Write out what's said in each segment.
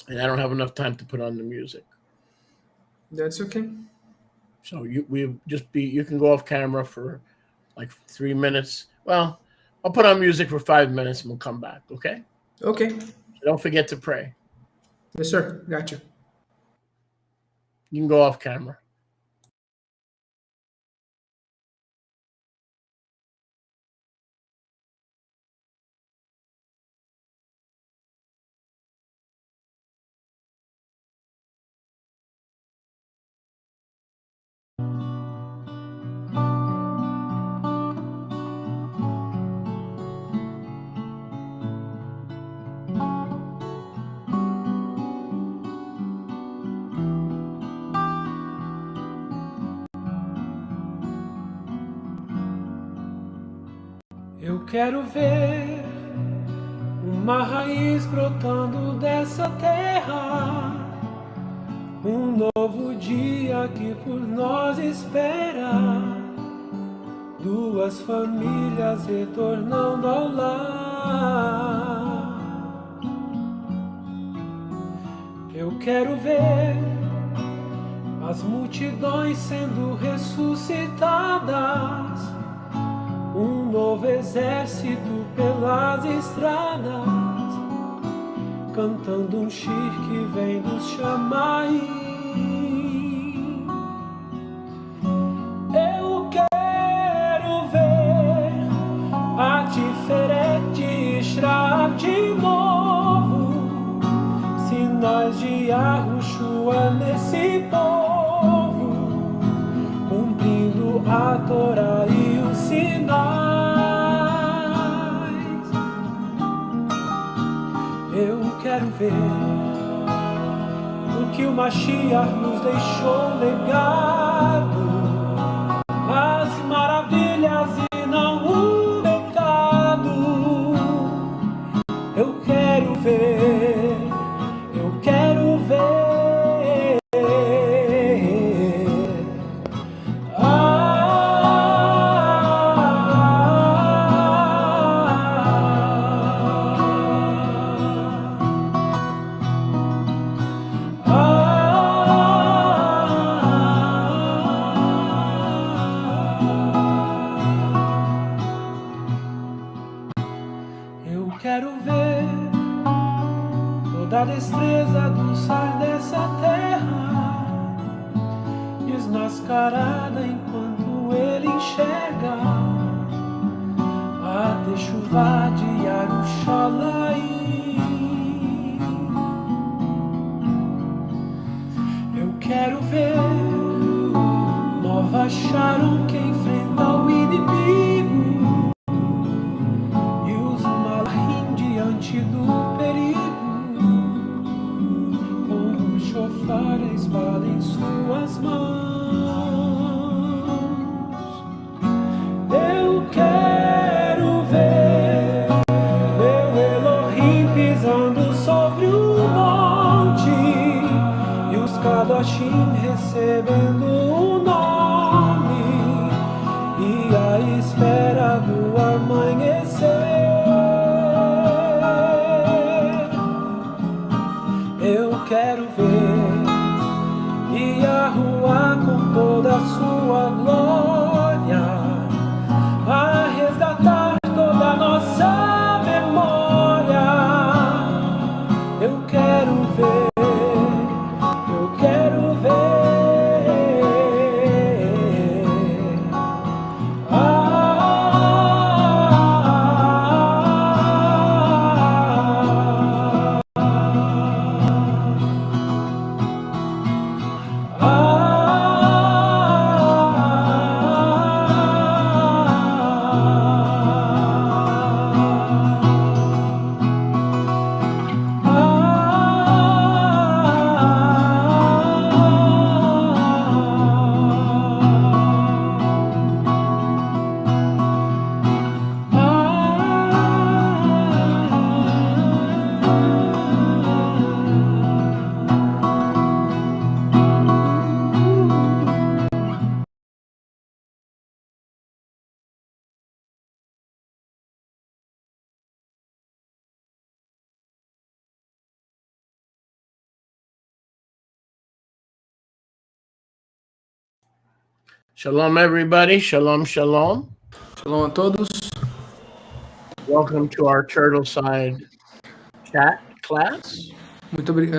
and I don't have enough time to put on the music. That's okay. So you can go off camera for like 3 minutes. Well, I'll put on music for 5 minutes and we'll come back. Okay. Okay. So don't forget to pray. Yes, sir. Gotcha. You can go off camera. Eu quero ver uma raiz brotando dessa terra, novo dia que por nós espera, duas famílias retornando ao lar. Eu quero ver as multidões sendo ressuscitadas, novo exército pelas estradas, cantando shir que vem dos chamar. Eu quero ver a diferente Israel de novo, sinais de Yahushua nesse povo, cumprindo a Torá e os sinais. Eu quero ver o que o Mashiach nos deixou legado, as maravilhas e não o pecado. Eu quero ver, eu quero ver. Da destreza do sai dessa terra, desmascarada enquanto ele enxerga a techuvá de Yerushalayim. Eu quero ver nova Sharon que enfrenta o inimigo e os malachim diante do perigo. Shofar a espada em suas mãos. Eu quero ver meu Elohim pisando sobre o monte e os Kadoshim recebendo o nome e a espera do amanhecer. Eu quero ver Yahuwah com toda a sua glória a resgatar toda a nossa memória. Eu quero ver, eu quero ver. Shalom, everybody. Shalom, shalom. Shalom a todos. Welcome to our Turtle Side chat class.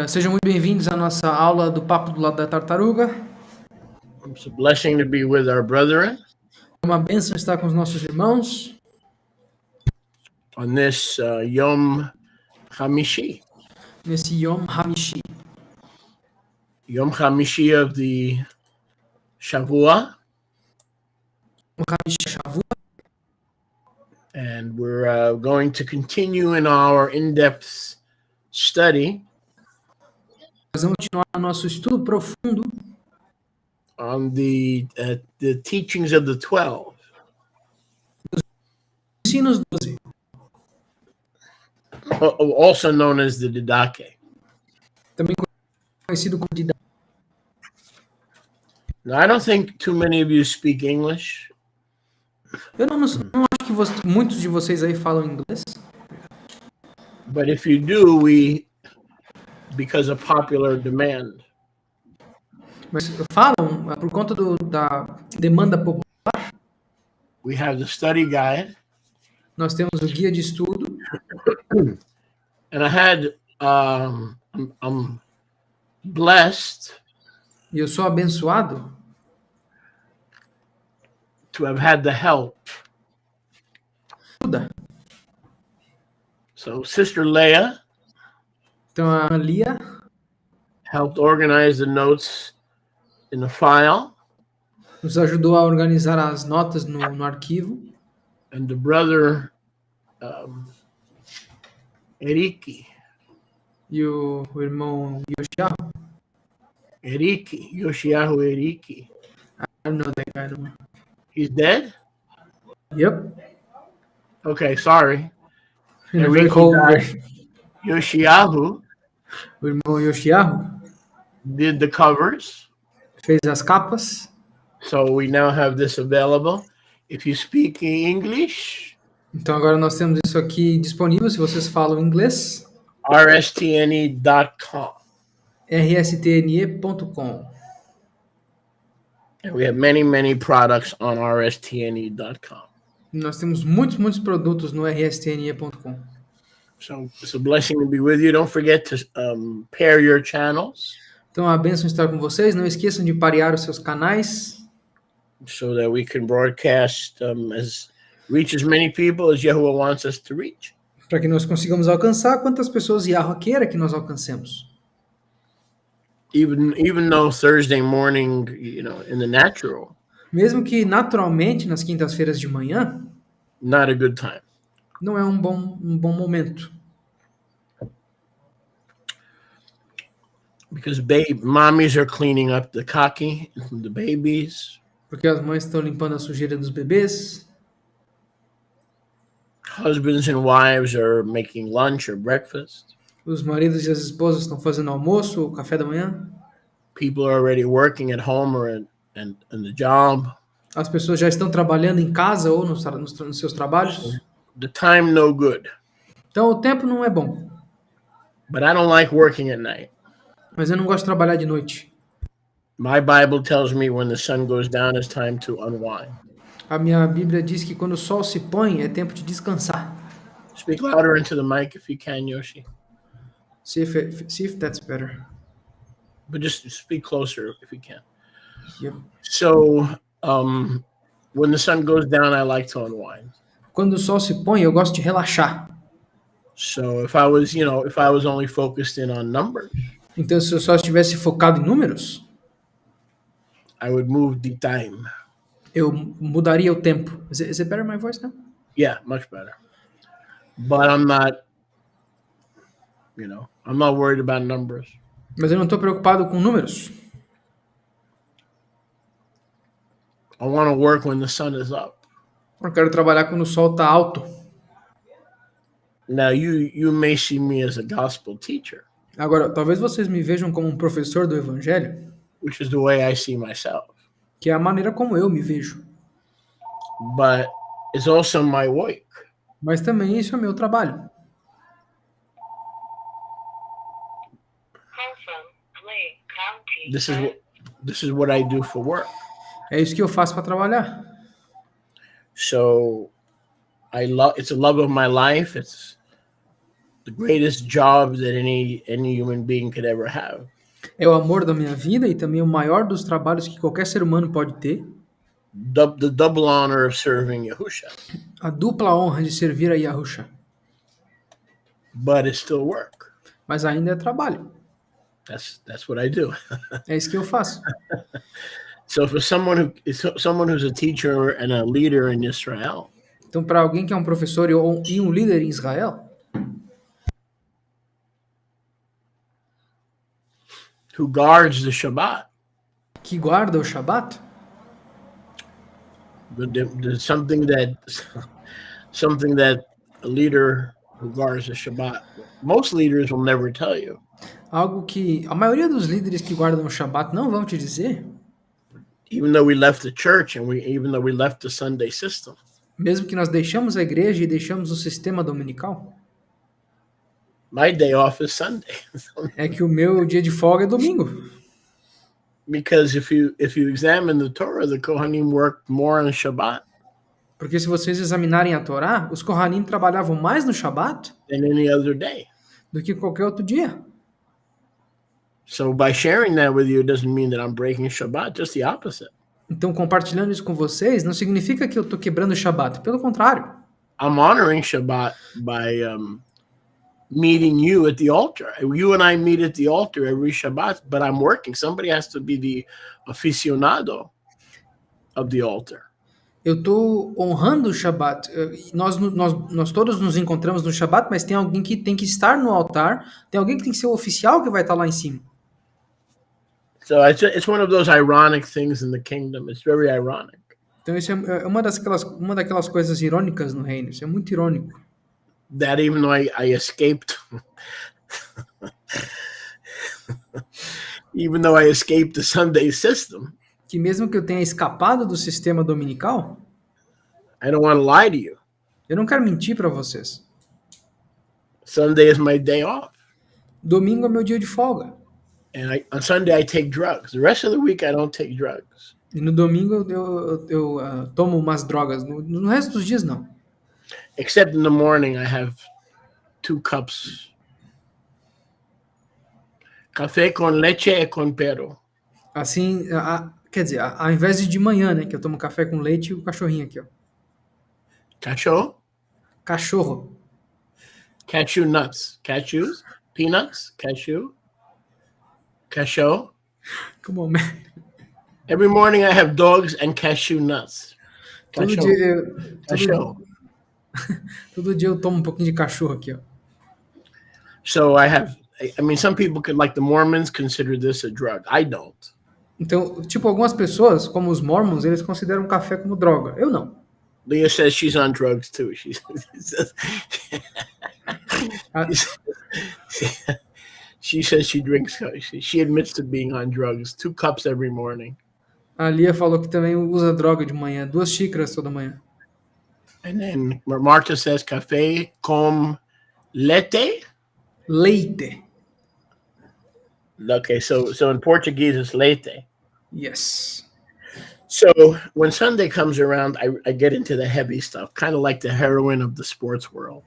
Sejam muito bem-vindos à nossa aula do Papo do Lado da Tartaruga. It's a blessing to be with our brethren É uma bênção estar com os nossos irmãos on this Yom Hamishi. nesse Yom Hamishi. Yom Hamishi of the Shavua. Yom Hamishi Shavuot. And we're going to continue in our in-depth study Nós vamos continuar o nosso estudo profundo on the teachings of the 12. Ensinos 12, Also known as the Didache. também conhecido como Didache. Now, I don't think too many of you speak English, Eu não acho que muitos de vocês aí falam inglês, but if you do, because of popular demand, mas falam por conta da demanda popular. we have the study guide, Nós temos o guia de estudo. and I had I'm blessed E eu sou abençoado to have had the help. ajuda. So Sister Leah Então a Lia helped organize the notes in the file, nos ajudou a organizar as notas no arquivo. and the brother Eriki E o irmão Yoshiahu, Yoshiahu Eriki. I don't know that guy. No. He's dead? Yep. Okay, sorry. Ele Eriki ficou- died. Yoshiahu O irmão Yoshiahu did the covers, fez as capas. so we now have this available. If you speak English, Então agora nós temos isso aqui disponível se vocês falam inglês. rstne.com. rstne.com. And we have many, many products on rstne.com. Nós temos muitos produtos no rstne.com. So it's a blessing to be with you. Don't forget to pair your channels Então é uma bênção estar com vocês. Não esqueçam de parear os seus canais so that we can broadcast reach as many people as Yahuwah wants us to reach. para que nós consigamos alcançar quantas pessoas Yahweh queira que nós alcancemos. Even though Thursday morning, in the natural, Mesmo que naturalmente nas quintas-feiras de manhã not a good time. não é um bom momento, Because mommies are cleaning up the kaki from the babies. porque as mães estão limpando a sujeira dos bebês, Husbands and wives are making lunch or breakfast. os maridos e as esposas estão fazendo almoço ou café da manhã, People are already working at home or in the job. as pessoas já estão trabalhando em casa ou nos seus trabalhos. The time no good. Então o tempo não é bom, But I don't like working at night. mas eu não gosto de trabalhar de noite. My Bible tells me when the sun goes down, it's time to unwind. A minha Bíblia diz que quando o sol se põe é tempo de descansar. Speak louder into the mic if you can, Yoshi. See if that's better. But just speak closer if you can. Yep. So, when the sun goes down, I like to unwind. Quando o sol se põe, eu gosto de relaxar. So if I was only focused in on numbers, Então, se eu só estivesse focado em números, I would move the time. eu mudaria o tempo. Is it better my voice now? Yeah, much better. But I'm not worried about numbers. Mas eu não estou preocupado com números. I want to work when the sun is up. Eu quero trabalhar quando o sol está alto. Now you may see me as a gospel teacher, Agora, talvez vocês me vejam como um professor do evangelho, which is the way I see myself. que é a maneira como eu me vejo. But it's also my work. Mas também isso é meu trabalho. This is what I do for work. É isso que eu faço para trabalhar. So it's the love of my life. It's the greatest job that any human being could ever have. É o amor da minha vida e também o maior dos trabalhos que qualquer ser humano pode ter. The double honor of serving Yahusha. A dupla honra de servir a Yahusha. But it's still work. Mas ainda é trabalho. That's what I do. É isso que eu faço. So for someone who's a teacher and a leader in Israel, Então, para alguém que é um professor e um líder em Israel, who guards the Shabbat, que guarda o Shabat, there's something that a leader who guards the Shabbat, most leaders will never tell you. algo que a maioria dos líderes que guardam o Shabat não vão te dizer, Even though we left the church and even though we left the Sunday system, mesmo que nós deixamos a igreja e deixamos o sistema dominical, my day off is Sunday. é que o meu dia de folga é domingo. Because if you examine the Torah, the Kohanim worked more on Shabbat Porque se vocês examinarem a Torá, os Kohanim trabalhavam mais no Shabat than any other day. do que qualquer outro dia. So by sharing that with you, it doesn't mean that I'm breaking Shabbat, just the opposite. Então, compartilhando isso com vocês, não significa que eu estou quebrando o Shabat. Pelo contrário. I'm honoring Shabbat by meeting you at the altar. You and I meet at the altar every Shabbat, but I'm working. Somebody has to be the aficionado of the altar. Eu estou honrando o Shabat. Nós todos nos encontramos no Shabat, mas tem alguém que tem que estar no altar, tem alguém que tem que ser o oficial que vai estar lá em cima. So it's one of those ironic things in the kingdom. It's very ironic. Então isso é uma daquelas coisas irônicas no reino. Isso é muito irônico. That even though I escaped, even though I escaped the Sunday system, Que mesmo que eu tenha escapado do sistema dominical, I don't want to lie to you. eu não quero mentir para vocês. Sunday is my day off. Domingo é meu dia de folga. And on Sunday I take drugs. The rest of the week I don't take drugs. E no domingo eu tomo umas drogas. No resto dos dias, não. Except in the morning I have 2 cups. Café con leche e con pero. Assim, quer dizer, ao invés de manhã, né? Que eu tomo café com leite e o cachorrinho aqui, ó. Cachorro? Cachorro. Cashew nuts. Cashews? Peanuts? Cashew? Cachorro? Come on, man. Every morning I have dogs and cashew nuts. Todo Cachorro. dia, Cachorro. todo dia eu tomo um pouquinho de cachorro aqui, ó. So I mean, some people could, like the Mormons, consider this a drug. I don't. Então, tipo, algumas pessoas, como os Mormons, eles consideram café como droga. Eu não. Leah says she's on drugs too. She says she drinks. She admits to being on drugs. 2 cups every morning. A Lia falou que também usa droga de manhã, 2 xícaras toda manhã. And then Marta says café com leite. Leite. Okay, so in Portuguese it's leite. Yes. So when Sunday comes around, I get into the heavy stuff, kind of like the heroin of the sports world.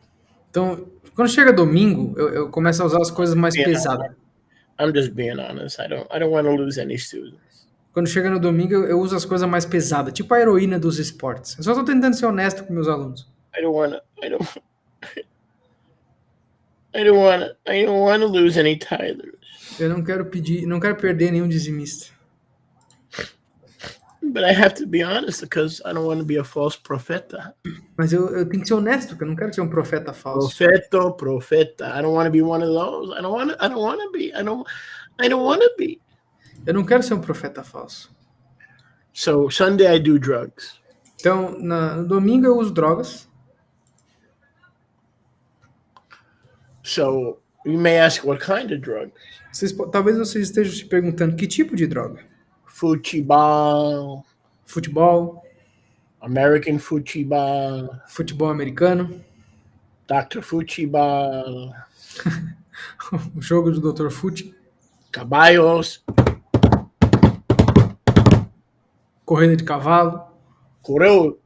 Então, quando chega domingo, eu começo a usar as coisas mais pesadas. I'm just being honest. I don't want to lose any students. Quando chega no domingo, eu uso as coisas mais pesadas, tipo a heroína dos esportes. Eu só tô tentando ser honesto com meus alunos. I don't want to lose any tithers. Eu não quero perder nenhum dizimista. But I have to be honest because I don't want to be a false profeta. Mas eu tenho que ser honesto, porque eu não quero ser um profeta falso. Profeta. I don't want to be one of those. I don't want to be. I don't want to be. Eu não quero ser um profeta falso. So Sunday I do drugs. Então, no domingo eu uso drogas. So you may ask what kind of drugs? Talvez vocês estejam se perguntando que tipo de droga. Futebol, American futebol, futebol americano, Dr. Futebol, o jogo do Dr. Fute, caballos, Corrida de cavalo. Correu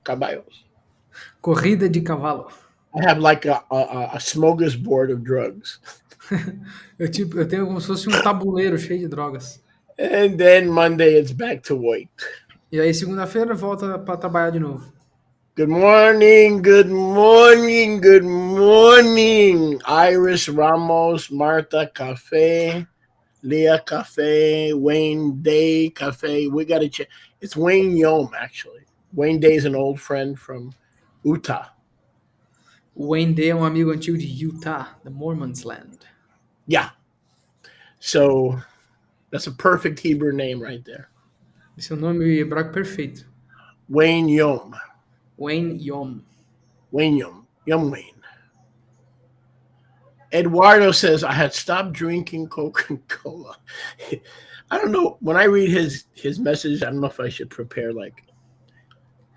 caballos. Corrida de cavalo. I have like a smorgasbord of drugs. Eu tenho como se fosse um tabuleiro cheio de drogas. And then Monday it's back to work. E aí, segunda-feira, volta para trabalhar de novo. Good morning, good morning, good morning. Iris Ramos, Martha Cafe, Leah Cafe, Wayne Day Cafe. We got to check. It's Wayne Yom, actually. Wayne Day is an old friend from Utah. O Wayne Day é um amigo antigo de Utah, the Mormons Land. Yeah. So that's a perfect Hebrew name right there. Esse é o nome hebraico perfeito. Wayne Yom. Wayne Yom. Wayne Yom. Yom Wayne. Eduardo says, I had stopped drinking Coca-Cola. I don't know. When I read his message, I don't know if I should prepare, like,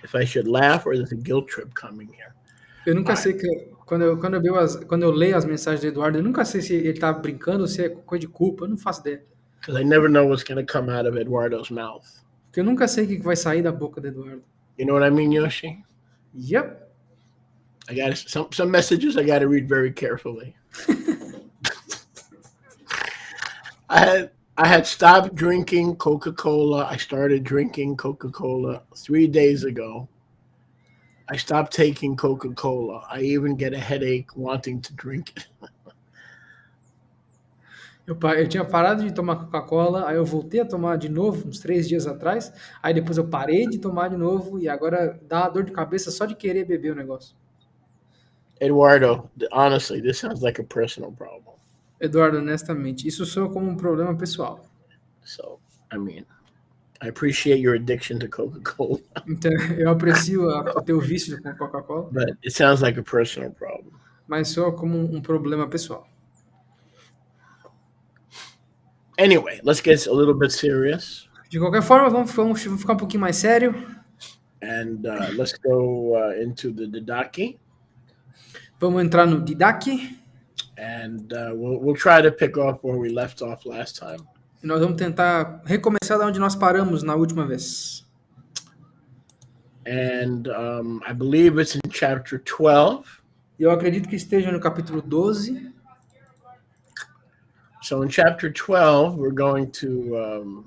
if I should laugh or there's a guilt trip coming here. Eu nunca sei que quando eu leio as mensagens do Eduardo, eu nunca sei se ele tá brincando ou se é coisa de culpa. Eu não faço ideia. Because I never know what's going to come out of Eduardo's mouth. Porque eu nunca sei o que vai sair da boca do Eduardo. You know what I mean, Yoshi? Yep. I got some messages I got to read very carefully. I had stopped drinking Coca-Cola. I started drinking Coca-Cola 3 days ago. I stopped taking Coca-Cola. I even get a headache wanting to drink it. Eu tinha parado de tomar Coca-Cola, aí eu voltei a tomar de novo, uns 3 dias atrás, aí depois eu parei de tomar de novo, e agora dá uma dor de cabeça só de querer beber o negócio. Eduardo, honestly, this sounds like a personal problem. Eduardo, honestamente, isso soa como um problema pessoal. So, I mean, I appreciate your addiction to Coca-Cola, Então, eu aprecio o teu vício com Coca-Cola, but it sounds like a personal problem. mas soa como um problema pessoal. Anyway, let's get a little bit serious. De qualquer forma, vamos ficar um pouquinho mais sério. And let's go into the Didache. Vamos entrar no Didache. And we'll try to pick off where we left off last time. E nós vamos tentar recomeçar da onde nós paramos na última vez. And I believe it's in chapter 12. E eu acredito que esteja no capítulo 12. So in chapter 12, we're going to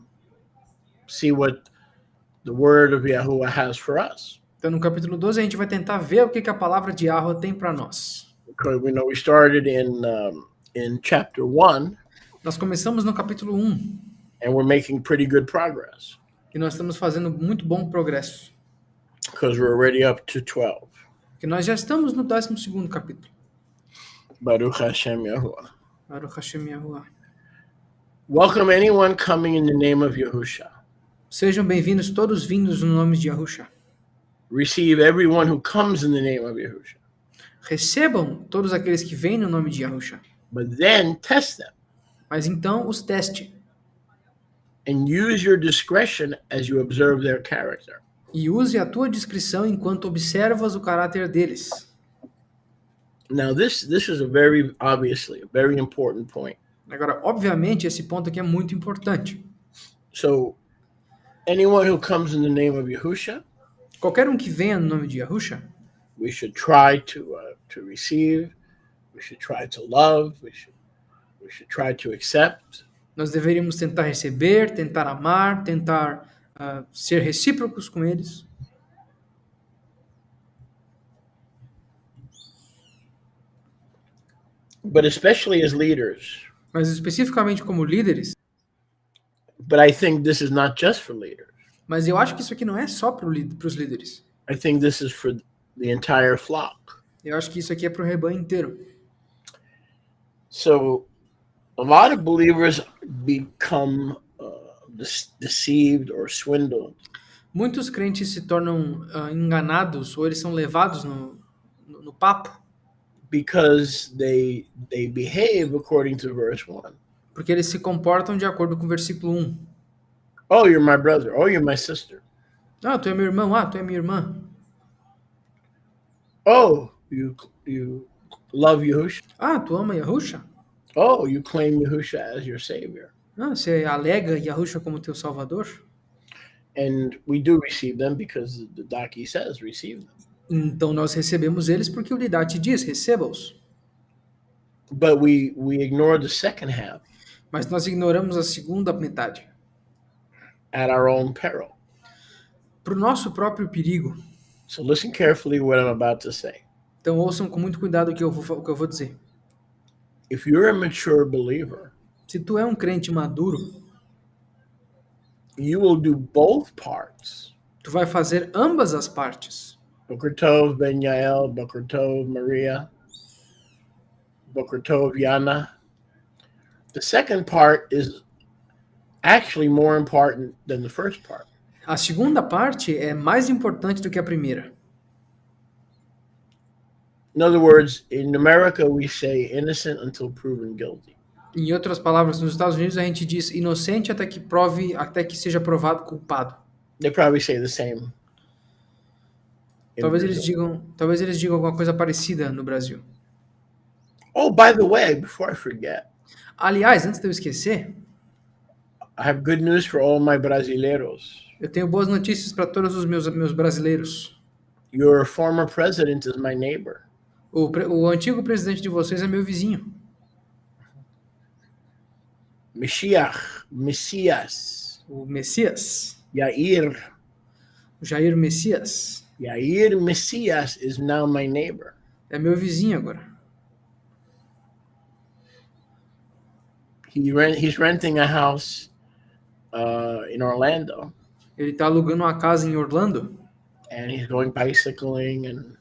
see what the word of Yahuwah has for us. Então, no capítulo 12, a gente vai tentar ver o que a palavra de Yahweh tem para nós. Because we know we started in chapter 1. Nós começamos no capítulo 1. And we're making pretty good progress. E nós estamos fazendo muito bom progresso. Because we're already up to 12. Porque nós já estamos no 12º capítulo. Baruch Hashem Yahuwah. Baruch Hashem Yahuwah. Welcome anyone coming in the name of Yahusha. Sejam bem-vindos todos vindos no nome de Yahusha. Receive everyone who comes in the name of Yahusha. Recebam todos aqueles que vêm no nome de Yahusha. But then test them. Mas então os teste. And use your discretion as you observe their character. E use a tua discrição enquanto observas o caráter deles. Now this is obviously a very important point. Agora, obviamente, esse ponto aqui é muito importante. So, anyone who comes in the name of Yahusha, Qualquer um que venha no nome de Yahusha, we should try to receive, we should try to love, we should try to accept. nós deveríamos tentar receber, tentar amar, tentar ser recíprocos com eles. But especially as leaders. Mas especificamente como líderes. But I think this is not just for leaders. Mas eu acho que isso aqui não é só para os líderes. I think this is for the entire flock. Eu acho que isso aqui é para o rebanho inteiro. So, a lot of believers become deceived or swindled. Muitos crentes se tornam enganados ou eles são levados no papo. Because they behave according to verse 1. Porque eles se comportam de acordo com o versículo 1. Oh, you're my brother. Oh, you're my sister. Ah, tu é meu irmão. Ah, tu é minha irmã. Oh, you love Yahusha. Ah, tu ama Yahusha? Oh, you claim Yahusha as your savior. Ah, você alega Yahusha como teu salvador? And we do receive them because the Daki says receive them. Então nós recebemos eles porque o Didache diz, receba-os. But we ignore the second half Mas nós ignoramos a segunda metade. at our own peril. Para o nosso próprio perigo. So listen carefully what I'm about to say. Então ouçam com muito cuidado o que eu vou dizer. If you're a mature believer, Se tu é um crente maduro, you will do both parts. tu vai fazer ambas as partes. Boker Tov Ben Yael, Boker Tov Maria, Boker Tov Yana. The second part is actually more important than the first part. A segunda parte é mais importante do que a primeira. In other words, in America, we say innocent until proven guilty. Em outras palavras, nos Estados Unidos a gente diz inocente até que seja provado culpado. They probably say the same. in Talvez Brazil. eles digam alguma coisa parecida no Brasil. Oh, by the way, before I forget, Aliás, antes de eu esquecer, I have good news for all my brasileiros. eu tenho boas notícias para todos os meus brasileiros. Your former president is my neighbor. O antigo presidente de vocês é meu vizinho. Messias, O Messias. Yair O Jair Messias. Messias is now my neighbor. É meu vizinho agora. He's renting a house in Orlando, Ele está alugando uma casa em Orlando. and he's going bicycling and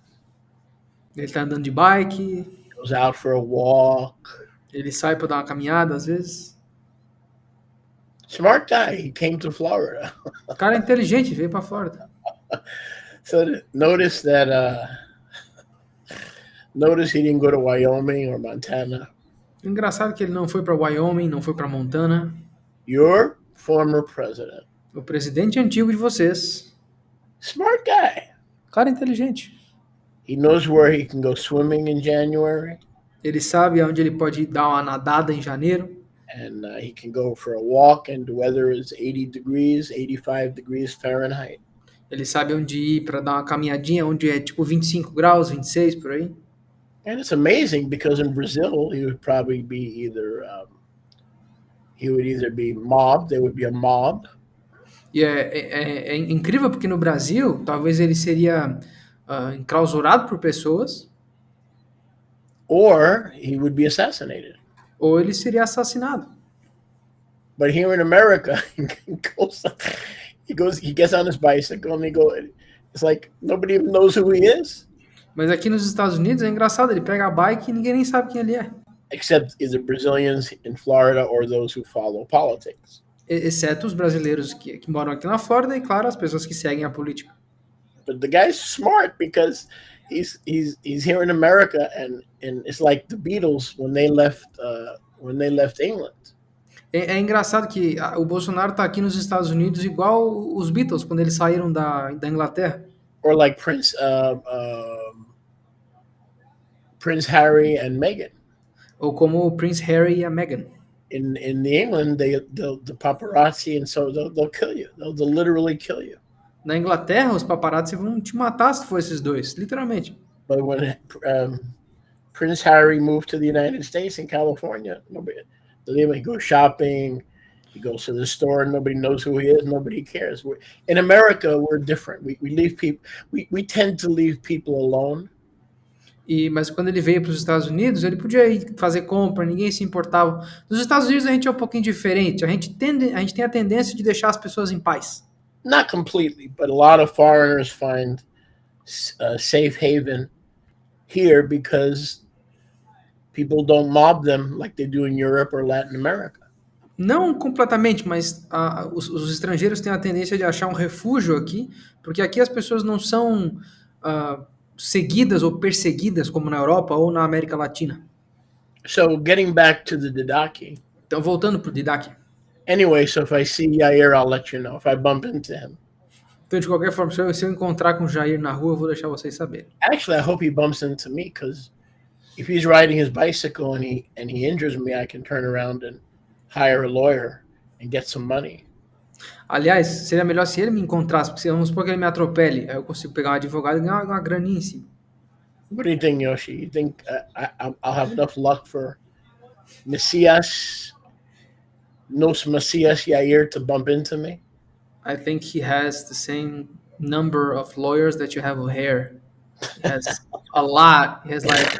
Ele está andando de bike. goes out for a walk. Ele sai para dar uma caminhada às vezes. Smart guy. He came to Florida. O cara é inteligente, veio para Flórida. So notice that notice he didn't go to Wyoming or Montana. Engraçado que ele não foi para Wyoming, não foi para Montana. Your former president. O presidente antigo de vocês. Smart guy. O cara é inteligente. He knows where he can go swimming in January, Ele sabe aonde ele pode dar uma nadada em janeiro. and he can go for a walk, and the weather is 80 degrees, 85 degrees Fahrenheit. Ele sabe onde ir para dar uma caminhadinha, onde é tipo 25 graus, 26 por aí. And it's amazing because in Brazil, he would probably be either be mobbed, there would be a mob, E é incrível porque no Brasil, talvez ele seria enclausurado por pessoas, or he would be assassinated. ou ele seria assassinado. But here in America, he gets on his bicycle and it's like nobody even knows who he is, Mas aqui nos Estados Unidos é engraçado, ele pega a bike e ninguém nem sabe quem ele é. except either Brazilians in Florida or those who follow politics. Exceto os brasileiros que moram aqui na Flórida e, claro, as pessoas que seguem a política. But the guy's smart because he's here in America, and it's like the Beatles when they left England. É engraçado que o Bolsonaro está aqui nos Estados Unidos igual os Beatles, quando eles saíram da Inglaterra. Or like Prince Harry and Meghan. Ou como o Prince Harry e a Meghan. In England, the paparazzi, and so they'll kill you. They'll literally kill you. Na Inglaterra, os paparazzi vão te matar se for esses dois, literalmente. But when Prince Harry moved to the United States in California, he goes shopping, he goes to the store, nobody knows who he is, nobody cares. In America, we're different. We leave people. We tend to leave people alone. Mas quando ele veio para os Estados Unidos, ele podia ir fazer compra, ninguém se importava. Nos Estados Unidos a gente é um pouquinho diferente. A gente tem a tendência de deixar as pessoas em paz. Not completely, but a lot of foreigners find safe haven here because people don't mob them like they do in Europe or Latin America. Não completamente, mas os estrangeiros têm a tendência de achar um refúgio aqui, porque aqui as pessoas não são seguidas ou perseguidas como na Europa ou na América Latina. So getting back to the Didache. Então, voltando para o Didache. Anyway, so if I see Yair, I'll let you know. If I bump into him. Então, de qualquer forma, se eu encontrar com o Jair na rua, eu vou deixar vocês saberem. Actually, I hope he bumps into me, because if he's riding his bicycle and he injures me, I can turn around and hire a lawyer and get some money. Aliás, seria melhor se ele me encontrasse, porque vamos supor que ele me atropele, aí eu consigo pegar um advogado e ganhar uma graninha em cima. What do you think, Yoshi? You think I'll have enough luck for Messias, Nos Messias Yair to bump into me? I think he has the same number of lawyers that you have of hair. He has a lot. He has like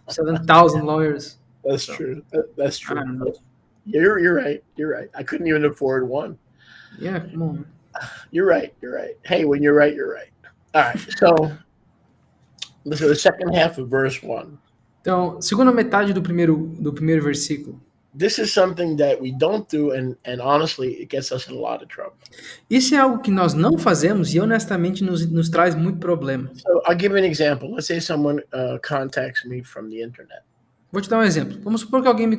7,000 lawyers. That's So, true. That's I don't know. true. You're right. You're right. I couldn't even afford one. Yeah, come on. You're right. You're right. Hey, when you're right, you're right. All right. So listen to the second half of verse 1. Então, segunda metade do primeiro versículo. This is something that we don't do, and honestly, it gets us in a lot of trouble. Isso é algo que nós não fazemos e honestamente nos traz muito problema. So I'll give you an example. Let's say someone contacts me from the internet, Vou te dar um exemplo. Vamos supor que alguém me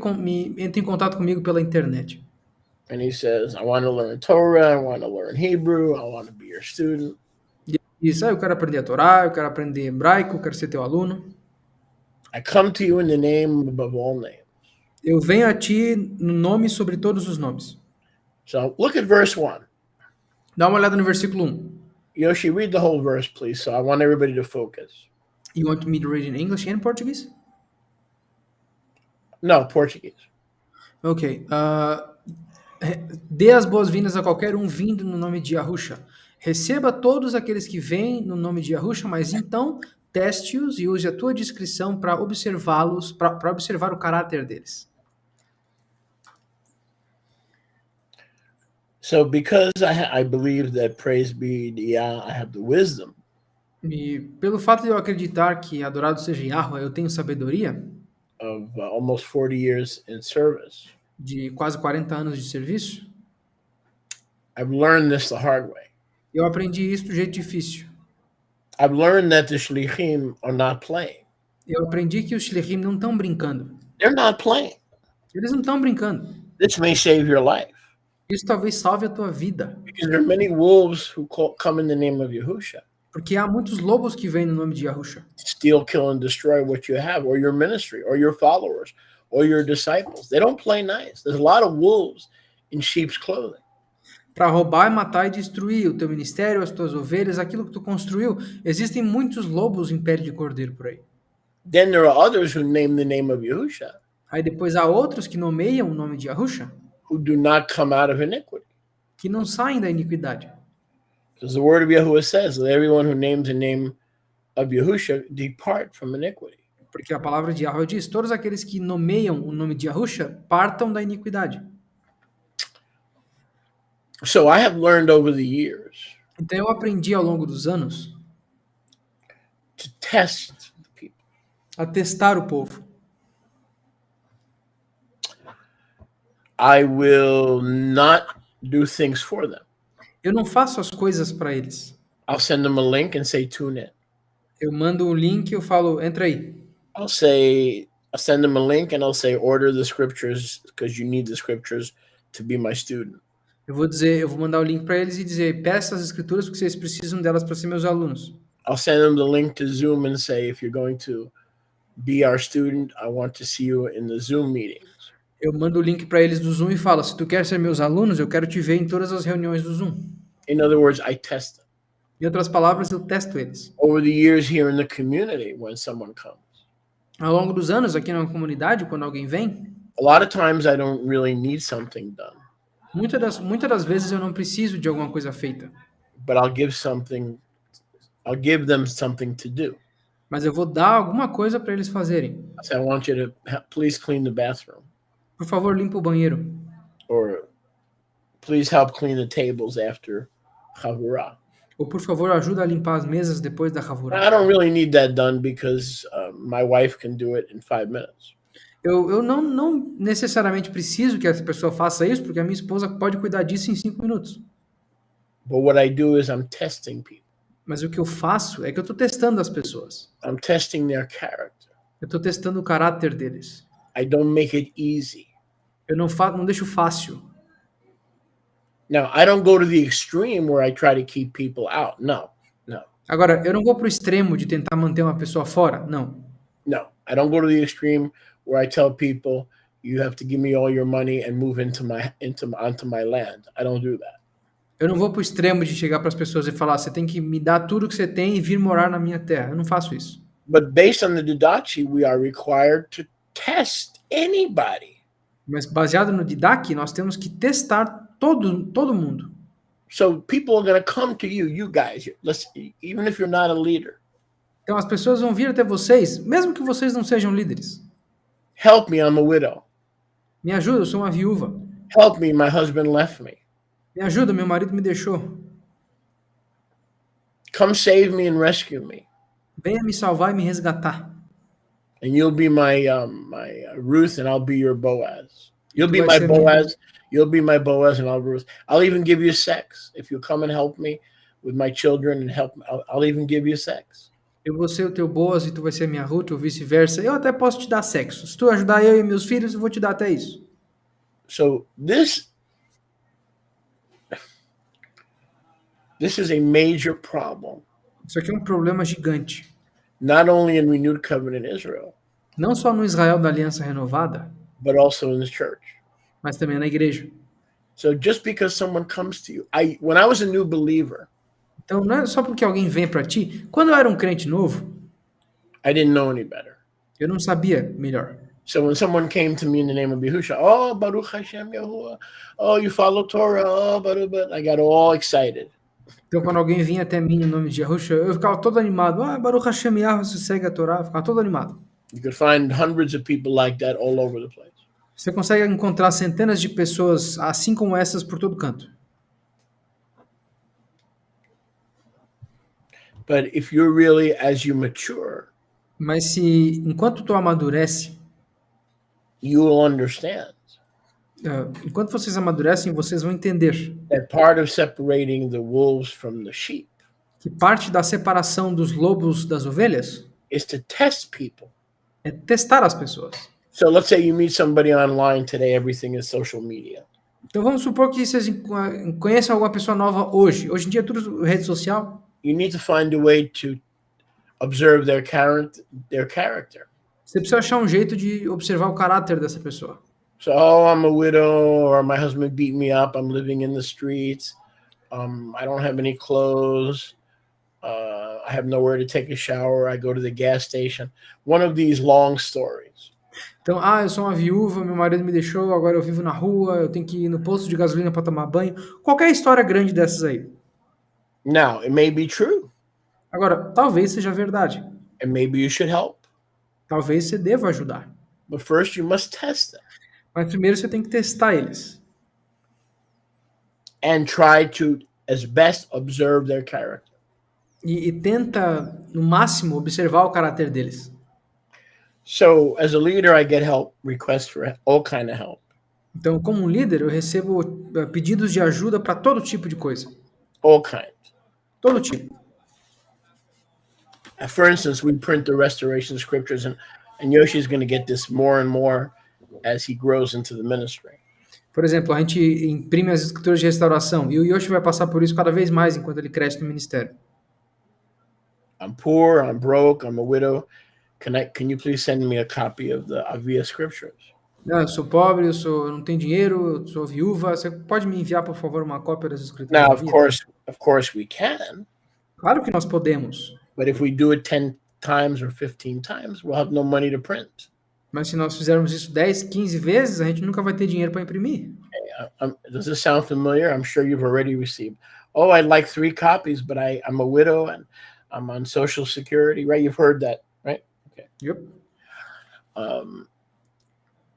entre em contato comigo pela internet. and he says, "I want to learn Torah. I want to learn Hebrew. I want to be your student." E diz, eu quero aprender a Torá, eu quero aprender hebraico, eu quero ser teu aluno. I come to you in the name above all names. Eu venho a ti no nome sobre todos os nomes. So look at verse 1. Dá uma olhada no versículo 1. Yoshi, read the whole verse, please. So I want everybody to focus. You want me to read in English and Portuguese? No, Portuguese. Ok. Dê as boas-vindas a qualquer um vindo no nome de Yahusha. Receba todos aqueles que vêm no nome de Yahusha, mas então teste-os e use a tua discrição para observá-los, para observar o caráter deles. So because I believe that praise be to Yah, I have the wisdom. E pelo fato de eu acreditar que adorado seja Yahweh, eu tenho sabedoria Of almost 40 years in service. de quase 40 anos de serviço, I've learned this the hard way. eu aprendi isso do jeito difícil. I've learned that the shlichim are not playing. Eu aprendi que os shlichim não estão brincando. They're not playing. Eles não estão brincando. This may save your life. Isso talvez salve a tua vida. Because there are many wolves who come in the name of Yahusha. Porque há muitos lobos que vêm no nome de Yahusha. Steal, kill, and destroy what you have, or your ministry, or your followers, or your disciples. They don't play nice. There's a lot of wolves in sheep's clothing. Para roubar, matar e destruir o teu ministério, as tuas ovelhas, aquilo que tu construiu. Existem muitos lobos em pele de cordeiro por aí. Then there are others who name the name of Yahusha, Aí depois há outros que nomeiam o nome de Yahusha, who do not come out of iniquity. que não saem da iniquidade. Because the word of Yahuwah says that everyone who names the name of Yahusha depart from iniquity. Porque a palavra de Yahweh diz, todos aqueles que nomeiam o nome de Yahusha partam da iniquidade. So I have learned over the years Então eu aprendi ao longo dos anos to test the people. a testar o povo. I will not do things for them. Eu não faço as coisas para eles. I'll send them a link and say, tune in. Eu mando um link e eu falo, entra aí. I'll send them a link and I'll say, order the scriptures because you need the scriptures to be my student. Eu vou mandar o link para eles e dizer, peça as escrituras porque vocês precisam delas para ser meus alunos. I'll send them the link to Zoom and say, if you're going to be our student, I want to see you in the Zoom meetings. Eu mando o link para eles do Zoom e falo, se tu quer ser meus alunos, eu quero te ver em todas as reuniões do Zoom. In other words, I test them. Em outras palavras, eu testo eles. Over the years here in the community, when someone comes, Ao longo dos anos, aqui na comunidade, quando alguém vem, a lot of times I don't really need something done, muitas das vezes eu não preciso de alguma coisa feita. but I'll give them something to do. Mas eu vou dar alguma coisa para eles fazerem. I say, I want you to please clean the bathroom, Por favor, limpa o banheiro. or please help clean the tables after Chavurah. Ou, por favor, ajuda a limpar as mesas depois da Havurah. I don't really need that done because my wife can do it in 5 minutes. Eu não necessariamente preciso que essa pessoa faça isso, porque a minha esposa pode cuidar disso em 5 minutos. But what I do is I'm testing people. Mas o que eu faço é que eu estou testando as pessoas. I'm testing their character. Eu estou testando o caráter deles. I don't make it easy. Eu não deixo fácil. Now, I don't go to the extreme where I try to keep people out. No. Agora, eu não vou pro extremo de tentar manter uma pessoa fora. Não. No, I don't go to the extreme where I tell people you have to give me all your money and move onto my land. I don't do that. Eu não vou pro extremo de chegar para as pessoas e falar, você tem que me dar tudo que você tem e vir morar na minha terra. Eu não faço isso. But based on the Didache, we are required to test anybody. Mas baseado no Didac, nós temos que testar todo mundo. So people are going to come to you, you guys, even if you're not a leader. Então as pessoas vão vir até vocês, mesmo que vocês não sejam líderes. Help me, I'm a widow. Me ajuda, eu sou uma viúva. Help me, my husband left me. Me ajuda, meu marido me deixou. Come save me and rescue me. Venha me salvar e me resgatar. And you'll be my Ruth, and I'll be your Boaz. You'll be my Vai ser minha- Boaz. You'll be my Boaz, and I'll be Ruth. I'll even give you sex if you come and help me with my children and help. I'll even give you sex. Eu vou ser o teu Boaz e tu vai ser a minha Ruth, ou vice-versa. Eu até posso te dar sexo. Se tu ajudar eu e meus filhos, eu vou te dar até isso. So this is a major problem, Isso aqui é um problema gigante. not only in Renewed Covenant Israel, Não só no Israel da Aliança Renovada, but also in the church. mas também na igreja. So just because someone comes to you, when I was a new believer, Então não é só porque alguém vem para ti. Quando eu era um crente novo, I didn't know any better. eu não sabia melhor. So when someone came to me in the name of Yehusha, oh, Baruch Hashem Yahuwah, oh, you follow Torah, oh, Baruch, I got all excited. Então quando alguém vinha até mim em nome de Yahusha, eu ficava todo animado. Ah, Baruch Hashem Yahweh, você segue a Torá. Eu ficava todo animado. You could find hundreds of people like that all over the place. Você consegue encontrar centenas de pessoas assim como essas por todo canto. But if you're really, as you mature, Mas se, enquanto tu amadurece, you will understand enquanto vocês amadurecem, vocês vão entender that part of separating the wolves from the sheep que parte da separação dos lobos das ovelhas is to test people. é testar as pessoas. So let's say you meet somebody online today, everything is social media. Então vamos supor que vocês conheçam alguma pessoa nova hoje. Hoje em dia é tudo rede social. You need to find a way to observe their character. Você precisa achar um jeito de observar o caráter dessa pessoa. So, oh, I'm a widow, or my husband beat me up. I'm living in the streets. I don't have any clothes. I have nowhere to take a shower. I go to the gas station. One of these long stories. Então, eu sou uma viúva, meu marido me deixou, agora eu vivo na rua, eu tenho que ir no posto de gasolina para tomar banho. Qualquer história grande dessas aí. Now, it may be true, Agora, talvez seja verdade. and maybe you should help. Talvez você deva ajudar. But first, you must test them Mas primeiro você tem que testar eles. and try to, as best, observe their character. E tenta, no máximo, observar o caráter deles. So, as a leader, I get help requests for all kind of help. Então, como um líder, eu recebo pedidos de ajuda para todo tipo de coisa. All kinds. Todo tipo. For instance, we print the restoration scriptures, and Yoshi is going to get this more and more as he grows into the ministry. Por exemplo, a gente imprime as escrituras de restauração e o Yoshi vai passar por isso cada vez mais enquanto ele cresce no ministério. I'm poor, I'm broke, I'm a widow. Can you please send me a copy of the Avia scriptures? Eu sou pobre, eu não tenho dinheiro, eu sou viúva. Você pode me enviar, por favor, uma cópia das escrituras? Now, da of Bíblia? course we can, Claro que nós podemos, but if we do it 10 times or 15 times, we'll have no money to print. mas se nós fizermos isso 10, 15 vezes, a gente nunca vai ter dinheiro para imprimir. Does this sound familiar? I'm sure you've already received. Oh, I'd like 3 copies, but I'm a widow and I'm on Social Security, right? You've heard that, right? Okay. Yep.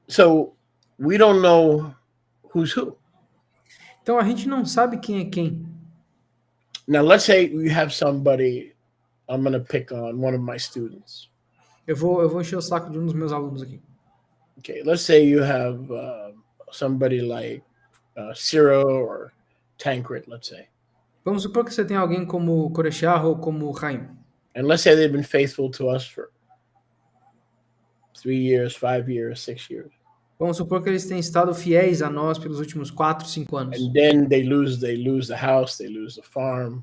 So we don't know who's who. Então a gente não sabe quem é quem. Now, let's say you have somebody, I'm going to pick on one of my students. Eu vou encher o saco de um dos meus alunos aqui. Okay, let's say you have somebody like Ciro or Tancred, let's say. Vamos supor que você tem alguém como Koreshiah ou como Chaim. And let's say they've been faithful to us for 3 years, 5 years, 6 years. Vamos supor que eles têm estado fiéis a nós pelos últimos 4, 5 anos. And then they lose the house, they lose the farm.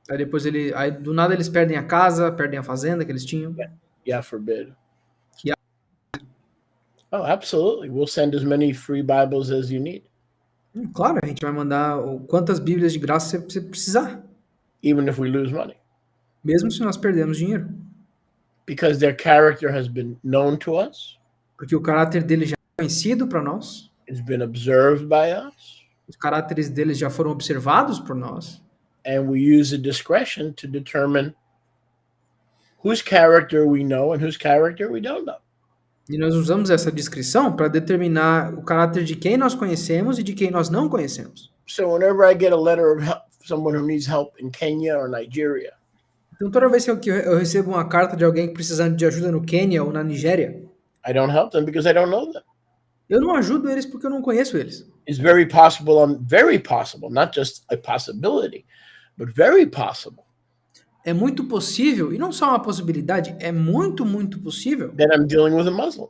Aí depois aí do nada eles perdem a casa, perdem a fazenda que eles tinham. Yeah, forbid. Yeah. Oh, absolutely. We'll send as many free Bibles as you need. Claro, a gente vai mandar quantas Bíblias de graça você precisar, even if we lose money, mesmo se nós perdemos dinheiro. because their character has been known to us, Porque o caráter deles já é conhecido para nós, it's been observed by us, os caráteres deles já foram observados por nós, and we use the discretion to determine whose character we know and whose character we don't know. e nós usamos essa descrição para determinar o caráter de quem nós conhecemos e de quem nós não conhecemos. So whenever I get a letter of help, someone who needs help in Kenya or Nigeria, Então, toda vez que eu recebo uma carta de alguém precisando de ajuda no Quênia ou na Nigéria, I don't help them because I don't know them. eu não ajudo eles porque eu não conheço eles. It's very possible, not just a possibility, but very possible É muito possível, e não só uma possibilidade, é muito, muito possível that I'm dealing with a Muslim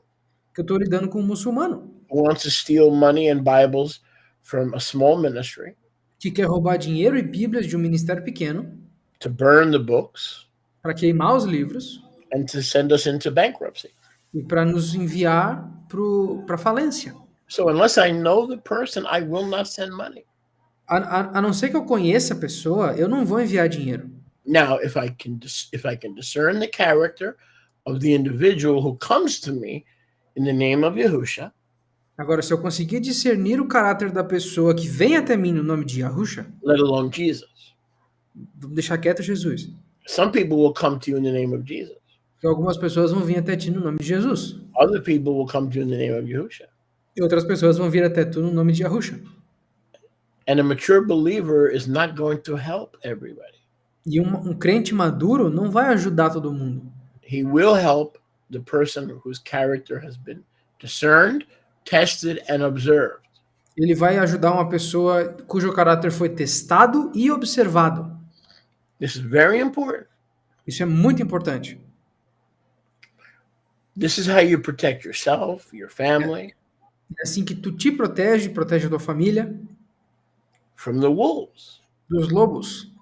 que eu estou lidando com um muçulmano who wants to steal money and Bibles from a small ministry, que quer roubar dinheiro e bíblias de um ministério pequeno to burn the books, para queimar os livros and to send us into bankruptcy. e para nos enviar para falência. So unless I know the person, I will not send money. A não ser que eu conheça a pessoa, eu não vou enviar dinheiro. Now, if I can discern the character of the individual who comes to me in the name of Yahusha, Agora, se eu conseguir discernir o caráter da pessoa que vem até mim no nome de Yahusha, let alone Jesus. vamos deixar quieto Jesus. Some people will come to you in the name of Jesus. Porque algumas pessoas vão vir até ti no nome de Jesus. Other people will come to you in the name of Yahusha. E outras pessoas vão vir até tu no nome de Yahusha. And a mature believer is not going to help everybody. E um crente maduro não vai ajudar todo mundo. He will help the person whose character has been discerned, tested, and observed. Ele vai ajudar uma pessoa cujo caráter foi testado e observado. This is very important. Isso é muito importante. This is how you protect yourself, your family, É assim que tu te protege, protege a tua família from the wolves. dos lobos.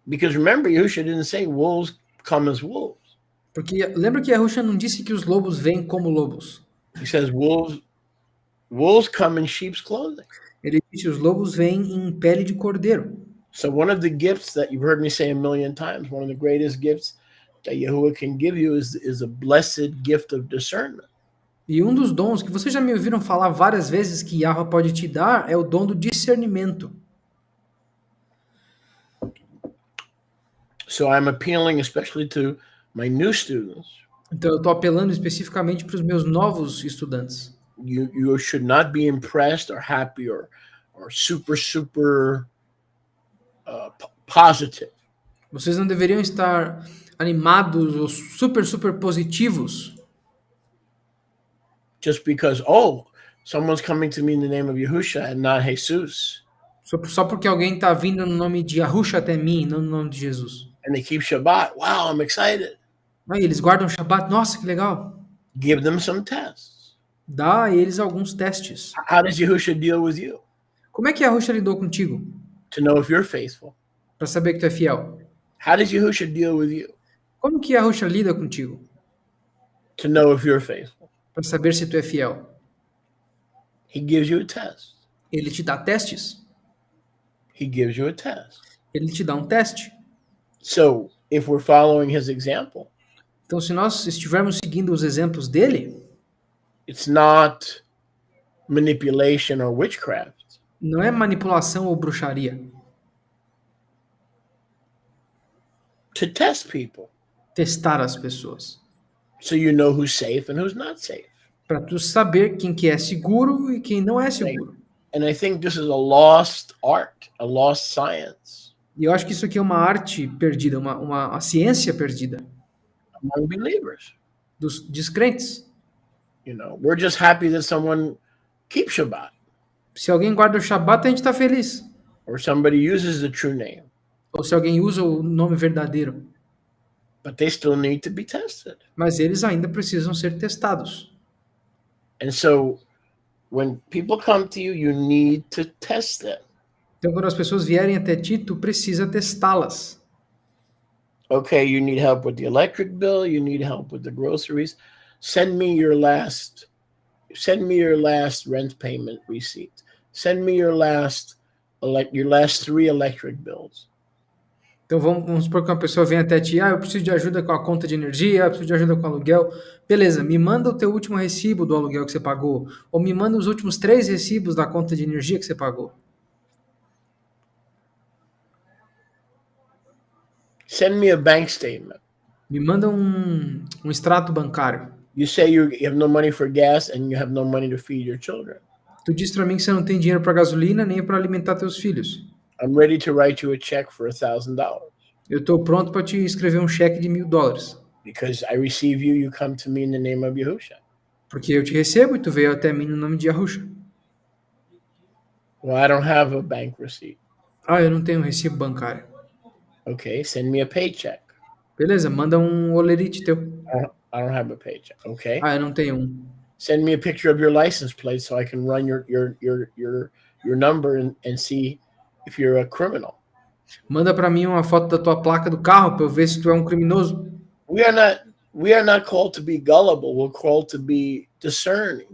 Because remember, Yahusha didn't say wolves come as wolves. Porque lembra que Yahusha não disse que os lobos vêm como lobos. He says wolves come in sheep's clothing. Ele disse os lobos vêm em pele de cordeiro. So one of the gifts that you've heard me say a million times, one of the greatest gifts that Yahuwah can give you is a blessed gift of discernment. E um dos dons que vocês já me ouviram falar várias vezes que Yahweh pode te dar é o dom do discernimento. So I'm appealing especially to my new students. Então eu estou apelando especificamente para os meus novos estudantes. You should not be impressed or happy or super positive Vocês não deveriam estar animados ou super positivos just because someone's coming to me in the name of Yahusha and not Jesus, só porque alguém está vindo no nome de Yahusha até mim, não no nome de Jesus. and they keep Shabbat. Wow, I'm excited. Aí eles guardam o Shabat, nossa, que legal. Give them some tests. Dá a eles alguns testes. How does Yahusha deal with you Como é que Yahusha lidou contigo? to know if you're faithful? Para saber que tu é fiel. How does Yahusha deal with you Como que Yahusha lida contigo? to know if you're faithful? Para saber se tu é fiel. He gives you a test. Ele te dá testes. He gives you a test. Ele te dá um teste. So if we're following his example, Então, se nós estivermos seguindo os exemplos dele, it's not manipulation or witchcraft. não é manipulação ou bruxaria. To test people Testar as pessoas. so you know who's safe and who's not safe. Para tu saber quem que é seguro e quem não é seguro. And I think this is a lost art, a lost science E eu acho que isso aqui é uma arte perdida, uma ciência perdida among believers. dos descrentes. You know, we're just happy that someone keeps Shabbat Se alguém guarda o Shabat, a gente está feliz. or somebody uses the true name, Ou se alguém usa o nome verdadeiro. but they still need to be tested. Mas eles ainda precisam ser testados. And so when people come to you, you need to test them. Então, quando as pessoas vierem até ti, tu precisa testá-las. Okay, you need help with the electric bill, you need help with the groceries. Send me your last Send me your last rent payment receipt. Send me your last 3 electric bills. Então vamos supor que uma pessoa vem até ti, eu preciso de ajuda com a conta de energia, eu preciso de ajuda com o aluguel. Beleza, me manda o teu último recibo do aluguel que você pagou, ou me manda os últimos 3 recibos da conta de energia que você pagou. Send me a bank statement. Me manda um extrato bancário. You say you have no money for gas and you have no money to feed your children. Tu diz para mim que você não tem dinheiro para gasolina nem para alimentar teus filhos. I'm ready to write you a check for $1,000 Eu estou pronto para te escrever um cheque de $1.000. because I receive you. You come to me in the name of Yahusha. Porque eu te recebo e tu veio até mim no nome de Yahusha. Well, I don't have a bank receipt. Eu não tenho um recibo bancário. Okay, send me a paycheck. Beleza, manda um olerite teu. I don't have a paycheck. Okay. Eu não tenho um. Send me a picture of your license plate so I can run your number and see if you're a criminal. Manda para mim uma foto da tua placa do carro para eu ver se tu é um criminoso. We are not called to be gullible. We're called to be discerning.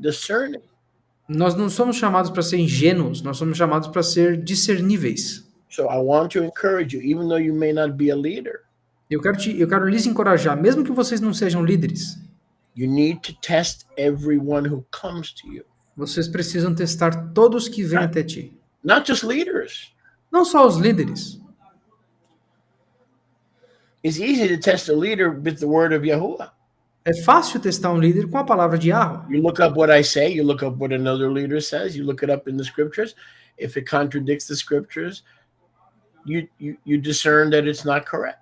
Nós não somos chamados para ser ingênuos, nós somos chamados para ser discerníveis. So I want to encourage you, even though you may not be a leader. Eu quero lhes encorajar, mesmo que vocês não sejam líderes. You need to test everyone who comes to you. Vocês precisam testar todos que vêm até ti. Not just leaders. Não só os líderes. It's easy to test a leader with the word of Yahuwah. É fácil testar um líder com a palavra de Yahweh. You look up what I say, you look up what another leader says, you look it up in the scriptures. If it contradicts the scriptures, you discern that it's not correct.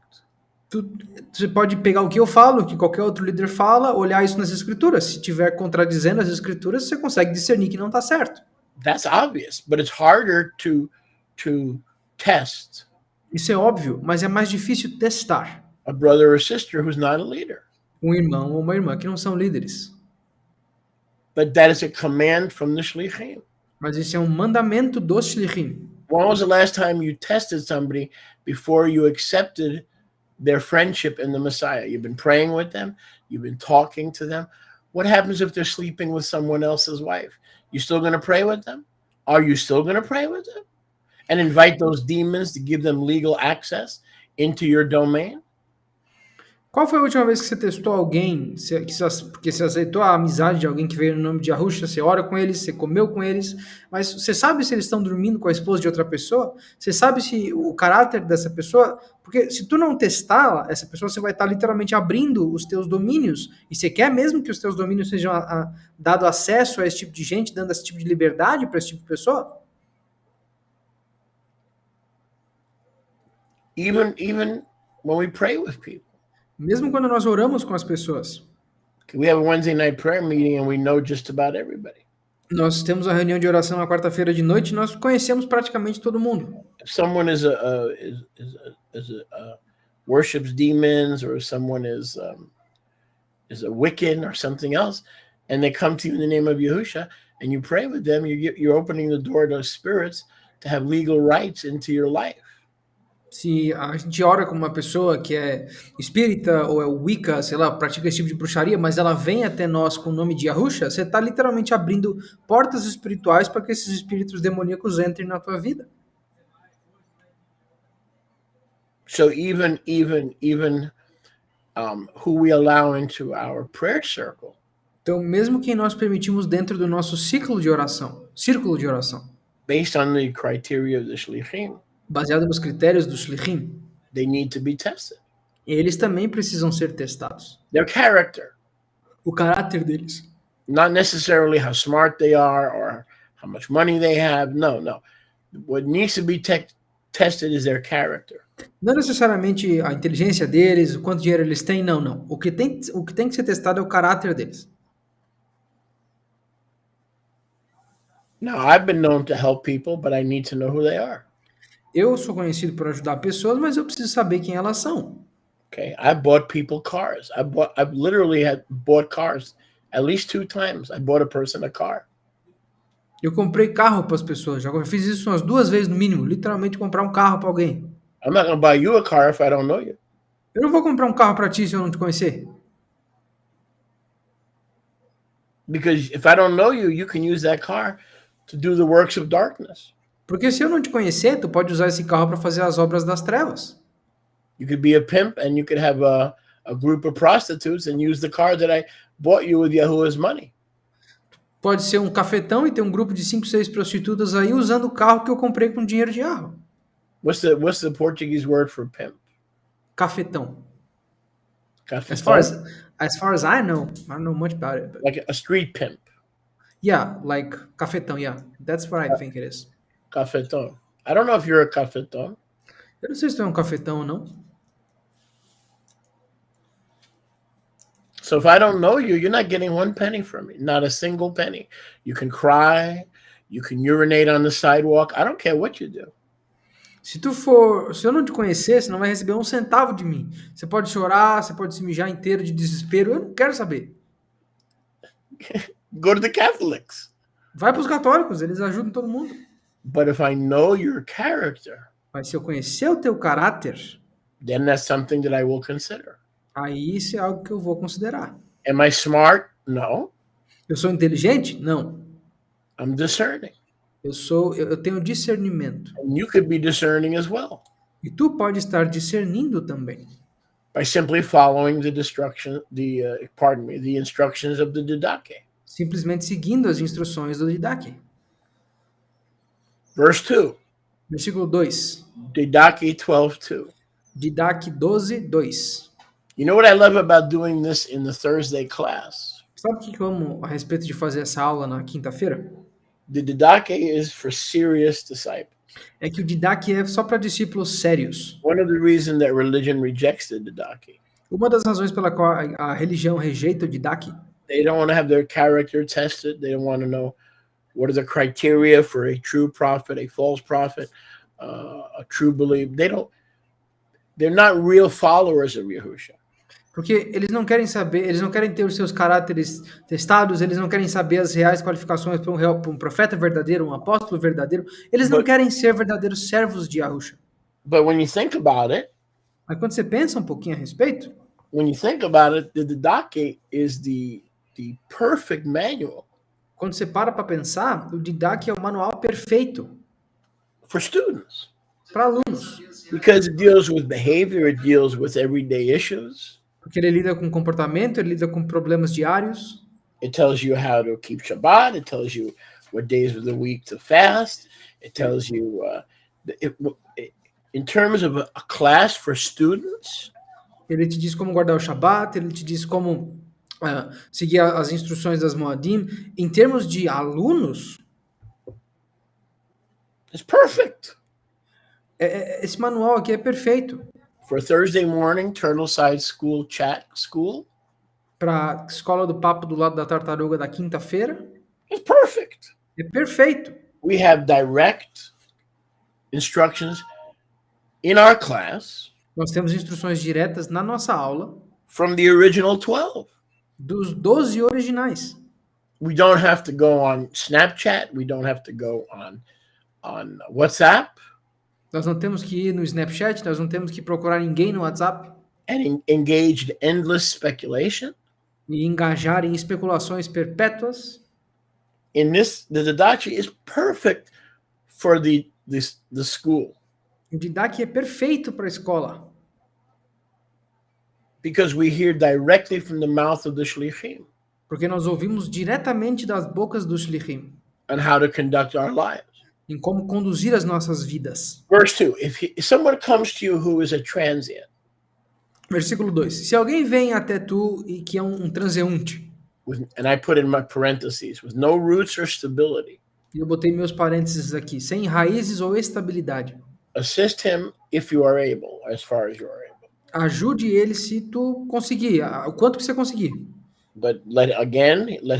Você pode pegar o que eu falo, o que qualquer outro líder fala, olhar isso nas escrituras. Se estiver contradizendo as escrituras, você consegue discernir que não está certo. That's obvious, but it's harder to test Isso é óbvio, mas é mais difícil testar a brother or sister who's not a leader. um irmão ou uma irmã que não são líderes. But that is a command from the shlichim. Mas isso é um mandamento dos shlichim. When was the last time you tested somebody before you accepted their friendship in the Messiah? You've been praying with them. You've been talking to them. What happens if they're sleeping with someone else's wife? You still going to pray with them? Are you still going to pray with them? And invite those demons to give them legal access into your domain? Qual foi a última vez que você testou alguém, porque você aceitou a amizade de alguém que veio no nome de Yahusha, você ora com eles, você comeu com eles, mas você sabe se eles estão dormindo com a esposa de outra pessoa? Você sabe se o caráter dessa pessoa... Porque se tu não testar essa pessoa, você vai estar literalmente abrindo os teus domínios, e você quer mesmo que os teus domínios sejam dado acesso a esse tipo de gente, dando esse tipo de liberdade para esse tipo de pessoa? Even when we pray with people. Mesmo quando nós oramos com as pessoas. We have a Wednesday night prayer meeting and we know just about everybody. Nós temos a reunião de oração na quarta-feira de noite e nós conhecemos praticamente todo mundo. If someone worships demons, or someone is a Wiccan or something else, and they come to you in the name of Yahusha, and you pray with them, you're opening the door to spirits to have legal rights into your life. Se a gente ora com uma pessoa que é espírita ou é Wicca, sei lá, pratica esse tipo de bruxaria, mas ela vem até nós com o nome de Yahusha, você está literalmente abrindo portas espirituais para que esses espíritos demoníacos entrem na tua vida. So even who we allow into our prayer circle. Então, mesmo quem nós permitimos dentro do nosso círculo de oração, based on the criteria of the shlichim, baseado nos critérios do shlichim, they need to be tested. Eles também precisam ser testados. Their character. O caráter deles. Not necessarily how smart they are or how much money they have. No. What needs to be tested is their character. Não necessariamente a inteligência deles, o quanto dinheiro eles têm, não. O que tem que ser testado é o caráter deles. Now, I've been known to help people, but I need to know who they are. Eu sou conhecido por ajudar pessoas, mas eu preciso saber quem elas são. Okay, I bought people cars. I've literally bought cars at least 2 times. I bought a person a car. Eu comprei carro para as pessoas. Já fiz isso umas 2 vezes no mínimo. Literalmente comprar um carro para alguém. I'm not going to buy you a car if I don't know you. Eu não vou comprar um carro para ti se eu não te conhecer. Because if I don't know you, you can use that car to do the works of darkness. Porque se eu não te conhecer, tu pode usar esse carro para fazer as obras das trevas. You could be a pimp and you could have a group of prostitutes and use the car that I bought you with Yahuwah's money. Pode ser um cafetão e ter um grupo de 5, 6 prostitutas aí usando o carro que eu comprei com dinheiro de Yahweh. What's the Portuguese word for pimp? Cafetão. Cafetão? As far as I don't know much about it. But Like a street pimp. yeah, like cafetão, yeah. That's what I think it is. Cafetão. I don't know if you're a cafetão. Eu não sei se tu é um cafetão ou não. So if I don't know you, you're not getting one penny from me. Not a single penny. You can cry. You can urinate on the sidewalk. I don't care what you do. Se eu não te conhecer, você não vai receber um centavo de mim. Você pode chorar, você pode se mijar inteiro de desespero. Eu não quero saber. Go to the Catholics. Vai para os católicos, eles ajudam todo mundo. But if I know your character, Mas se eu conhecer o teu caráter, then that's something that I will consider. aí isso é algo que eu vou considerar. Am I smart? No. Eu sou inteligente? Não. I'm discerning. Eu tenho discernimento. And you could be discerning as well E tu pode estar discernindo também. by simply following the instructions of the Didache. Simplesmente seguindo as instruções do Didache. Verse 2. Versículo 2. Didache 12:2. Didache 12, 2. You know what I love about doing this in the Thursday class? Sabe o que eu amo a respeito de fazer essa aula na quinta-feira? The Didache is for serious disciples. É que o Didache é só para discípulos sérios. One of the reasons that religion rejects the Didache, Uma das razões pela qual a religião rejeita o Didache they don't want to have their character tested. They don't want to know what are the criteria for a true prophet, a false prophet, a true believer. They're not real followers of Yahushua. porque eles não querem saber, eles não querem ter os seus caráteres testados, eles não querem saber as reais qualificações para um profeta verdadeiro, um apóstolo verdadeiro. Eles não querem ser verdadeiros servos de Yahusha. But when you think about it, Mas quando você pensa um pouquinho a respeito, the Didache is the perfect manual quando você para pensar, o Didache é o manual perfeito for students para alunos. because it deals with behavior, it deals with everyday issues. Porque ele lida com comportamento, ele lida com problemas diários. It tells you how to keep Shabbat. It tells you what days of the week to fast. It tells you, in terms of a class for students, Ele te diz como guardar o Shabat, ele te diz como seguir as instruções das Moadim. Em termos de alunos, it's perfect. esse manual aqui é perfeito. For Thursday morning, Turtleside School Chat School, Para a escola do papo do lado da tartaruga da quinta-feira, it's perfect. é perfeito. We have direct instructions in our class Nós temos instruções diretas na nossa aula from the original 12. dos 12 originais. We don't have to go on Snapchat. We don't have to go on WhatsApp Nós não temos que ir no Snapchat, nós não temos que procurar ninguém no WhatsApp and engage in endless speculation. e engajar em especulações perpétuas. The Didache is perfect for the school O Didache é perfeito para a escola, because we hear directly from the mouth of the shlichim porque nós ouvimos diretamente das bocas dos shlichim on how to conduct our lives. em como conduzir as nossas vidas. Verse 2, if someone comes to you who is a transient, Versículo 2. Se alguém vem até tu e que é um transeunte, and I put in my parentheses, with no roots or stability, e eu botei meus parênteses aqui, sem raízes ou estabilidade, assist him if you are able, as far as you are able. ajude ele se tu conseguir, o quanto que você conseguir. But let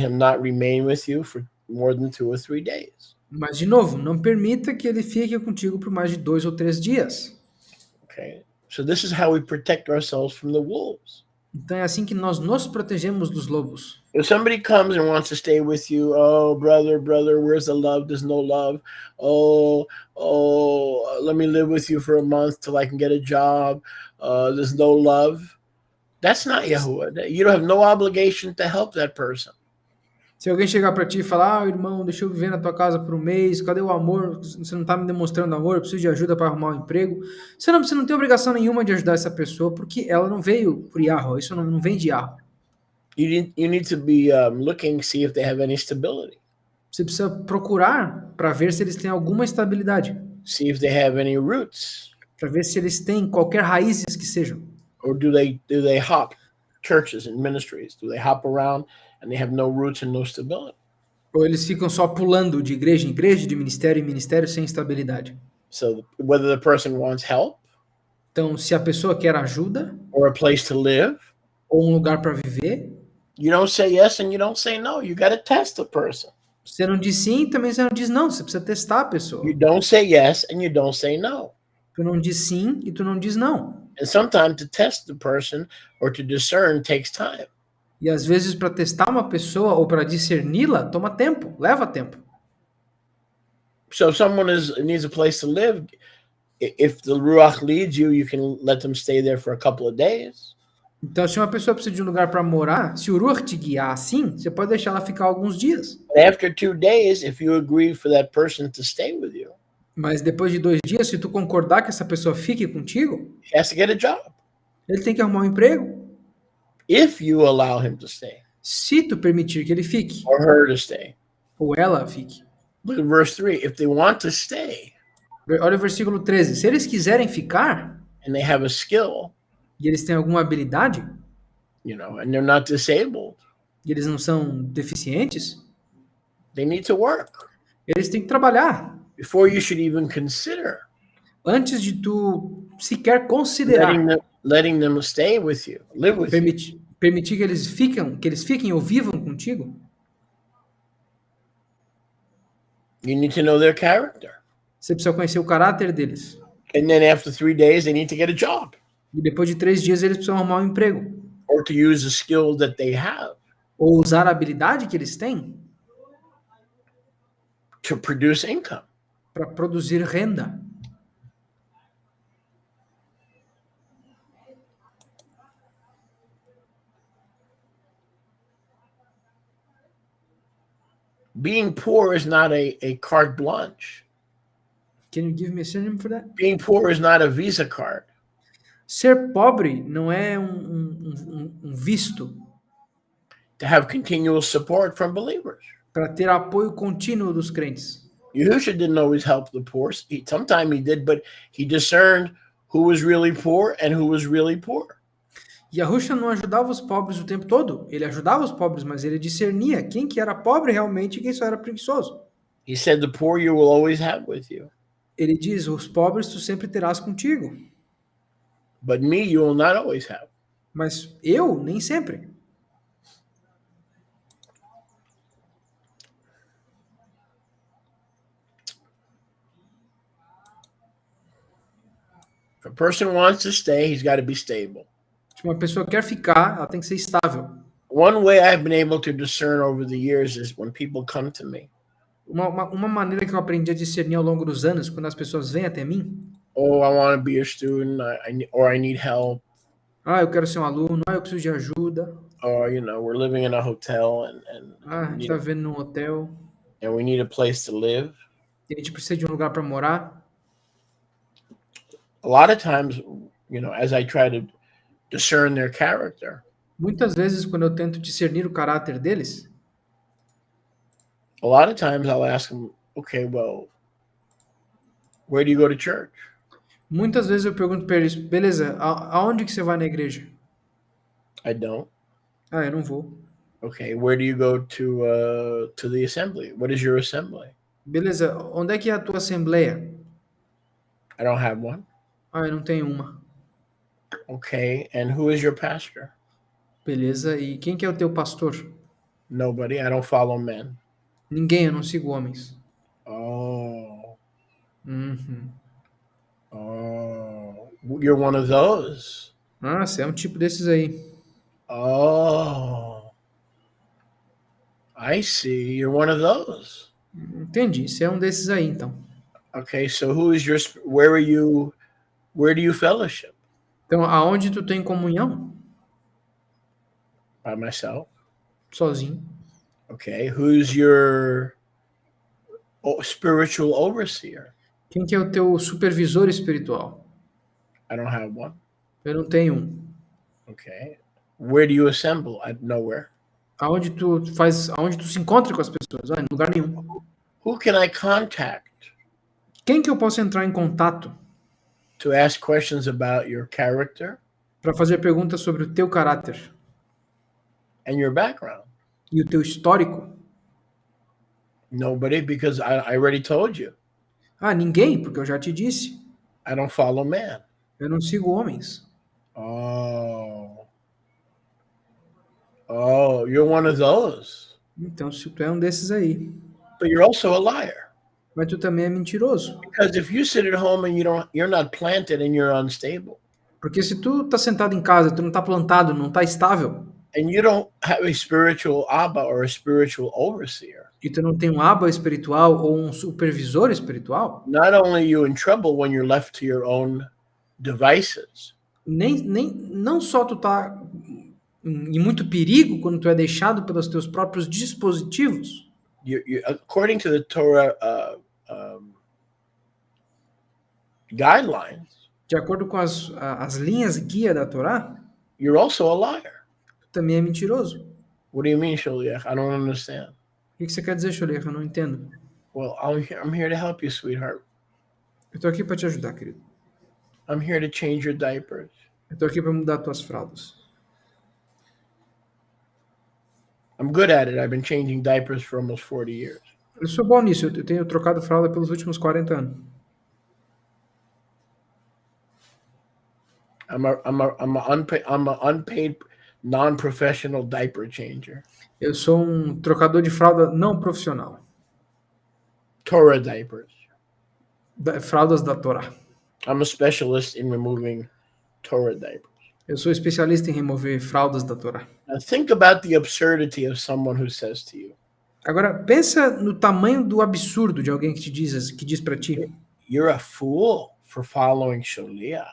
him not remain with you for more than 2 or 3 days. Mas, de novo, não permita que ele fique contigo por mais de 2 ou 3 dias. Okay, so this is how we protect ourselves from the wolves. Então é assim que nós nos protegemos dos lobos. If somebody comes and wants to stay with you, oh, brother, where's the love? There's no love. Oh, let me live with you for a month till I can get a job. There's no love. That's not Yahuwah. You don't have no obligation to help that person. Se alguém chegar para ti e falar, irmão, deixa eu viver na tua casa por um mês, cadê o amor? Você não tá me demonstrando amor, eu preciso de ajuda para arrumar um emprego. Você não tem obrigação nenhuma de ajudar essa pessoa, porque ela não veio por Yahweh, isso não vem de Yahweh. You need to be looking to see if they have any stability. Você precisa procurar para ver se eles têm alguma estabilidade, See if they have any roots. para ver se eles têm qualquer raízes que sejam. Or do they hop churches and ministries? Do they hop around and they have no roots and no stability? Ou eles ficam só pulando de igreja em igreja, de ministério em ministério, sem estabilidade. So whether the person wants help Então, se a pessoa quer ajuda, or a place to live, ou um lugar para viver, you don't say yes and you don't say no. You got to test the person. você não diz sim, também você não diz não. Você precisa testar a pessoa. You don't say yes and you don't say no. Tu não diz sim e tu não diz não. And sometimes to test the person or to discern takes time. E às vezes para testar uma pessoa ou para discerni-la, toma tempo, leva tempo. So if someone needs a place to live, if the Ruach leads you, you can let them stay there for a couple of days. Então, se uma pessoa precisa de um lugar para morar, se o Ruach te guiar assim, você pode deixar ela ficar alguns dias. But after 2 days, if you agree for that person to stay with you, Mas depois de 2 dias, se tu concordar que essa pessoa fique contigo, he has to get a job. ele tem que arrumar um emprego. If you allow him to stay Se tu permitir que ele fique, or her to stay. ou ela fique. Look at verse 3. If they want to stay Olha o versículo 13. Se eles quiserem ficar, and they have a skill, e eles têm alguma habilidade, and they're not disabled, e eles não são deficientes, they need to work. eles têm que trabalhar. Before you should even consider Antes de tu sequer considerar letting them stay with you, live with you. permitir que eles fiquem ou vivam contigo, You need to know their character. você precisa conhecer o caráter deles. And then after 3 days, they need to get a job E depois de 3 dias eles precisam arrumar um emprego. or to use the skill that they have Ou usar a habilidade que eles têm to produce income. para produzir renda. Being poor is not a carte blanche. Can you give me a synonym for that? Being poor is not a Visa card. Ser pobre não é um visto To have continual support from believers. para ter apoio contínuo dos crentes. Yahushua didn't always help the poor. Sometimes he did, but he discerned who was really poor and who was really poor. Yahushua não ajudava os pobres o tempo todo. Ele ajudava os pobres, mas ele discernia quem que era pobre realmente e quem só era preguiçoso. He said, the poor you will always have with you, Ele diz, os pobres tu sempre terás contigo. but me you will not always have. Mas eu, nem sempre. If a person wants to stay, he's got to be stable. Se uma pessoa quer ficar, ela tem que ser estável. One way I've been able to discern over the years is when people come to me. Uma maneira que eu aprendi a discernir ao longo dos anos, quando as pessoas vêm até mim, Oh, I want to be a student, or I need help, eu quero ser um aluno, eu preciso de ajuda, or we're living in a hotel and a gente está vivendo num hotel, we need a place to live. e a gente precisa de um lugar para morar. A lot of times, as I try to discern their character, Muitas vezes, quando eu tento discernir o caráter deles, a lot of times I'll ask them, okay, well, where do you go to church? muitas vezes eu pergunto para eles, beleza, aonde que você vai na igreja? I don't. Eu não vou. Okay, where do you go to the assembly? What is your assembly? Beleza, onde é que é a tua assembleia? I don't have one. Eu não tenho uma. Okay, and who is your pastor? Beleza, e quem que é o teu pastor? Nobody. I don't follow men. Ninguém, eu não sigo homens. Oh, Uhum. you're one of those. Você é um tipo desses aí. Oh, I see. You're one of those. Entendi, você é um desses aí, então. Okay, so where do you fellowship? Então, aonde tu tem comunhão? By myself. Sozinho. Okay, who's your spiritual overseer? Quem que é o teu supervisor espiritual? I don't have one. Eu não tenho um. Okay. Where do you assemble? Nowhere. Aonde tu se encontra com as pessoas? Ah, em lugar nenhum. Who can I contact Quem que eu posso entrar em contato to ask questions about your character para fazer perguntas sobre o teu caráter and your background? e o teu histórico? Nobody, because I already told you. Ah, ninguém, porque eu já te disse. I don't follow man. Eu não sigo homens. Oh, you're one of those. Então, se tu é um desses aí. But you're also a liar. Mas tu também é mentiroso. Because if you sit at home and you're not planted and you're unstable, Porque se tu tá sentado em casa, tu não tá plantado, não tá estável, and you don't have a spiritual Abba or a spiritual overseer, e tu não tem um aba espiritual ou um supervisor espiritual, not only are you in trouble when you're left to your own devices, não só tu tá em muito perigo quando tu é deixado pelos teus próprios dispositivos. according to the Torah guidelines, De acordo com as linhas guia da Torá, you're also a liar. tu também é mentiroso. What do you mean, Sholiach? I don't understand. O que você quer dizer, Sholiach? Eu não entendo. Well, I'm here to help you, sweetheart. Eu tô aqui para te ajudar, querido. I'm here to change your diapers. Eu tô aqui para mudar tuas fraldas. I'm good at it. I've been changing diapers for almost 40 years. Eu sou bom nisso. Eu tenho trocado fralda pelos últimos 40 anos. I'm an unpaid non-professional diaper changer. Eu sou um trocador de fralda não profissional. Torah diapers. Fraldas da Torá. I'm a specialist in removing Torah diapers. Eu sou especialista em remover fraldas da Torá. Now think about the absurdity of someone who says to you, Agora, pensa no tamanho do absurdo de alguém que diz para ti: you're a fool for following Sholiach.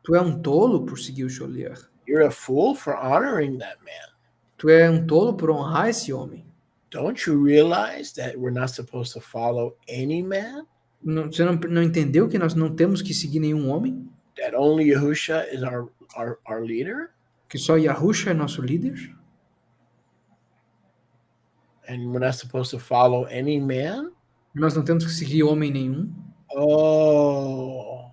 tu é um tolo por seguir o Sholiach. You're a fool for honoring that man. Tu é um tolo por honrar esse homem. Don't you realize that we're not supposed to follow any man? Você não entendeu que nós não temos que seguir nenhum homem? That only Yahusha is our leader? Que só Yahusha é nosso líder? And we're not supposed to follow any man? Nós não temos que seguir homem nenhum? Oh,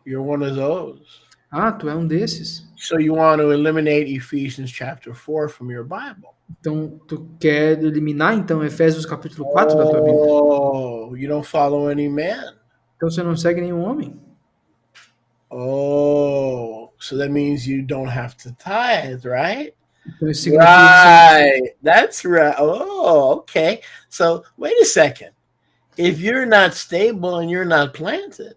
you're one of those. Ah, tu é um desses. So you want to eliminate Ephesians chapter 4 from your Bible? Então, tu quer eliminar, então, Efésios capítulo 4 da tua Bíblia? Oh, you don't follow any man. Então você não segue nenhum homem? Oh, so that means you don't have to tithe, right? Então isso significa que Right. That's right. Oh, okay. So wait a second. If you're not stable and you're not planted,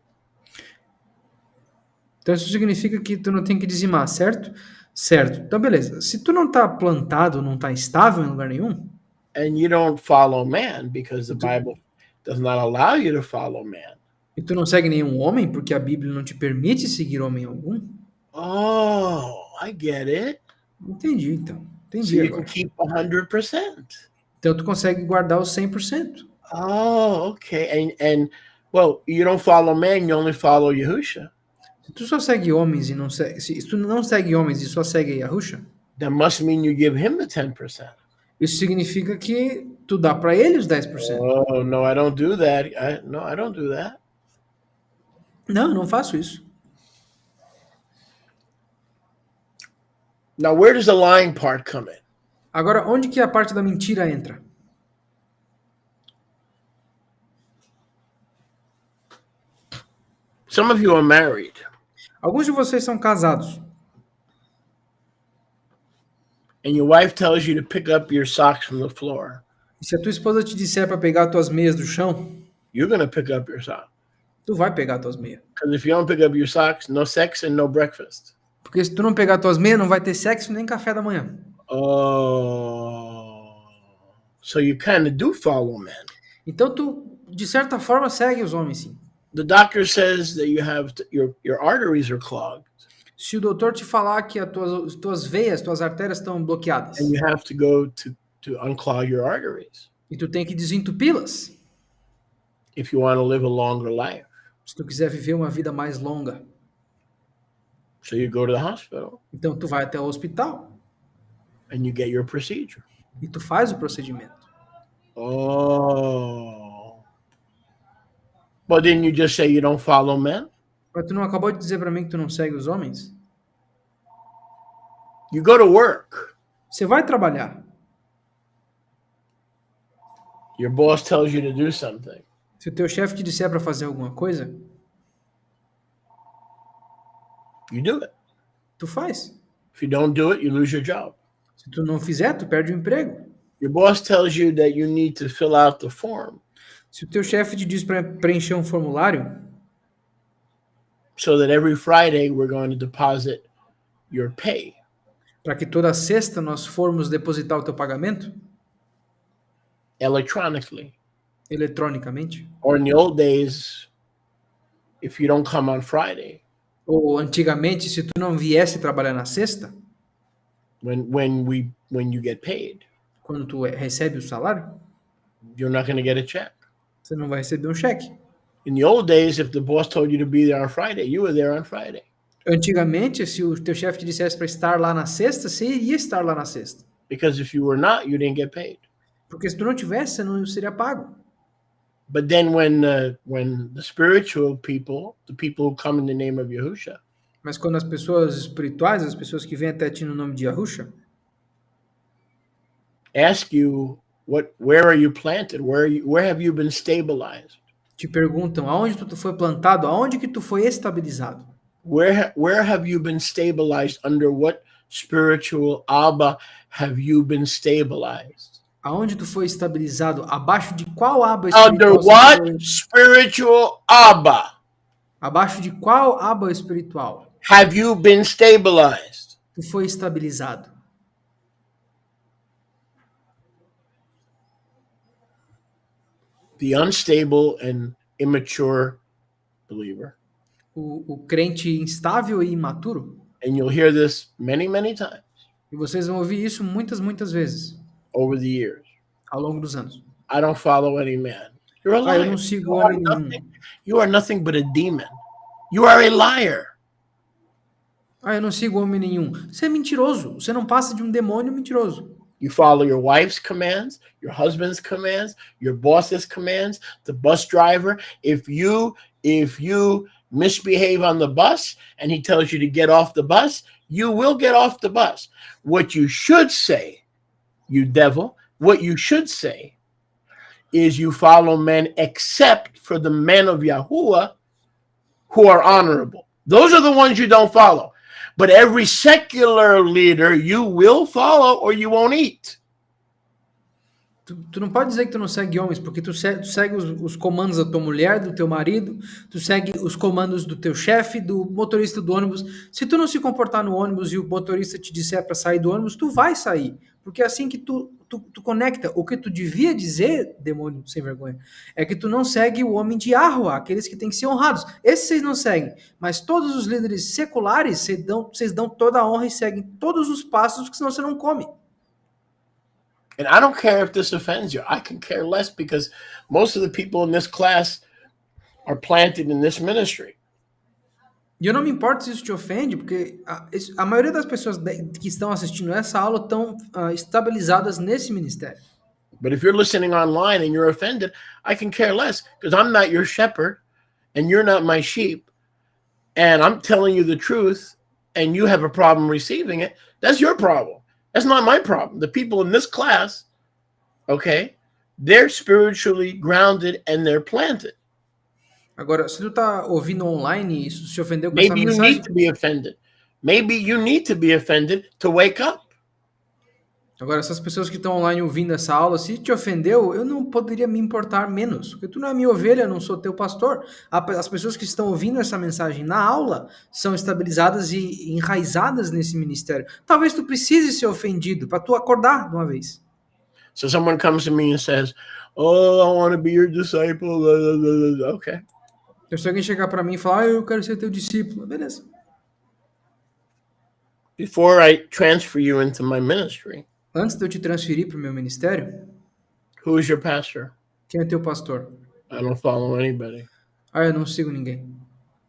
então isso significa que tu não tem que dizimar, certo? Certo. Então beleza. Se tu não tá plantado, não tá estável em lugar nenhum, and you don't follow man because the Bible does not allow you to follow man. e tu não segue nenhum homem, porque a Bíblia não te permite seguir homem algum, Oh, I get it. entendi, então. So Entendi you can agora. keep 100%. Então tu consegue guardar os 100%. Oh, okay. And well, you don't follow man, you only follow Yahusha. Se tu só segue homens e não segue, se tu não segue homens e só segue Yahusha, That must mean you give him the 10%. isso significa que tu dá para ele os 10%. Oh, no, I don't do that. I don't do that. Não, eu não faço isso. Now, where does the lying part come in? Agora, onde que a parte da mentira entra? Some of you are married, Alguns de vocês são casados and your wife tells you to pick up your socks from the floor. e se a tua esposa te disser para pegar as tuas meias do chão, You're going to pick up your socks. tu vai pegar as tuas meias. Because if you don't pick up your socks, no sex and no breakfast. Porque se tu não pegar as tuas meias, não vai ter sexo nem café da manhã. Oh, so you kind of do follow men. Então tu, de certa forma, segue os homens, sim. The doctor says that you have your arteries are clogged, Se o doutor te falar que as tuas veias, tuas artérias estão bloqueadas, and you have to go to unclog your arteries E tu tem que desentupi-las if you want to live a longer life. se tu quiser viver uma vida mais longa. So you go to the hospital Então tu vai até o hospital and you get your procedure. e tu faz o procedimento. Oh. But didn't you just say you don't follow men? Mas tu não acabou de dizer para mim que tu não segue os homens? You go to work. Você vai trabalhar. Your boss tells you to do something. Se o teu chefe te disser para fazer alguma coisa, You do it. tu faz. If you don't do it, you lose your job. Se tu não fizer, tu perde o emprego. Your boss tells you that you need to fill out the form Se o teu chefe te diz para preencher um formulário, so that every Friday we're going to deposit your pay. para que toda sexta nós formos depositar o teu pagamento Electronically. eletronicamente, Or in the old days, if you don't come on Friday, ou antigamente, se tu não viesse trabalhar na sexta, when you get paid, quando tu recebe o salário, you're not going to get a check. você não vai receber um cheque. In the old days, if the boss told you to be there on Friday, you were there on Friday. Antigamente, se o teu chefe te dissesse para estar lá na sexta, você iria estar lá na sexta. Because if you were not, you didn't get paid. Porque se tu não tivesse, você não seria pago. But then when the spiritual people, the people who come in the name of Yahusha, Mas quando as pessoas espirituais, as pessoas que vêm até ti no nome de Yahusha, ask you where are you planted? Where have you been stabilized? te perguntam aonde tu foi plantado, aonde que tu foi estabilizado. Where have you been stabilized? Under what spiritual Abba have you been stabilized? Aonde tu foi estabilizado? Abaixo de qual aba Under espiritual? what spiritual Abba Abaixo de qual aba espiritual have you been stabilized? tu foi estabilizado? The unstable and immature believer. O crente instável e imaturo. And you'll hear this many, many times E vocês vão ouvir isso muitas vezes over the years. ao longo dos anos. I don't follow any man. You're a Ah, eu liar. não sigo You are homem nothing. nenhum. You are nothing but a demon. You are a liar. Ah, eu não sigo homem nenhum. Você é mentiroso. Você não passa de um demônio mentiroso. You follow your wife's commands, your husband's commands, your boss's commands, the bus driver. If you misbehave on the bus and he tells you to get off the bus, you will get off the bus. What you should say, you devil, what you should say is you follow men except for the men of Yahuwah who are honorable. Those are the ones you don't follow. But every secular leader you will follow or you won't eat. Tu não pode dizer que tu não segue homens, porque tu segue os comandos da tua mulher, do teu marido, tu segue os comandos do teu chefe, do motorista do ônibus. Se tu não se comportar no ônibus e o motorista te disser para sair do ônibus, tu vai sair. Porque é assim que tu conecta. O que tu devia dizer, demônio sem vergonha, é que tu não segue o homem de Yahweh, aqueles que têm que ser honrados. Esses vocês não seguem. Mas todos os líderes seculares, vocês dão toda a honra e seguem todos os passos, porque senão você não come. And I don't care if this offends you. I can care less because most of the people in this class are planted in this ministry. E eu não me importo se isso te ofende, porque a maioria das pessoas que estão assistindo essa aula estão estabilizadas nesse ministério. But if you're listening online and you're offended, I can care less because I'm not your shepherd and you're not my sheep. And I'm telling you the truth and you have a problem receiving it. That's your problem. That's not my problem. The people in this class, okay, they're spiritually grounded and they're planted. Agora, se tu tá ouvindo online e isso se ofendeu com essa Maybe you mensagem, need to be offended. Maybe you need to be offended to wake up. agora essas pessoas que estão online ouvindo essa aula, se te ofendeu, eu não poderia me importar menos, porque tu não é minha ovelha, eu não sou teu pastor. As pessoas que estão ouvindo essa mensagem na aula são estabilizadas e enraizadas nesse ministério. Talvez tu precise ser ofendido para tu acordar de uma vez. So someone comes to me and says, "Oh, I want to be your disciple." Okay. Então, se alguém chegar para mim e falar, eu quero ser teu discípulo, beleza. Before I transfer you into my ministry, Antes de eu te transferir para o meu ministério, Who is your pastor? quem é teu pastor? I don't follow anybody. Ah, eu não sigo ninguém.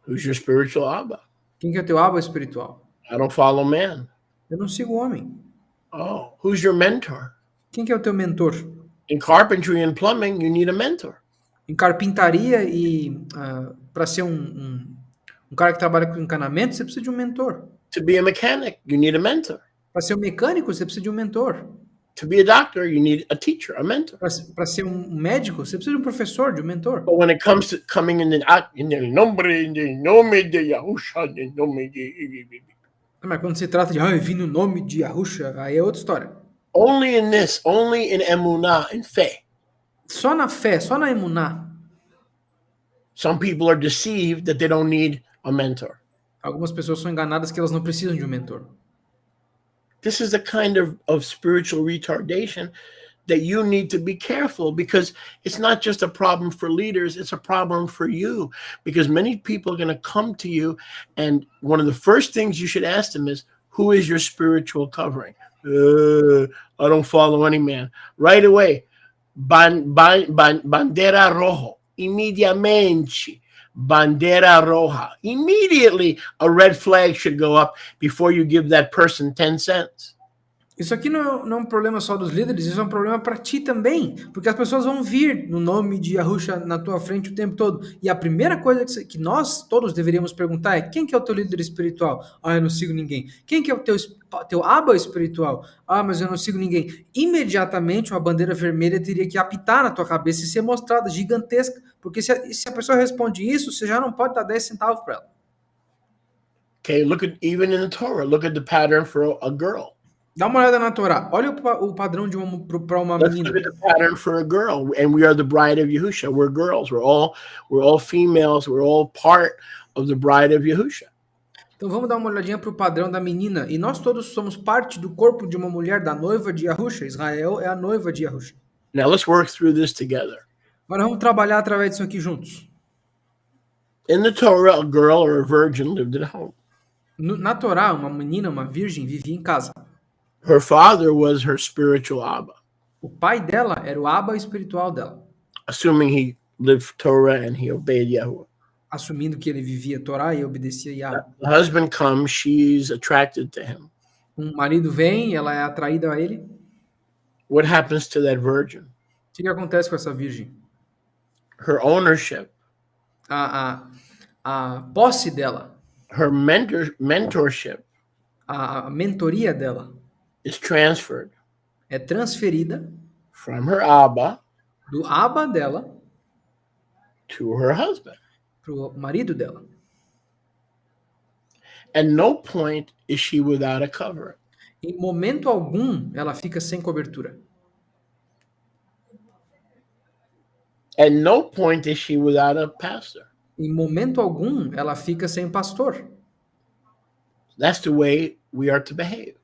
Who's your spiritual Abba? Quem que é teu aba espiritual? I don't follow man. Eu não sigo homem. Oh, who's your mentor? Quem que é o teu mentor? In carpentry and plumbing, you need a mentor. Em carpintaria e para ser um cara que trabalha com encanamento, você precisa de um mentor. To be a mechanic, you need a mentor. Para ser um mecânico, você precisa de um mentor. To be a doctor, you need a teacher, a mentor. Para ser um médico, você precisa de um professor, de um mentor. But when it comes to coming in el nombre de nome de Yahusha, in nome de... Mas quando se trata de vir no nome de Yahusha, aí é outra história. Only in this, only in emunah, in fé. Só na fé, só na emuná. Some people are deceived that they don't need a mentor. Algumas pessoas são enganadas que elas não precisam de um mentor. This is the kind of spiritual retardation that you need to be careful, because it's not just a problem for leaders, it's a problem for you, because many people are going to come to you, and one of the first things you should ask them is, who is your spiritual covering? I don't follow any man. Right away, bandera rojo, immediatamente. Bandera roja. Immediately, a red flag should go up before you give that person 10 cents. Isso aqui não é um problema só dos líderes, isso é um problema para ti também, porque as pessoas vão vir no nome de Yahusha na tua frente o tempo todo. E a primeira coisa que nós todos deveríamos perguntar é: quem que é o teu líder espiritual? Ah, eu não sigo ninguém. Quem que é o teu aba espiritual? Ah, mas eu não sigo ninguém. Imediatamente uma bandeira vermelha teria que apitar na tua cabeça e ser mostrada gigantesca, porque se a pessoa responde isso, você já não pode dar 10 centavos para ela. Okay, look at, even in the Torah, look at the pattern for a girl. Dá uma olhada na Torá. Olha o padrão de para uma Let's menina. look at the pattern for a girl, and we are the bride of Yahusha. We're girls. We're all females. We're all part of the bride of Yahusha. Então vamos dar uma olhadinha para o padrão da menina. E nós todos somos parte do corpo de uma mulher, da noiva de Yahusha. Israel é a noiva de Yahusha. Now let's work through this together. Agora vamos trabalhar através disso aqui juntos. In the Torah, a girl or a virgin lived at home. Na Torá, uma menina, uma virgem, vivia em casa. Her father was her spiritual Abba, O pai dela era o aba espiritual dela, assuming he lived Torah and he obeyed Yahuwah. assumindo que ele vivia Torá e obedecia Yahweh. The husband comes, she's attracted to him. Um marido vem, ela é atraída a ele. What happens to that virgin? O que acontece com essa virgem? Her ownership, A posse dela, her mentorship a mentoria dela is transferred é transferida from her Abba do aba dela to her husband. para o marido dela. At no point is she without a covering. Em momento algum, ela fica sem cobertura. At no point is she without a pastor. Em momento algum, ela fica sem pastor. That's the way we are to behave.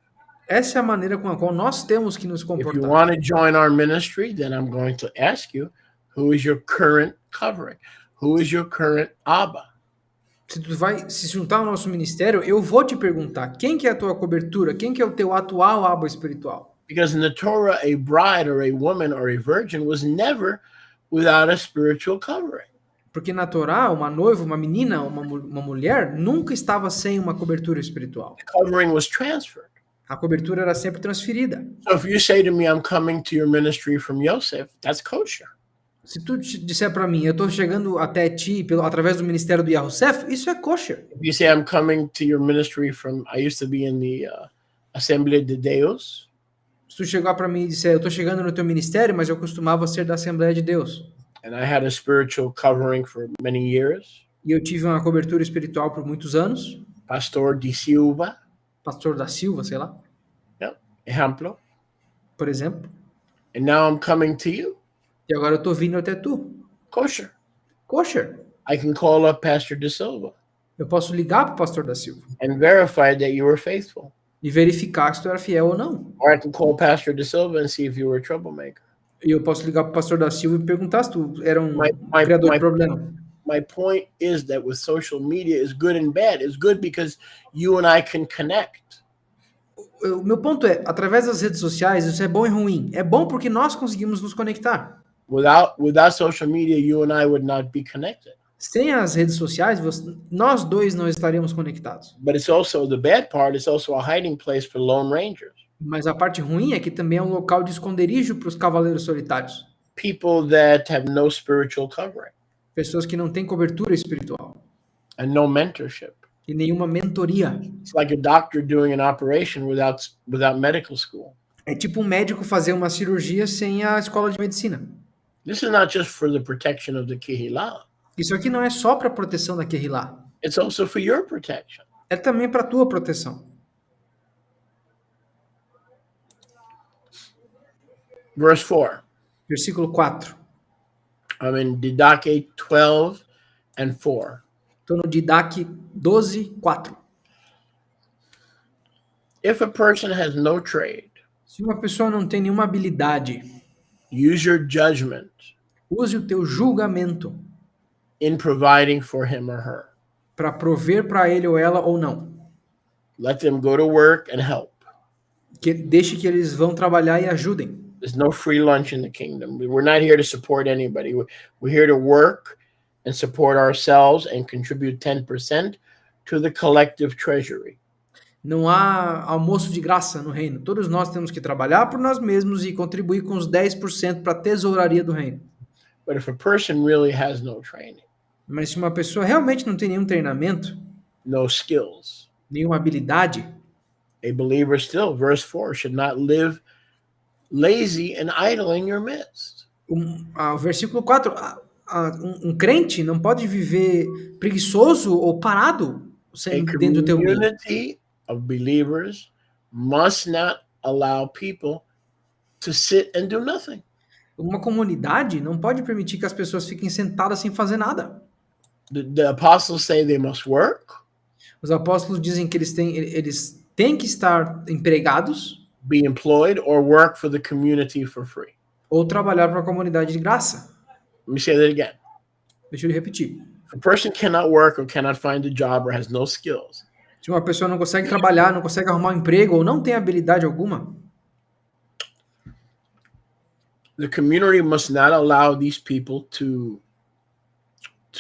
Essa é a maneira com a qual nós temos que nos If you comportar. want to join our ministry, then I'm going to ask you, who is your current covering? Who is your current Abba? Se tu vai se juntar ao nosso ministério, eu vou te perguntar, quem que é a tua cobertura? Quem que é o teu atual aba espiritual? Because in the Torah, a bride or a woman or a virgin was never without a spiritual covering. Porque na Torá, uma noiva, uma menina, uma mulher, nunca estava sem uma cobertura espiritual. The covering was transferred. A cobertura era sempre transferida. So if you say to me, I'm coming to your ministry from Yosef, that's kosher. Se tu disser para mim, eu estou chegando até ti através do ministério do Yahusef, isso é kosher. If you say, I'm coming to your ministry from, I used to be in the Assembleia de Deus, Se tu chegar para mim e disser, eu estou chegando no teu ministério, mas eu costumava ser da Assembleia de Deus. and I had a spiritual covering for many years, E eu tive uma cobertura espiritual por muitos anos. Pastor de Silva, Pastor da Silva, sei lá, ejemplo, por exemplo. and now I'm coming to you, E agora eu estou vindo até tu. kosher. Kosher. I can call up Pastor de Silva Eu posso ligar para o pastor da Silva and verify that you were faithful. e verificar se tu era fiel ou não. Or I can call Pastor de Silva and see if you were a troublemaker. E eu posso ligar para o pastor da Silva e perguntar se tu era um My criador de problema. my point is that with social media is good and bad. It's good because you and I can connect. O meu ponto é, através das redes sociais, isso é bom e ruim. É bom porque nós conseguimos nos conectar. Without social media, you and I would not be connected. Sem as redes sociais, nós dois não estaríamos conectados. But it's also the bad part. It's also a hiding place for lone rangers. Mas a parte ruim é que também é um local de esconderijo para os cavaleiros solitários. People that have no spiritual covering Pessoas que não têm cobertura espiritual and no mentorship. e nenhuma mentoria. It's like a doctor doing an operation without medical school. É tipo um médico fazer uma cirurgia sem a escola de medicina. This is not just for the protection of the Kehillah. Isso aqui não é só para proteção da Kehillah. It's also for your protection. É também para a tua proteção. Verse 4. Versículo 4. I'm in Didache 12 and 4. Estou no Didache 12, 4. If a person has no trade, Se uma pessoa não tem nenhuma habilidade, use your judgment use o teu julgamento in providing for him or her. para prover para ele ou ela ou não. Let them go to work and help. Deixe que eles vão trabalhar e ajudem. There's no free lunch in the kingdom. We're not here to support anybody. We're here to work and support ourselves and contribute 10% to the collective treasury. Não há almoço de graça no reino. Todos nós temos que trabalhar por nós mesmos e contribuir com os 10% para a tesouraria do reino. But if a person really has no training, Mas se uma pessoa realmente não tem nenhum treinamento, no skills, nenhuma habilidade, a believer still, verse 4, should not live lazy and idle in your midst. O versículo 4, um crente não pode viver preguiçoso ou parado A dentro do teu meio. community of believers must not allow people to sit and do nothing. Uma comunidade não pode permitir que as pessoas fiquem sentadas sem fazer nada. The apostles say they must work, Os apóstolos dizem que eles têm que estar empregados be employed, or work for the community for free. ou trabalhar para a comunidade de graça. Let me say that again. Deixa eu repetir. If a person cannot work or cannot find a job or has no skills, Se uma pessoa não consegue trabalhar, não consegue arrumar um emprego ou não tem habilidade alguma, the community must not allow these people to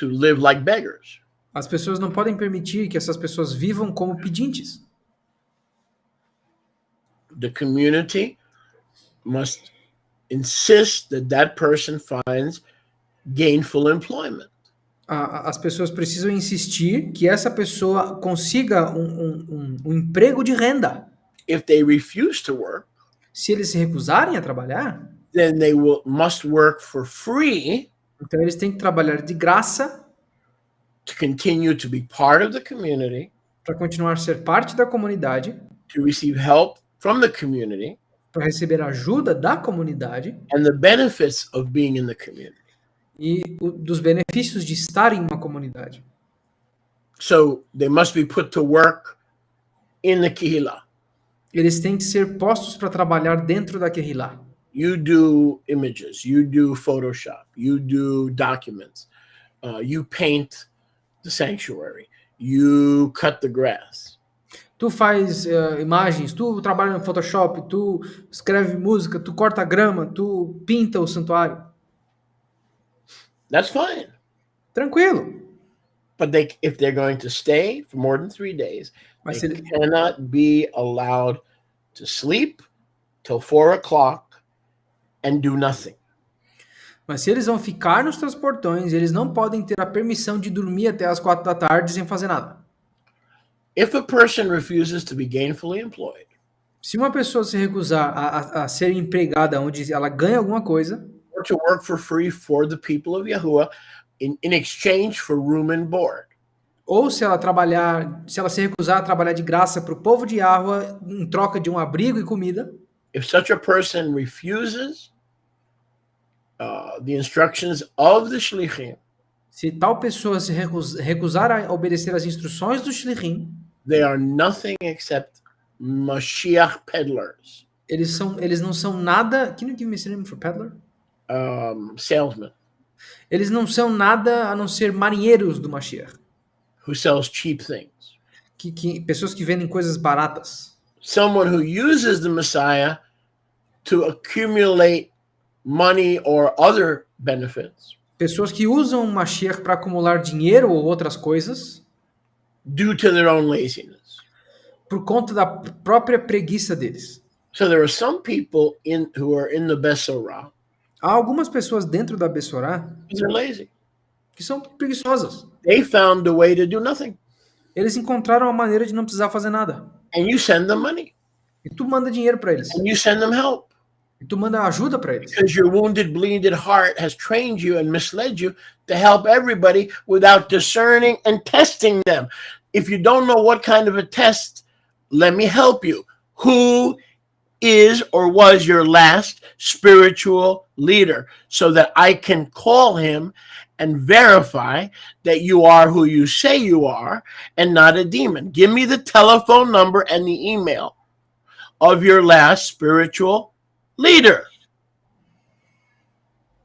live like beggars. as pessoas não podem permitir que essas pessoas vivam como pedintes. The community must insist that that person finds gainful employment. As pessoas precisam insistir que essa pessoa consiga um emprego de renda. If they refuse to work, Se eles se recusarem a trabalhar, then they must work for free então eles têm que trabalhar de graça to continue to be part of the community, para continuar a ser parte da comunidade, to receive help from the community, para receber ajuda da comunidade and the benefits of being in the community. e dos benefícios de estar em uma comunidade. So they must be put to work in the Kehillah. Eles têm que ser postos para trabalhar dentro da Kehillah. You do images, you do Photoshop, you do documents, you paint the sanctuary, you cut the grass. Tu faz imagens, tu trabalha no Photoshop, tu escreve música, tu corta grama, tu pinta o santuário. That's fine. Tranquilo. But if they're going to stay for more than 3 days, Mas they ele- cannot be allowed to sleep till 4 o'clock and do nothing. Mas se eles vão ficar nos teus portões, eles não podem ter a permissão de dormir até as 4 da tarde sem fazer nada. If a person refuses to be gainfully employed, Se uma pessoa se recusar a ser empregada onde ela ganha alguma coisa, or to work for free for the people of Yahuwah in exchange for room and board, ou se ela se recusar a trabalhar de graça para o povo de Yahweh em troca de um abrigo e comida, if such a person refuses the instructions of the shlichim, se tal pessoa se recusar a obedecer às instruções do Shlichim, they are nothing except Mashiach peddlers, eles não são nada. Can you give me a synonym for peddler? salesmen Eles não são nada a não ser marinheiros do Mashiach. who sells cheap things. Pessoas que vendem coisas baratas. someone who uses the Messiah to accumulate money or other benefits Pessoas que usam o Mashiach para acumular dinheiro ou outras coisas due to their own laziness. por conta da própria preguiça deles. So there are some people who are in the Besorah Há algumas pessoas dentro da Bessorá because they're lazy. que são preguiçosas. They found a way to do nothing. Eles encontraram a maneira de não precisar fazer nada. And you send them money. E tu manda dinheiro para eles. And you send them help. E tu manda ajuda para eles. Because your wounded, bleeded heart has trained you and misled you to help everybody without discerning and testing them. If you don't know what kind of a test, let me help you. Who is or was your last spiritual leader so that I can call him and verify that you are who you say you are and not a demon? Give me the telephone number and the email of your last spiritual leader.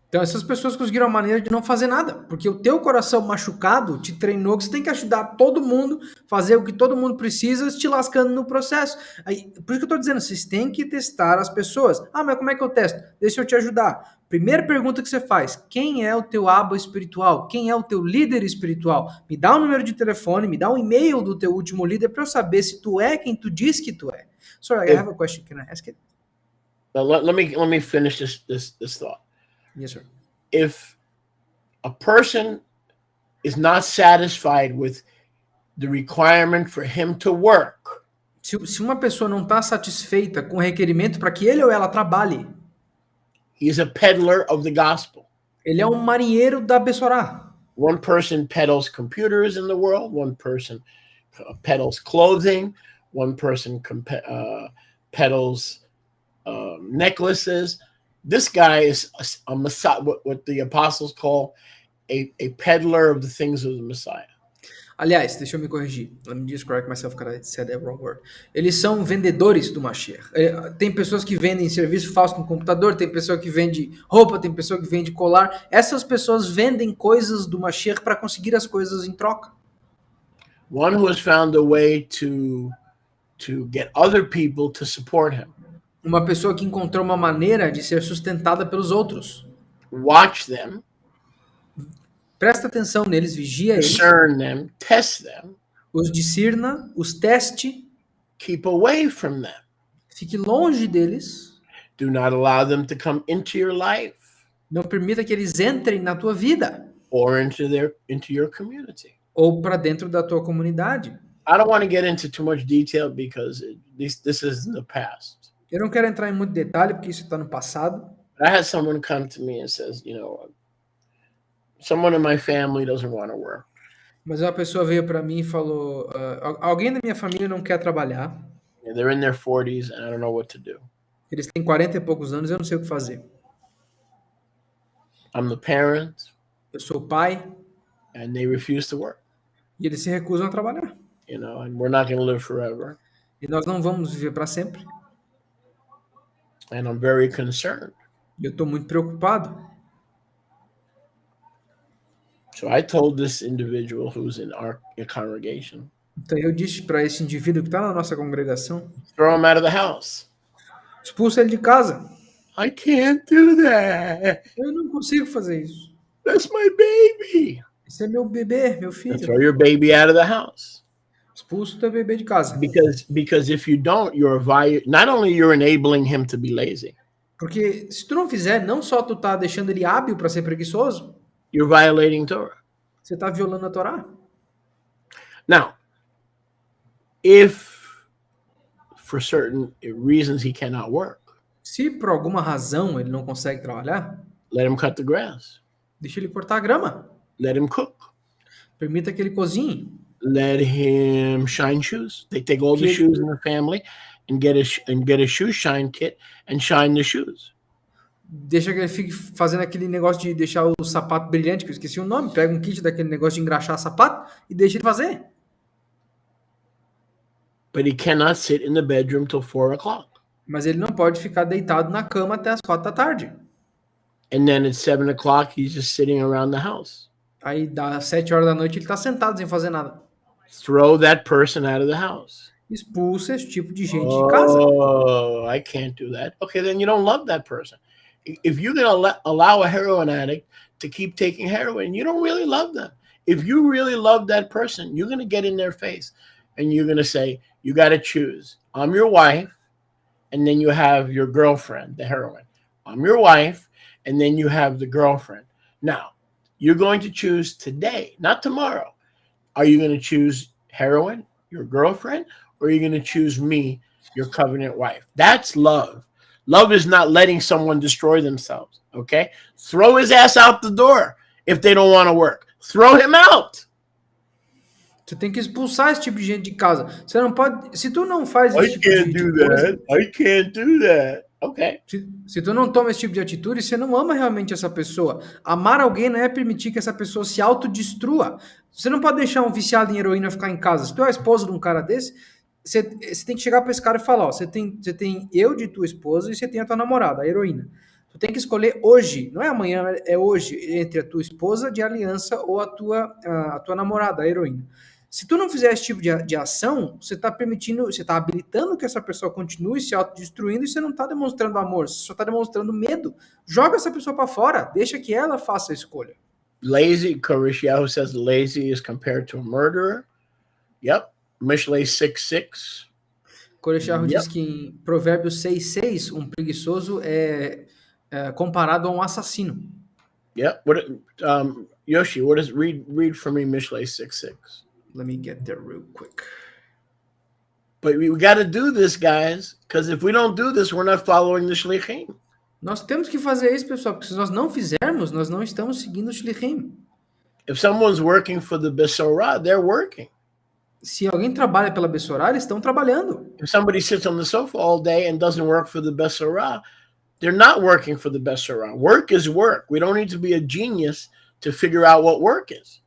Então essas pessoas conseguiram a maneira de não fazer nada, porque o teu coração machucado te treinou que você tem que ajudar todo mundo, fazer o que todo mundo precisa, te lascando no processo. Aí, por isso que eu tô dizendo, vocês têm que testar as pessoas. Ah, mas como é que eu testo? Deixa eu te ajudar. Primeira pergunta que você faz, quem é o teu abo espiritual? Quem é o teu líder espiritual? Me dá o número de telefone, me dá o e-mail do teu último líder para eu saber se tu é quem tu diz que tu é. Sorry, I have a question. Can I ask it? Now, let me finish this thought. Yes, sir. If a person is not satisfied with the requirement for him to work, Se uma pessoa não está satisfeita com o requerimento para que ele ou ela trabalhe, he is a peddler of the gospel. ele é um marinheiro da Bessorá. One person peddles computers in the world, one person peddles clothing, one person peddles necklaces. This guy is a Messiah, what the apostles call a peddler of the things of the Messiah. Aliás, deixa eu me corrigir. Let me just correct myself because I said that wrong word. Eles são vendedores do Mashiach. Tem pessoas que vendem serviço falso no computador, tem pessoa que vende roupa, tem pessoa que vende colar. Essas pessoas vendem coisas do Mashiach para conseguir as coisas em troca. One who has found a way to get other people to support him. Uma pessoa que encontrou uma maneira de ser sustentada pelos outros. Watch them, Presta atenção neles, vigia eles, discern them, test them, os discirna, os teste, keep away from them. fique longe deles, Do not allow them to come into your life não permita que eles entrem na tua vida or into your community. ou para dentro da tua comunidade. I don't want to get into too much detail because this is in the past. Eu não quero entrar em muito detalhe porque isso está no passado. I had someone come to me and says, someone in my family doesn't want to work. Mas uma pessoa veio para mim e falou: alguém da minha família não quer trabalhar. And they're in their 40s and I don't know what to do. Eles têm 40 e poucos anos, eu não sei o que fazer. I'm the parent Eu sou o pai and they refuse to work. e eles se recusam a trabalhar. And we're not going to live forever. E nós não vamos viver para sempre. And I'm very concerned. E eu estou muito preocupado. So I told this individual who's in our congregation, Então eu disse para esse indivíduo que está na nossa congregação: throw him out of the house. expulsa ele de casa. I can't do that. Eu não consigo fazer isso. That's my baby. Esse é meu bebê, meu And filho. throw your baby out of the house. Expulsa o teu bebê de casa. Because if you don't, not only you're enabling him to be lazy, Porque se tu não fizer, não só tu tá deixando ele hábil para ser preguiçoso, you're violating Torah. você tá violando a Torá. Now, if for certain reasons he cannot work, Se por alguma razão ele não consegue trabalhar, let him cut the grass. deixa ele cortar a grama. Let him cook. Permita que ele cozinhe. Let him shine shoes. They take all the Kid- shoes in the family and get a shoe shine kit and shine the shoes. Deixa que ele fique fazendo aquele negócio de deixar o sapato brilhante, que eu esqueci o nome. Pega um kit daquele negócio de engraxar sapato e deixa ele fazer. But he cannot sit in the bedroom till 4:00. Mas ele não pode ficar deitado na cama até as 4 da tarde. And then at 7:00, he's just sitting around the house. Aí, das 7 horas da noite, ele tá sentado sem fazer nada. Throw that person out of the house. expulsa esse tipo de gente de casa. Oh, I can't do that. Okay, then you don't love that person. If you're going to allow a heroin addict to keep taking heroin, you don't really love them. If you really love that person, you're going to get in their face and you're going to say, you got to choose. I'm your wife, and then you have your girlfriend, the heroine. I'm your wife, and then you have the girlfriend. Now, you're going to choose today, not tomorrow. Are you going to choose heroin, your girlfriend, or are you going to choose me, your covenant wife? That's love. Love is not letting someone destroy themselves, okay? Throw his ass out the door if they don't want to work. Throw him out. Você tem que expulsar esse tipo de gente de casa. Você não pode. Se tu não faz I esse tipo can't de do coisa, that. I can't do that. Okay. se tu não toma esse tipo de atitude, você não ama realmente essa pessoa. Amar alguém não é permitir que essa pessoa se autodestrua. Você não pode deixar um viciado em heroína ficar em casa. Se tu é a esposa de um cara desse, você tem que chegar para esse cara e falar: ó, você tem eu de tua esposa e você tem a tua namorada, a heroína. Tu tem que escolher hoje, não é amanhã, é hoje, entre a tua esposa de aliança ou a tua namorada, a heroína. Se tu não fizer esse tipo de ação, você está permitindo, você está habilitando que essa pessoa continue se autodestruindo e você não está demonstrando amor, você só está demonstrando medo. Joga essa pessoa para fora, deixa que ela faça a escolha. Lazy, Koreshiahu says lazy is compared to a murderer. Yep. Mishlei 6:6. Koreshiahu diz que em Provérbios 6:6, um preguiçoso é comparado a um assassino. Yep. Yoshi, what is read for me Mishlei 6:6. Let me get there real quick. But we got to do this, guys, because if we don't do this, we're not following the shlichim. Nós temos que fazer isso, pessoal, porque se nós não fizermos, nós não estamos seguindo o shlichim. If someone's working for the Besorah, they're working. Se alguém trabalha pela Besorah, eles estão trabalhando. If somebody sits on the sofa all day and doesn't work for the Besorah, they're not working for the Besorah. Work is work. We don't need to be a genius to figure out what work is.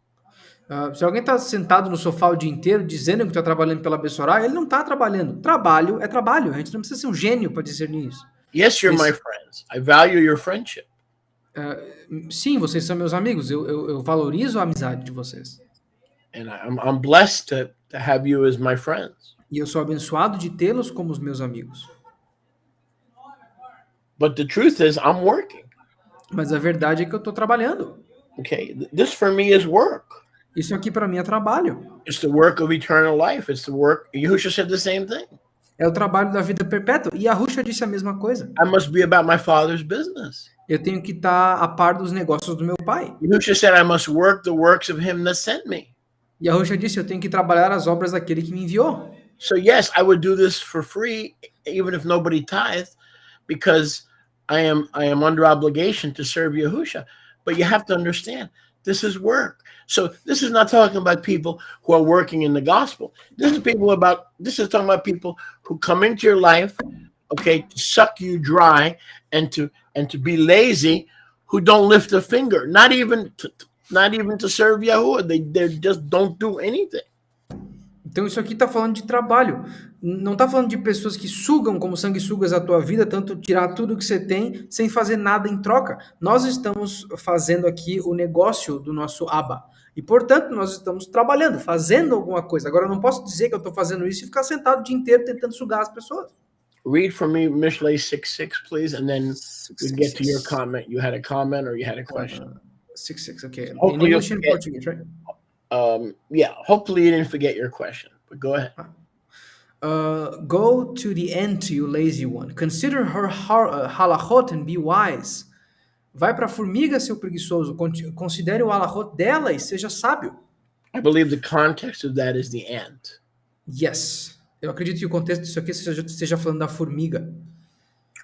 Se alguém está sentado no sofá o dia inteiro dizendo que está trabalhando pela Besorah, ele não está trabalhando. Trabalho é trabalho. A gente não precisa ser um gênio para discernir isso. Yes, you're my friends. I value your friendship. Sim, vocês são meus amigos. Eu valorizo a amizade de vocês. And I'm blessed to have you as my friends. E eu sou abençoado de tê-los como os meus amigos. But the truth is, I'm working. Mas a verdade é que eu estou trabalhando. Okay, this for me is work. Isso aqui para mim é trabalho. It's the work of eternal life. It's the work. Yahusha said the same thing. É o trabalho da vida perpétua. E a Yahusha disse a mesma coisa. I must be about my father's business. Eu tenho que estar a par dos negócios do meu pai. Yahusha said I must work the works of him that sent me. E a Yahusha disse, eu tenho que trabalhar as obras daquele que me enviou. So yes, I would do this for free, even if nobody tithed, because I am under obligation to serve Yahusha. But you have to understand, this is work. So this is not talking about people who are working in the gospel. This is talking about people who come into your life, okay, to suck you dry and to be lazy, who don't lift a finger, not even to serve Yahuwah. They just don't do anything. Então isso aqui está falando de trabalho. Não está falando de pessoas que sugam como sanguessugas a tua vida, tanto tirar tudo que você tem sem fazer nada em troca. Nós estamos fazendo aqui o negócio do nosso Abba. E, portanto, nós estamos trabalhando, fazendo alguma coisa. Agora, eu não posso dizer que eu estou fazendo isso e ficar sentado o dia inteiro tentando sugar as pessoas. Read for me Mishlei 6:6, please, and then we get to your comment. You had a comment or you had a question? 6:6, okay. In Hopefully English and you'll Portuguese, right? Yeah, hopefully you didn't forget your question, but go ahead. Go to the end, you lazy one. Consider her halachot and be wise. Vai para a formiga, seu preguiçoso. Considere o halachot dela e seja sábio. I believe the context of that is the ant. Yes. Eu acredito que o contexto disso aqui esteja falando da formiga.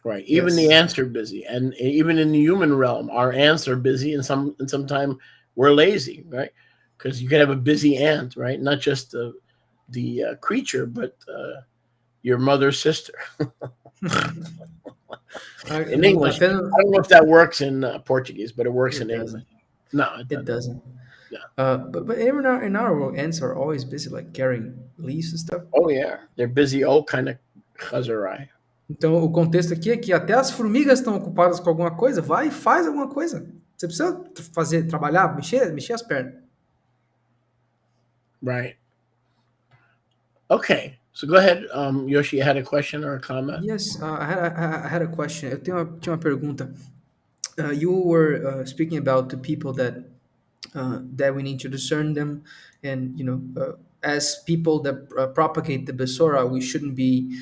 Right. Even Yes. the ants are busy. And even in the human realm, our ants are busy and sometimes we're lazy, right? Because you can have a busy ant, right? Not just the creature, but your mother's sister. In English, I don't know if that works in Portuguese, but it works in English. No, It doesn't. Yeah. But in our world, ants are always busy, like carrying leaves and stuff. Oh yeah, they're busy. All kind of chazarai. Então, o contexto aqui é que até as formigas estão ocupadas com alguma coisa. Vai e faz alguma coisa. Você precisa trabalhar, mexer as pernas. Right. Okay. So go ahead, Yoshi. You had a question or a comment? Yes, I had a question. Tinha uma pergunta. You were speaking about the people that we need to discern them, and as people that propagate the Besora, we shouldn't be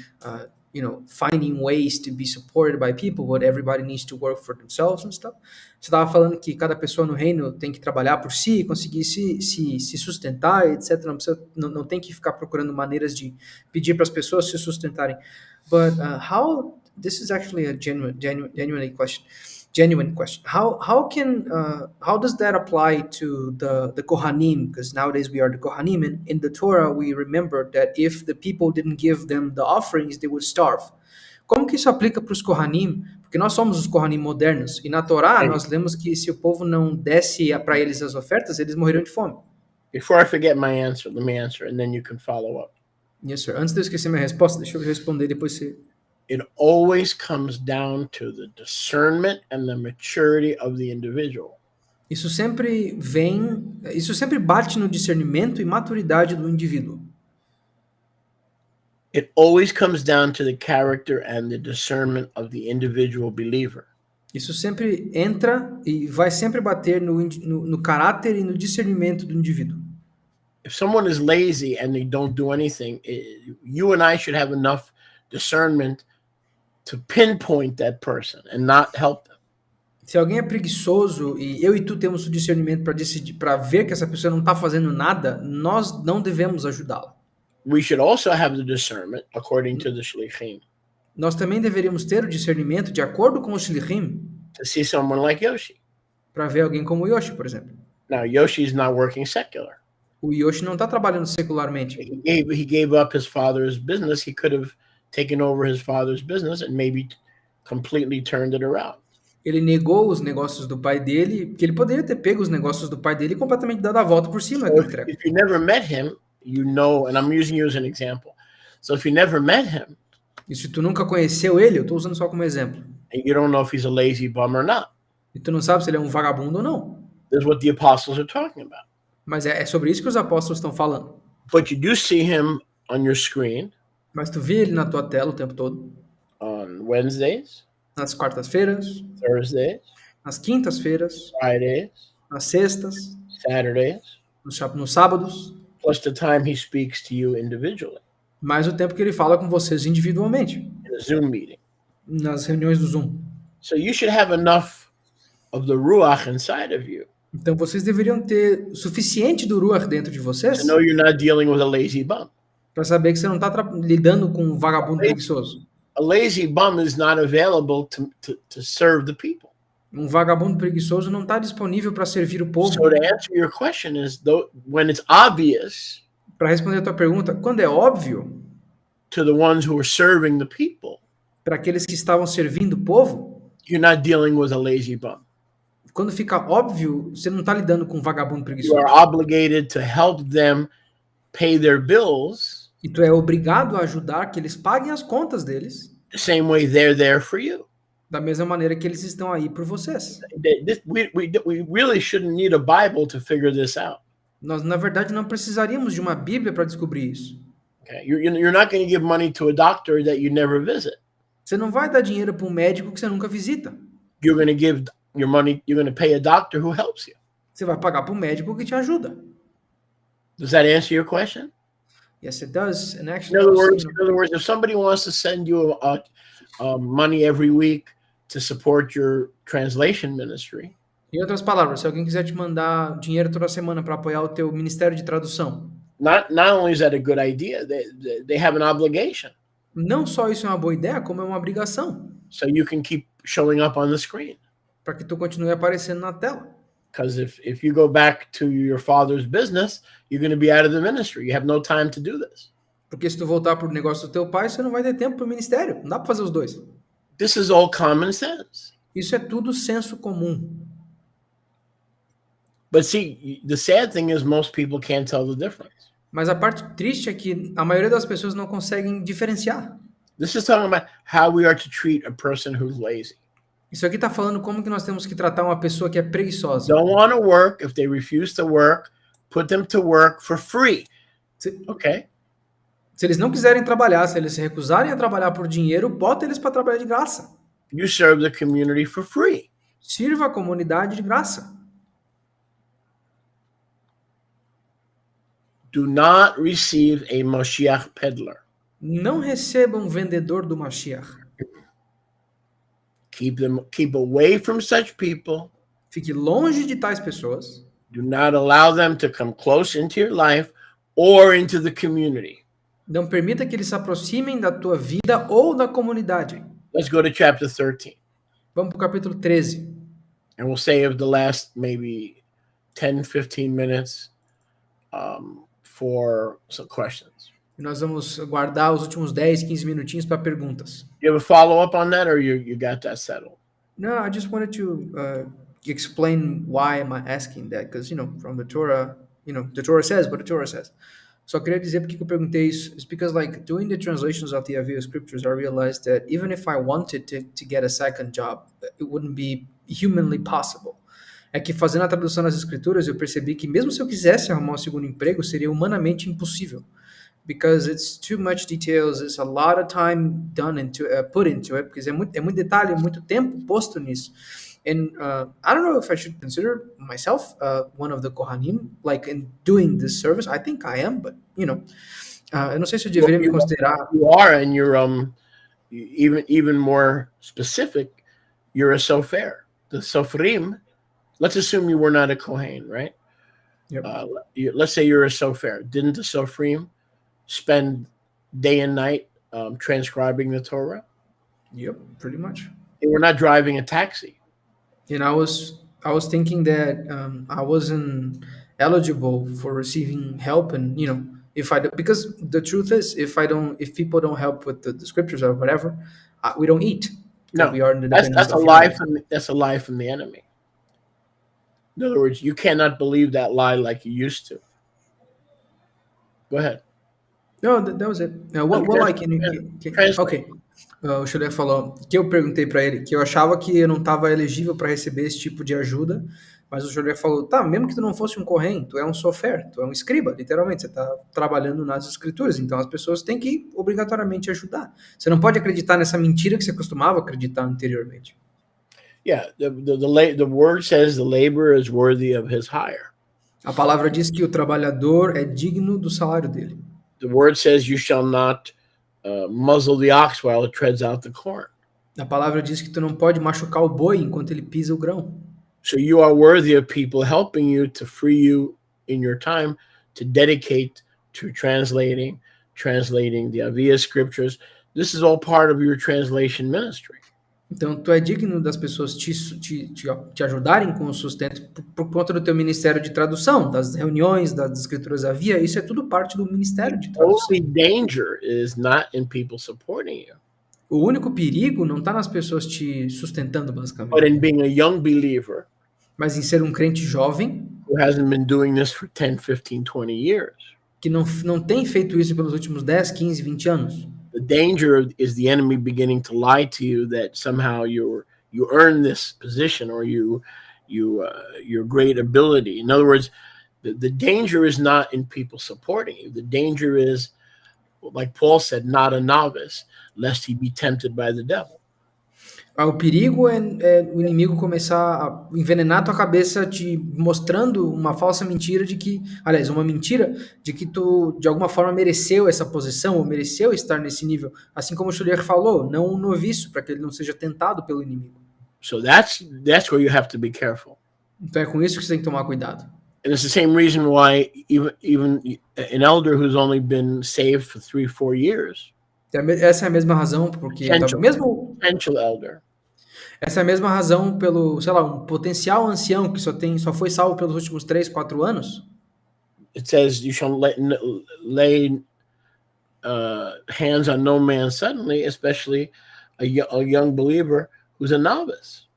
finding ways to be supported by people, but everybody needs to work for themselves and stuff. Você estava falando que cada pessoa no reino tem que trabalhar por si, conseguir se sustentar, etc. Não tem que ficar procurando maneiras de pedir para as pessoas se sustentarem. But how? This is actually a genuine question. How does that apply to the Kohanim? Because nowadays we are the Kohanim, and in the Torah we remember that if the people didn't give them the offerings, they would starve. Como que isso aplica para os Kohanim? Porque nós somos os Kohanim modernos, e na Torá nós lemos que se o povo não desse para eles as ofertas, eles morreriam de fome. Before I forget my answer, let me answer, and then you can follow up. Yes, sir. Antes de eu esquecer minha resposta, deixa eu responder, depois você... It always comes down to the discernment and the maturity of the individual. Isso sempre bate no discernimento e maturidade do indivíduo. It always comes down to the character and the discernment of the individual believer. Isso sempre entra e vai sempre bater no caráter e no discernimento do indivíduo. If someone is lazy and they don't do anything, you and I should have enough discernment to pinpoint that person and not help them. Se alguém é preguiçoso e eu e tu temos o discernimento para decidir, para ver que essa pessoa não está fazendo nada, nós não devemos ajudá-la. We should also have the discernment, according to the Shlichim, Nós também deveríamos ter o discernimento, de acordo com o Shlichim, to see someone like Yoshi. para ver alguém como o Yoshi, por exemplo. Now, Yoshi is not working secular. O Yoshi não está trabalhando secularmente. He gave up his father's business. He could have taken over his father's business and maybe completely turned it around. Ele negou os negócios do pai dele, porque ele poderia ter pego os negócios do pai dele e completamente dado a volta por cima. So if you never met him, you know, and I'm using you as an example. So if you never met him, E se tu nunca conheceu ele, eu estou usando só como exemplo, and you don't know if he's a lazy bum or not, e tu não sabe se ele é um vagabundo ou não. this is what the apostles are talking about. Mas é sobre isso que os apóstolos estão falando. But you do see him on your screen Mas tu vê ele na tua tela o tempo todo, on Wednesdays, nas quartas-feiras, Thursdays, nas quintas-feiras, Fridays, nas sextas, Saturdays, nos sábados, plus the time he speaks to you individually mais o tempo que ele fala com vocês individualmente, in a Zoom meeting. nas reuniões do Zoom. So you should have enough of the Ruach inside of you Então vocês deveriam ter o suficiente do Ruach dentro de vocês to know you're not dealing with a lazy bum. para saber que você não está lidando com um vagabundo preguiçoso. A lazy bum is not available to serve the people. Um vagabundo preguiçoso não está disponível para servir o povo. So to answer your question is, when it's obvious Para responder a tua pergunta, quando é óbvio to the ones who are serving the people, para aqueles que estavam servindo o povo, you're not dealing with a lazy bum. quando fica óbvio, você não está lidando com um vagabundo You preguiçoso. are obligated to help them pay their bills E tu é obrigado a ajudar que eles paguem as contas deles, the same way they're there for you. da mesma maneira que eles estão aí por vocês. We really shouldn't need a Bible to figure this out. Nós, na verdade, não precisaríamos de uma Bíblia para descobrir isso. Okay? You're not going to give money to a doctor that you never visit. Você não vai dar dinheiro para um médico que você nunca visita. You're going to give your money, you're going to pay a doctor who helps you. Você vai pagar para um médico que te ajuda. Does that answer your question? Yes, it does. And In actually, other words, if somebody wants to send you money every week to support your translation ministry, em outras palavras, se alguém quiser te mandar dinheiro toda semana para apoiar o teu ministério de tradução, not only is that a good idea, they have an obligation. não só isso é uma boa ideia, como é uma obrigação, So you can keep showing up on the screen. para que tu continue aparecendo na tela. Because if you go back to your father's business, you're going to be out of the ministry. You have no time to do this. Porque se tu voltar pro negócio do teu pai, você não vai ter tempo pro ministério. Não dá para fazer os dois. This is all common sense. Isso é tudo senso comum. But see, the sad thing is most people can't tell the difference. Mas a parte triste é que a maioria das pessoas não conseguem diferenciar. This is talking about how we are to treat a person who's lazy. Isso aqui está falando como que nós temos que tratar uma pessoa que é preguiçosa. Don't want to work. If they refuse to work, put them to work for free. Se, Okay. Se eles não quiserem trabalhar, se eles se recusarem a trabalhar por dinheiro, bota eles para trabalhar de graça. You serve the community for free. Sirva a comunidade de graça. Do not receive a Mashiach peddler. Não receba um vendedor do Mashiach. Keep away from such people. Fique longe de tais pessoas. Do not allow them to come close into your life or into the community. Não permita que eles se aproximem da tua vida ou da comunidade. Let's go to chapter 13. Vamos para o capítulo 13. And we'll save the last maybe 10, 15 minutes for some questions. E nós vamos guardar os últimos 10, 15 minutinhos para perguntas. You have a follow-up on that, or you got that settled? No, I just wanted to explain why am I asking that, because, from the Torah, the Torah says what the Torah says. Só queria dizer porque que eu perguntei isso. It's because, like, doing the translations of the Avia scriptures, I realized that even if I wanted to get a second job, it wouldn't be humanly possible. É que fazendo a tradução das escrituras, eu percebi que mesmo se eu quisesse arrumar um segundo emprego, seria humanamente impossível. Because it's too much details, it's a lot of time put into it, because é muito detalhe, muito tempo posto nisso. And I don't know if I should consider myself one of the Kohanim, like in doing this service. I think I am, but eu não sei se eu deveria me considerar. You are, and you're even more specific. You're a sofer. The sofrim. Let's assume you were not a Kohen, right? Yep. Let's say you're a sofer. Didn't the sofrim spend day and night transcribing the Torah? Yep, pretty much. They were not driving a taxi. And I was thinking that I wasn't eligible for receiving help, and because the truth is, if people don't help with the scriptures or whatever, we don't eat. No, we are in the that's a lie from the enemy. In other words, you cannot believe that lie like you used to. Go ahead. No, that was it. What lie can you? Okay. O Shuler falou que eu perguntei para ele que eu achava que eu não estava elegível para receber esse tipo de ajuda, mas o Shuler falou, tá, mesmo que tu não fosse um Kohen, tu é um sofer, tu é um escriba, literalmente, você está trabalhando nas escrituras, então as pessoas têm que obrigatoriamente ajudar. Você não pode acreditar nessa mentira que você costumava acreditar anteriormente. Yeah, the word says the laborer is worthy of his hire. A palavra diz que o trabalhador é digno do salário dele. The word says you shall not muzzle the ox while it treads out the corn. A palavra diz que tu não pode machucar o boi enquanto ele pisa o grão. So you are worthy of people helping you to free you in your time to dedicate to translating the Avia scriptures. This is all part of your translation ministry. Então, tu é digno das pessoas te ajudarem com o sustento por conta do teu ministério de tradução, das reuniões, das escrituras Avia, isso é tudo parte do ministério de tradução. The only danger is not in people supporting you. O único perigo não está nas pessoas te sustentando, basicamente. But in being a young believer, mas em ser um crente jovem, who hasn't been doing this for 10, 15, 20 years. Que não tem feito isso pelos últimos 10, 15, 20 anos. The danger is the enemy beginning to lie to you that somehow you earn this position or your great ability. In other words, the danger is not in people supporting you. The danger is, like Paul said, not a novice, lest he be tempted by the devil. O perigo é o inimigo começar a envenenar tua cabeça te mostrando uma falsa mentira uma mentira de que tu de alguma forma mereceu essa posição ou mereceu estar nesse nível, assim como o Shuler falou, não um noviço, para que ele não seja tentado pelo inimigo. So that's where you have to be careful. Então é com isso que você tem que tomar cuidado. And it's the same reason why even an elder who's only been saved for 3, 4 years. Essa é a mesma razão porque potential elder. Essa é a mesma razão pelo, um potencial ancião que só foi salvo pelos últimos 3, 4 anos. It says you shall lay hands on no man suddenly, especially a young believer who's a novice.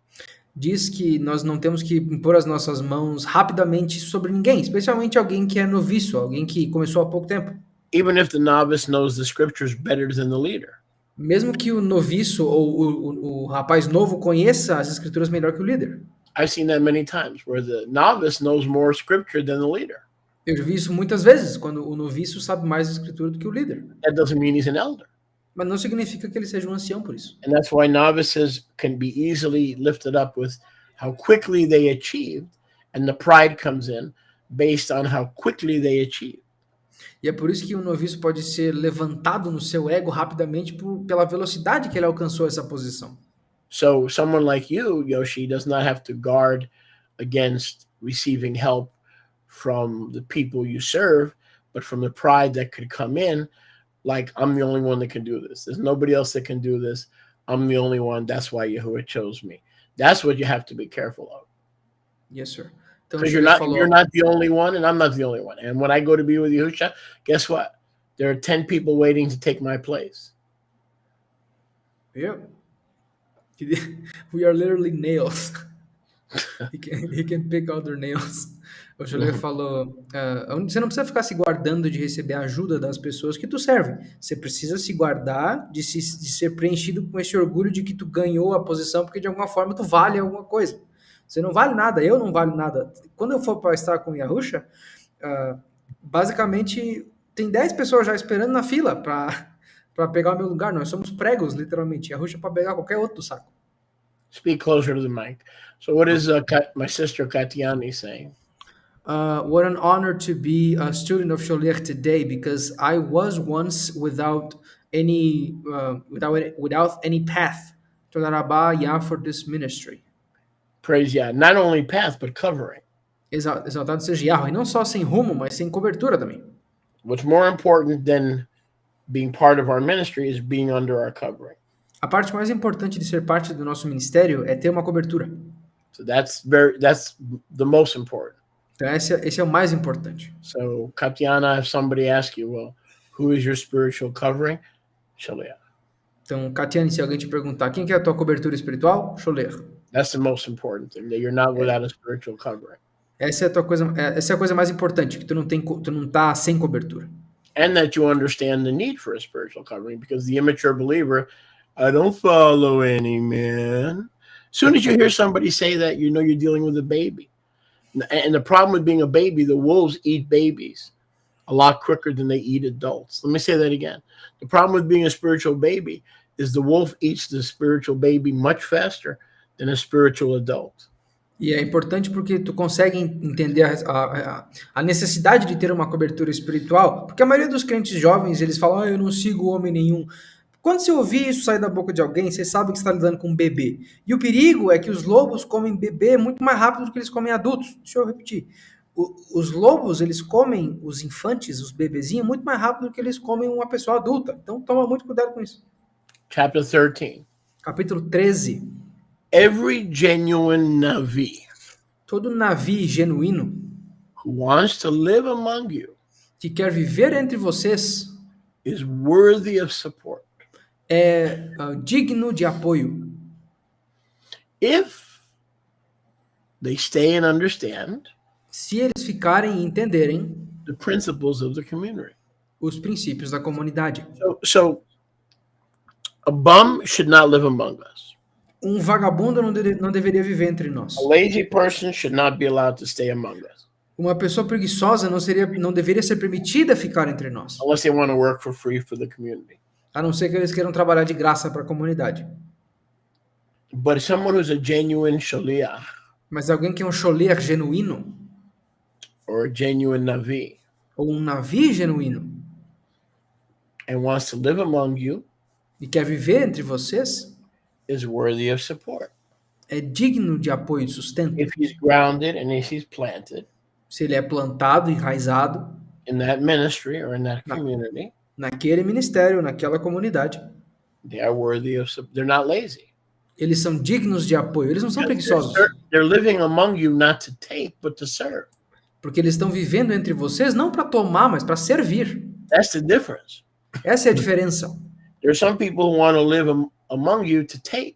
Diz que nós não temos que impor as nossas mãos rapidamente sobre ninguém, especialmente alguém que é noviço, alguém que começou há pouco tempo. Even if the novice knows the scriptures better than the leader. Mesmo que o noviço ou o rapaz novo conheça as escrituras melhor que o líder. I've seen that many times, where the novice knows more scripture than the leader. Eu já vi isso muitas vezes, quando o noviço sabe mais da escritura do que o líder. That doesn't mean he's an elder. Mas não significa que ele seja um ancião por isso. And that's why novices can be easily lifted up with how quickly they achieved, and the pride comes in based on how quickly they achieve. E é por isso que um noviço pode ser levantado no seu ego rapidamente pela velocidade que ele alcançou essa posição. So someone like you, Yoshi, does not have to guard against receiving help from the people you serve, but from the pride that could come in, like, I'm the only one that can do this. There's nobody else that can do this. I'm the only one. That's why Yahuwah chose me. That's what you have to be careful of. Yes, sir. Então, Because ele falou, you're not the only one, and I'm not the only one. And when I go to be with Yahusha, guess what? There are 10 people waiting to take my place. yeah. We are literally nails. He can pick out their nails. O Joler falou, você não precisa ficar se guardando de receber a ajuda das pessoas que tu serve. Você precisa se guardar de ser preenchido com esse orgulho de que tu ganhou a posição porque de alguma forma tu vale alguma coisa. Você não vale nada, eu não valho nada. Quando eu for para estar com o Yahusha, basicamente tem 10 pessoas já esperando na fila para pegar o meu lugar. Nós somos pregos, literalmente. Yahusha para pegar qualquer outro do saco. Speak closer to the mic. So what is my sister Katiani saying? What an honor to be a student of Sholiach today, because I was once without any path to the Rabbah for this ministry. Praise Yah. Not only path, but covering. Exaltado seja Yahweh, e não só sem rumo, mas sem cobertura também. What's more important than being part of our ministry is being under our covering. A parte mais importante de ser parte do nosso ministério é ter uma cobertura. So that's the most important. Então esse é o mais importante. So Katiana, if somebody asks you, well, who is your spiritual covering? Shaliach. Então, Katiane, se alguém te perguntar quem que é a tua cobertura espiritual, Sholiach. That's the most important thing, that you're not without a spiritual covering. Essa é a coisa mais importante, que tu não tá sem cobertura. And that you understand the need for a spiritual covering, because the immature believer, I don't follow any man. As soon as you hear somebody say that, you know you're dealing with a baby. And the problem with being a baby, the wolves eat babies a lot quicker than they eat adults. Let me say that again. The problem with being a spiritual baby is the wolf eats the spiritual baby much faster than a spiritual adult. E é importante porque tu consegue entender a necessidade de ter uma cobertura espiritual, porque a maioria dos crentes jovens, eles falam, eu não sigo homem nenhum. Quando você ouvir isso sair da boca de alguém, você sabe que você está lidando com um bebê. E o perigo é que os lobos comem bebê muito mais rápido do que eles comem adultos. Deixa eu repetir. Os lobos, eles comem os infantes, os bebezinhos, muito mais rápido do que eles comem uma pessoa adulta. Então, toma muito cuidado com isso. Chapter 13. Capítulo 13. Every genuine Navi Todo Navi genuíno who wants to live among you que quer viver entre vocês is worthy of support. é digno de apoio. If they stay and understand Se eles ficarem e entenderem the principles of the community. os princípios da comunidade. So a bum should not live among us. Um vagabundo não deveria viver entre nós. A lazy person should not be allowed to stay among us Uma pessoa preguiçosa não deveria ser permitida ficar entre nós, unless they want to work for free for the community. a não ser que eles queiram trabalhar de graça para a comunidade. But someone who's a genuine shaliach Mas alguém que é um sholiach genuíno, or a genuine navi ou um navi genuíno, and wants to live among you e quer viver entre vocês, is worthy of support. é digno de apoio e sustento. If he's grounded and if he's planted Se ele é plantado, enraizado in that ministry or in that community, naquele ministério, naquela comunidade, they are worthy of support. They're not lazy. eles são dignos de apoio. Eles não são preguiçosos, They're living among you not to take, but to serve. porque eles estão vivendo entre vocês não para tomar, mas para servir. That's the difference. Essa é a diferença. There are some people who want to live among you to take,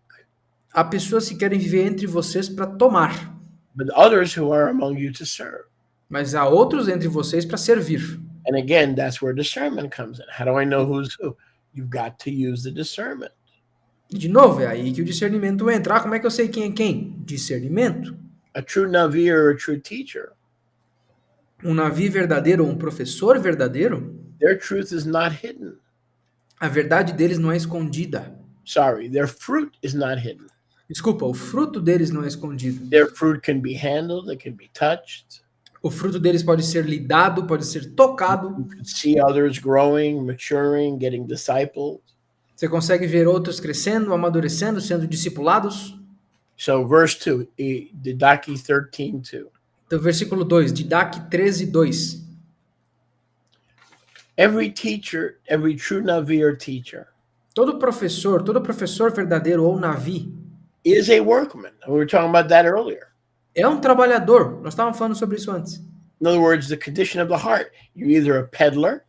Há pessoas que querem viver entre vocês para tomar, but others who are among you to serve. mas há outros entre vocês para servir. And again, that's where discernment comes in. How do I know who's who? You've got to use the discernment. E de novo, é aí que o discernimento entra. Como é que eu sei quem é quem? Discernimento. A true Navi or a true teacher Um Navi verdadeiro ou um professor verdadeiro, their truth is not hidden. a verdade deles não é escondida. Sorry, their fruit is not hidden. Desculpa, o fruto deles não é escondido. Their fruit can be handled, it can be touched. O fruto deles pode ser lidado, pode ser tocado. You can see others growing, maturing, getting discipled. Você consegue ver outros crescendo, amadurecendo, sendo discipulados. So verse 2, Didache 13:2. Então, versículo 2, Didache 13:2. Every teacher, every true Navi or teacher Todo professor verdadeiro ou Navi is a workman. We were talking about that earlier. é um trabalhador. Nós estávamos falando sobre isso antes. In other words, the condition of the heart. You're either a peddler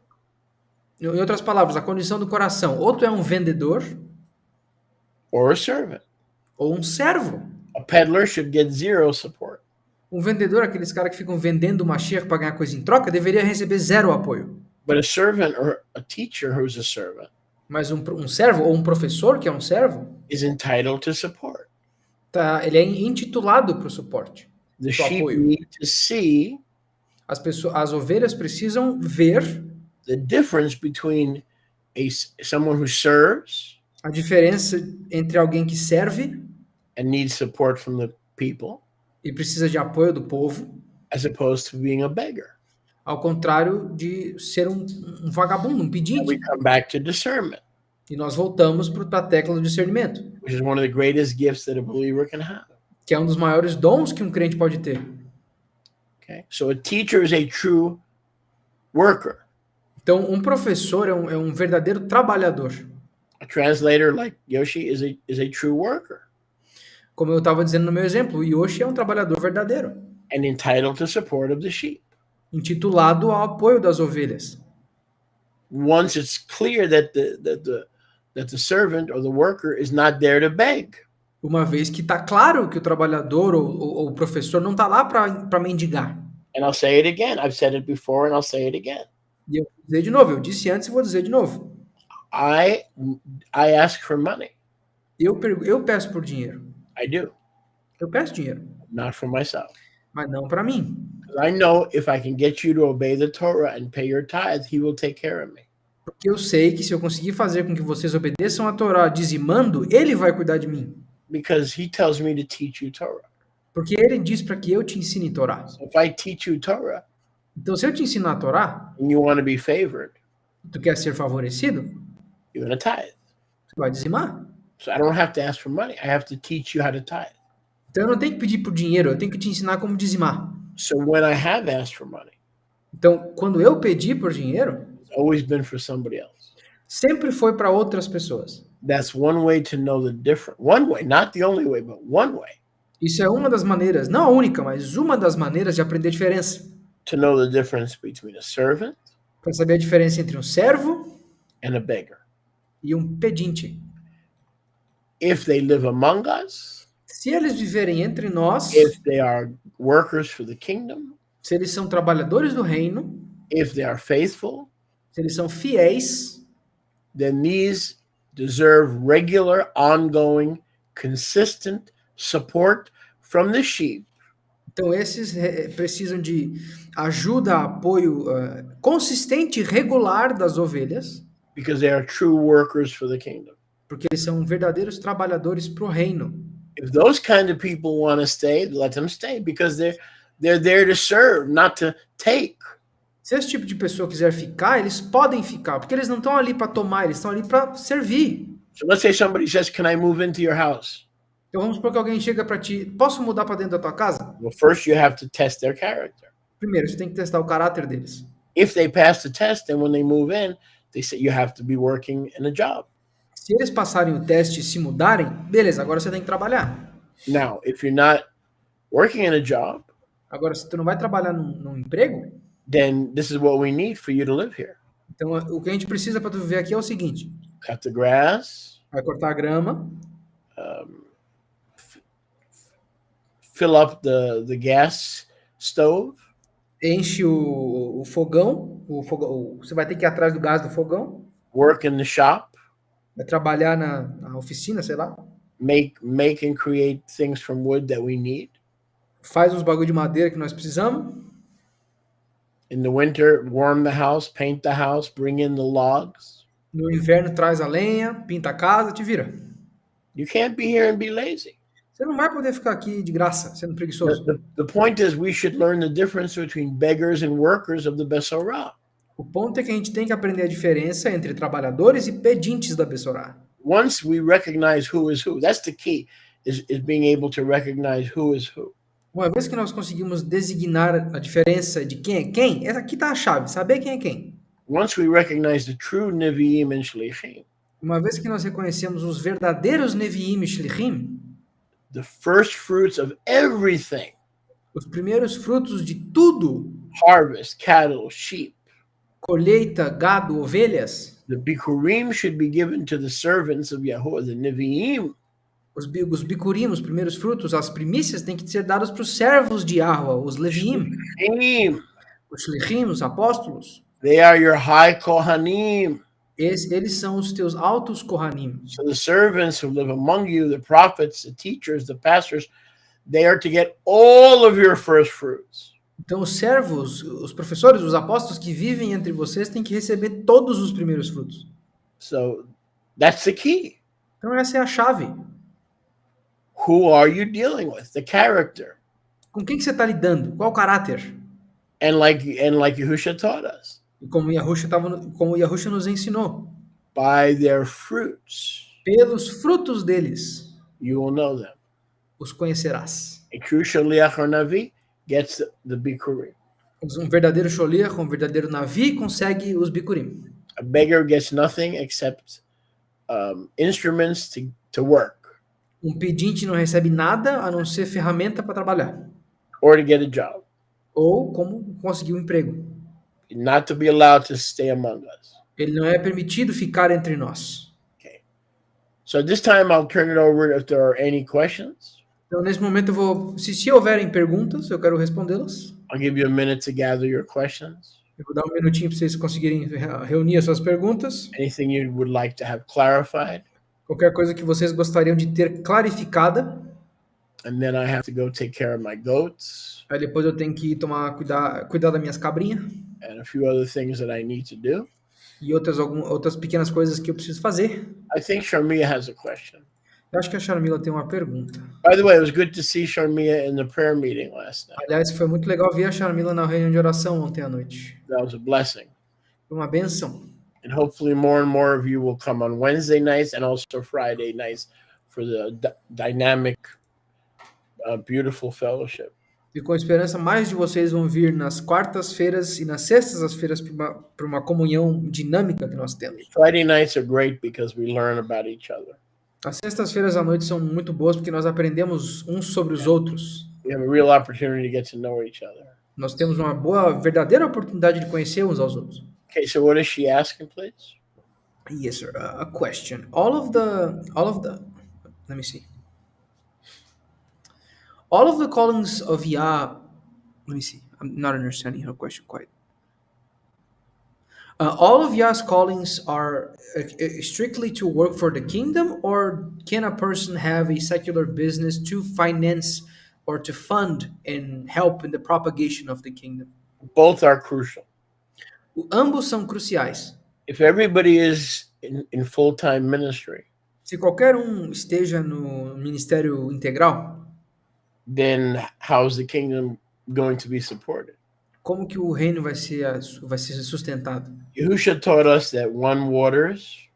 Em outras palavras, a condição do coração. Ou tu é um vendedor or a servant. ou um servo. A peddler should get zero support. Um vendedor, aqueles caras que ficam vendendo uma Mashiach para ganhar coisa em troca, deveria receber zero apoio. But a servant or a teacher who's a servant Mas um servo ou um professor que é um servo, is entitled to support. ele é intitulado para o suporte. The Pro sheep apoio. need to see As ovelhas precisam ver the difference between someone who serves a diferença entre alguém que serve and needs support from the people e precisa de apoio do povo, as opposed to being a beggar. ao contrário de ser um vagabundo, um And we pedinte. come back to discernment, E nós voltamos para a tecla do discernimento, which is one of the greatest gifts that a believer can have. que é um dos maiores dons que um crente pode ter. Okay, so a teacher is a true worker. Então, um professor é um verdadeiro trabalhador. A translator like Yoshi is a true worker Como eu estava dizendo no meu exemplo, o Yoshi é um trabalhador verdadeiro, and entitled to support of the sheep. intitulado ao apoio das ovelhas. Once it's clear that the servant or the worker is not there to beg. Uma vez que está claro que o trabalhador ou o professor não está lá para mendigar. And I'll say it again. I've said it before and I'll say it again. E eu vou dizer de novo, eu disse antes e vou dizer de novo. I ask for money. Eu peço por dinheiro. I do, Eu peço dinheiro, not for myself. mas não para mim. 'Cause I know if I can get you to obey the Torah and pay your tithe, he will take care of me. Porque eu sei que se eu conseguir fazer com que vocês obedeçam a Torá dizimando, ele vai cuidar de mim. Because he tells me to teach you Torah. Porque ele diz para que eu te ensine Torá. So if I teach you Torah Então, se eu te ensinar a Torá, and you want to be favored, tu quer ser favorecido, you're going to tithe. tu vai dizimar. So I don't have to ask for money. I have to teach you how to tithe. Então, eu não tenho que pedir por dinheiro, eu tenho que te ensinar como dizimar. So when I have asked for money, Então, quando eu pedi por dinheiro, it's always been for somebody else. sempre foi para outras pessoas. That's one way to know the difference. One way, not the only way, but one way Isso é uma das maneiras, não a única, mas uma das maneiras de aprender a diferença. to know the difference between a servant Para saber a diferença entre um servo and a beggar. e um pedinte. If they live among us, Se eles viverem entre nós, if they are workers for the kingdom, se eles são trabalhadores do reino, if they are faithful, se eles são fiéis, then these deserve regular, ongoing, consistent support from the sheep então esses precisam de ajuda, apoio consistente e regular das ovelhas, because they are true workers for the kingdom. porque eles são verdadeiros trabalhadores para o reino. If those kind of people want to stay, let them stay because they're there to serve, not to take. Se esse tipo de pessoa quiser ficar, eles podem ficar, porque eles não estão ali para tomar, eles estão ali para servir. So let's say somebody says, "Can I move into your house?" Então vamos supor que alguém chega para ti, posso mudar para dentro da tua casa? Well, first you have to test their character. Primeiro, você tem que testar o caráter deles. If they pass the test, then when they move in, they say you have to be working in a job. Se eles passarem o teste e se mudarem, beleza, agora você tem que trabalhar. Now, if you're not working in a job, Agora, se tu não vai trabalhar num emprego, then this is what we need for you to live here. então o que a gente precisa para tu viver aqui é o seguinte: Cut the grass, vai cortar a grama, fill up the gas stove, enche o fogão, você vai ter que ir atrás do gás do fogão, work in the shop, vai trabalhar na oficina, sei lá, make and create things from wood that we need. faz uns bagulho de madeira que nós precisamos, In the winter, warm the house, paint the house, bring in the logs. No inverno traz a lenha, pinta a casa, te vira. You can't be here and be lazy. Você não vai poder ficar aqui de graça, sendo The, preguiçoso. the, the point is we should learn the difference between beggars and workers of the Besorah. O ponto é que a gente tem que aprender a diferença entre trabalhadores e pedintes da Bessorá. Once we recognize who is who, that's the key, is being able to recognize who is who. Uma vez que nós conseguimos designar a diferença de quem é quem, essa aqui está a chave, saber quem é quem. Once we recognize the true Nevi'im and Shlichim, Uma vez que nós reconhecemos os verdadeiros Neviim e Shlichim, the first fruits of everything, os primeiros frutos de tudo, harvest, cattle, sheep, colheita, gado, ovelhas, the Bikurim should be given to the servants of Yahuwah, the Nevi'im. os bikurim, os primeiros frutos, as primícias têm que ser dadas para os servos de Yahweh, os Leviim, Shlichim, os Shlichim, os apóstolos. they are your high Kohanim. Eles são os teus altos Kohanim. So the servants who live among you, the prophets, the teachers, the pastors, they are to get all of your first fruits. Então os servos, os professores, os apóstolos que vivem entre vocês têm que receber todos os primeiros frutos. So that's the key. Então essa é a chave. Who are you dealing with? The character. Com quem que você está lidando? Qual o caráter? And like Yahusha taught us, E como Yahusha nos ensinou, by their fruits pelos frutos deles you will know them. os conhecerás. A true shaliach or navi gets the bikurim. Um verdadeiro sholiach, um verdadeiro navi consegue os bikurim. A beggar gets nothing except instruments to work Um pedinte não recebe nada a não ser ferramenta para trabalhar. or to get a job, Ou como conseguir um emprego. not to be allowed to stay among us. Ele não é permitido ficar entre nós. Okay. So this time I'll turn it over if there are any questions. Então, nesse momento, eu vou, se houverem perguntas, eu quero respondê-las. I'll give you a minute to gather your questions. Eu vou dar um minutinho para vocês conseguirem reunir as suas perguntas. Anything you would like to have clarified. Qualquer coisa que vocês gostariam de ter clarificada. And then I have to go take care of my goats Aí depois eu tenho que cuidar das minhas cabrinhas. and a few other things that I need to do. E outras pequenas coisas que eu preciso fazer. I think Sharmia has a question. Eu acho que a Sharmila tem uma pergunta. By the way, it was good to see Sharmia in the prayer meeting last night. Aliás, foi muito legal ver a Sharmila na reunião de oração ontem à noite. That was a blessing. Foi uma benção. And hopefully more and more of you will come on Wednesday nights and also Friday nights for the dynamic, beautiful fellowship. E com esperança, mais de vocês vão vir nas quartas-feiras e nas sextas-feiras para uma comunhão dinâmica que nós temos. Friday nights are great because we learn about each other. As sextas-feiras à noite são muito boas porque nós aprendemos uns sobre os outros. We have a real opportunity to get to know each other. Nós temos uma verdadeira oportunidade de conhecer uns aos outros. Okay, so what is she asking, please? Yes, sir. A question. All of the. Let me see. All of the callings of Yah. Let me see. I'm not understanding her question quite. All of Yah's callings are strictly to work for the kingdom, or can a person have a secular business to finance or to fund and help in the propagation of the kingdom? Both are crucial. Ambos são cruciais. If everybody is in full-time ministry, Se qualquer esteja no ministério integral, then how's the kingdom going to be supported? como que o reino vai ser sustentado? Yahusha taught us that one waters,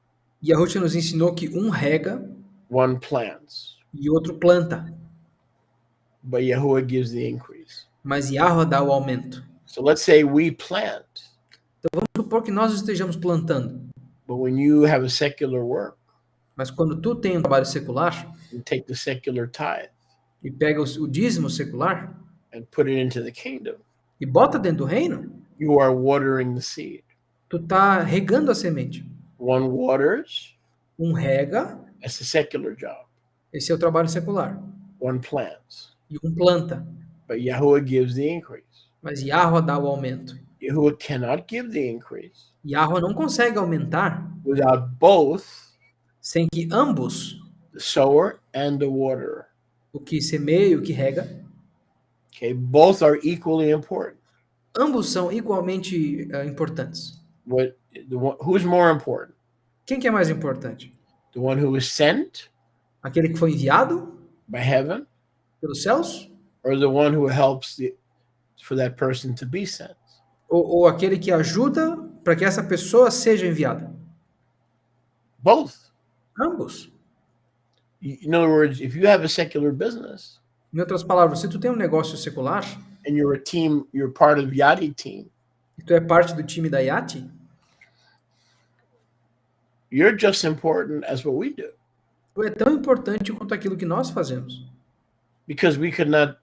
Yahusha nos ensinou que rega one plants, e outro planta, but Yahuwah gives the increase. mas Yahweh dá o aumento. So let's say we plant, Vamos supor que nós estejamos plantando, but when you have a secular work, mas quando tu tem um trabalho secular you take the secular tithe e pega o dízimo secular and put it into the kingdom, e bota dentro do reino, you are watering the seed. tu tá regando a semente. One waters, Rega, that's the secular job. esse é o trabalho secular. One plants, E planta, but Yahuwah gives the increase. mas Yahweh dá o aumento. Yahuwah cannot give the increase Yahweh não consegue aumentar without both sem que ambos, the sower and the waterer. o que semeia e o que rega, Okay, both are equally important. Ambos são igualmente importantes. Who's more important? Quem que é mais importante? The one who was sent Aquele que foi enviado by heaven, pelos céus? or the one who helps for that person to be sent? Ou aquele que ajuda para que essa pessoa seja enviada? Both. Ambos. In other words, if you have a secular business Em outras palavras, se tu tem um negócio secular and you're a team, you're part of the Yadi team, e tu é parte do time da IATI, you're just important as what we do, tu é tão importante quanto aquilo que nós fazemos. because we could not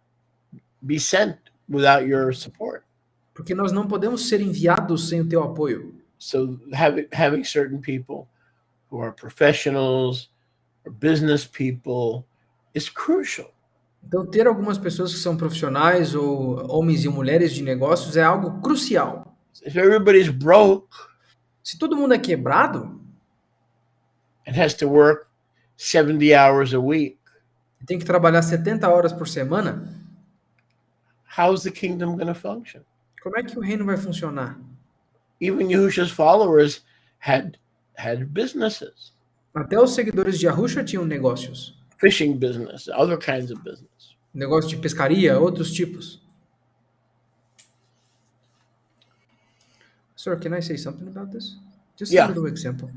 be sent without your support. Porque nós não podemos ser enviados sem o teu apoio. So having certain people who are professionals or business people is crucial. Então, ter algumas pessoas que são profissionais ou homens e mulheres de negócios é algo crucial. If everybody's broke Se todo mundo é quebrado, and has to work 70 hours a week, tem que trabalhar 70 horas por semana, how's the kingdom going to function? como é que o reino vai funcionar? Even Yahushua's followers had businesses, Até os seguidores de Yahusha tinham negócios. fishing business, other kinds of business. Negócio de pescaria, outros tipos. Sir, can I say something about this? Just Yeah. a little example.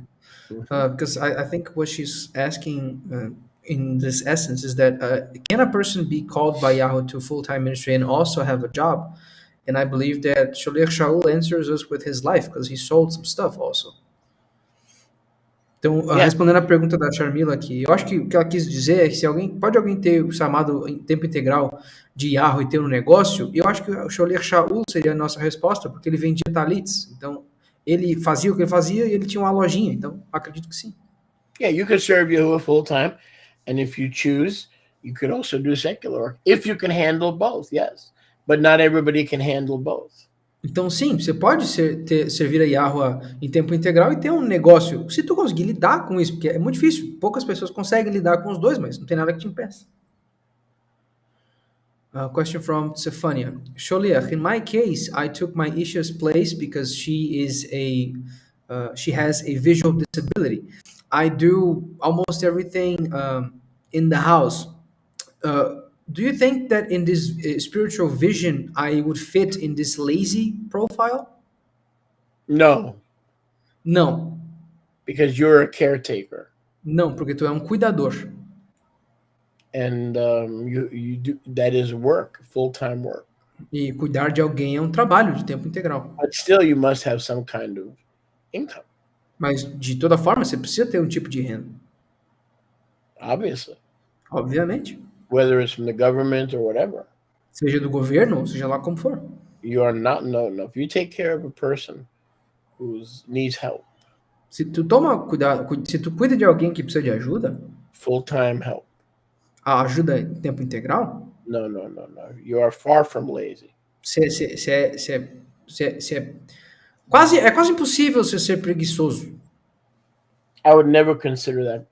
Because I think what she's asking in this essence is that can a person be called by Yahweh to full-time ministry and also have a job? And I believe that Shaliach Shaul answers us with his life because he sold some stuff also. Então, Yeah. respondendo a pergunta da Sharmila aqui, eu acho que o que ela quis dizer é que se alguém ter o chamado em tempo integral de Yahweh e ter um negócio, eu acho que o Sholiach Shaul seria a nossa resposta, porque ele vendia talits. Então, ele fazia o que ele fazia e ele tinha uma lojinha. Então, acredito que sim. Yeah, you could serve Yahuwah full time, and if you choose, you could also do secular work if you can handle both. Yes, but not everybody can handle both. Então, sim, você pode servir a Yahweh em tempo integral e ter um negócio. Se tu conseguir lidar com isso, porque é muito difícil. Poucas pessoas conseguem lidar com os dois, mas não tem nada que te impeça. Question from Stefania. Sholiach, in my case, I took my Isha's place because she has a visual disability. I do almost everything in the house. Do you think that in this spiritual vision, I would fit in this lazy profile? No, Não. because you're a caretaker, Não, porque tu é um cuidador. and you do that is work, full time work. E cuidar de alguém é um trabalho de tempo integral. But still, you must have some kind of income, Mas, de toda forma, você precisa ter um tipo de renda. obviously, Obviamente. whether it's from the government or whatever. Seja do governo, ou seja lá como for. You are not no. If you take care of a person who needs help, Se tu toma cuidado, se tu cuida de alguém que precisa de ajuda, full time help. a ajuda em tempo integral, No. You are far from lazy. é quase impossível você ser preguiçoso. I would never consider that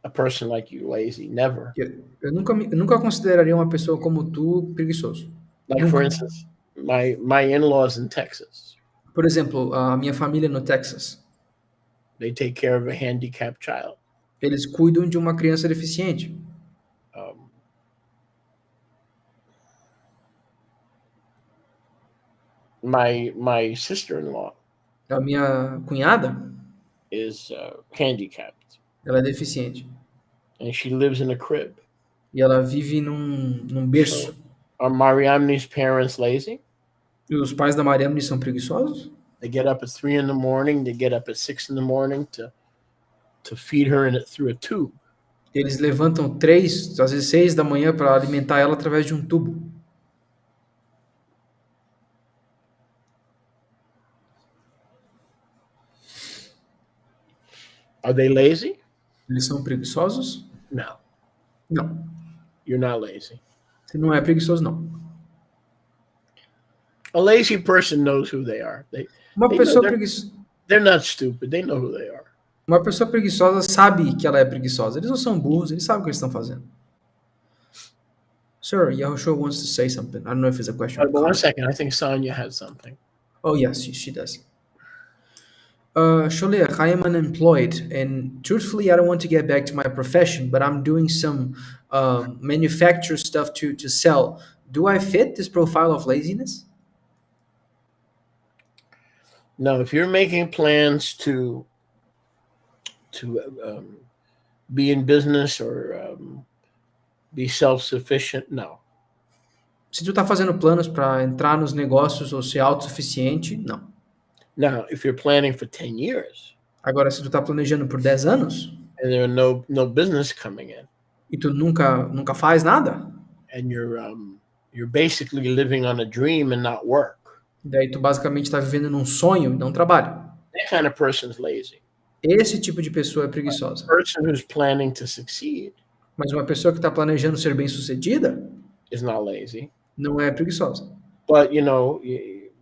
a person like you lazy. Never. Eu nunca consideraria uma pessoa como tu preguiçoso. Like for instance, my in-laws in Texas, Por exemplo, a minha família no Texas, they take care of a handicapped child. eles cuidam de uma criança deficiente. My sister-in-law A minha cunhada, is handicapped, ela é deficiente. and she lives in a crib. E ela vive num berço. Are Mariamne's parents lazy? E os pais da Mariamne são preguiçosos? They get up at 3 a.m. They get up at 6 a.m. to feed her through a tube. Eles levantam 3, às vezes 6 da manhã para alimentar ela através de um tubo. Are they lazy? Eles são preguiçosos? No, Não. you're not lazy. Você não é preguiçoso, não. A lazy person knows who they are. Uma They pessoa know preguiçosa. They're not stupid. They know who they are. Uma pessoa preguiçosa sabe que ela é preguiçosa. Eles não são burros, eles sabem o que eles estão fazendo. Sir, Yahushua wants to say something. I don't know if it's a question or But one comment. second, I think Sonia had something. Oh, yes, she does. Sholiach, I am unemployed, and truthfully, I don't want to get back to my profession, but I'm doing some manufacture stuff to sell. Do I fit this profile of laziness? No, if you're making plans to be in business or be self-sufficient, no. Se tu tá fazendo planos para entrar nos negócios ou ser autossuficiente, não. Now, if you're planning for 10 years Agora, se tu tá planejando por 10 anos and there are no business coming in, e tu nunca faz nada, and you're basically living on a dream and not work, daí tu basicamente está vivendo num sonho e não trabalha. that kind of person's lazy. Esse tipo de pessoa é A preguiçosa. person who's planning to succeed Mas uma pessoa que está planejando ser bem-sucedida is not lazy. não é preguiçosa. But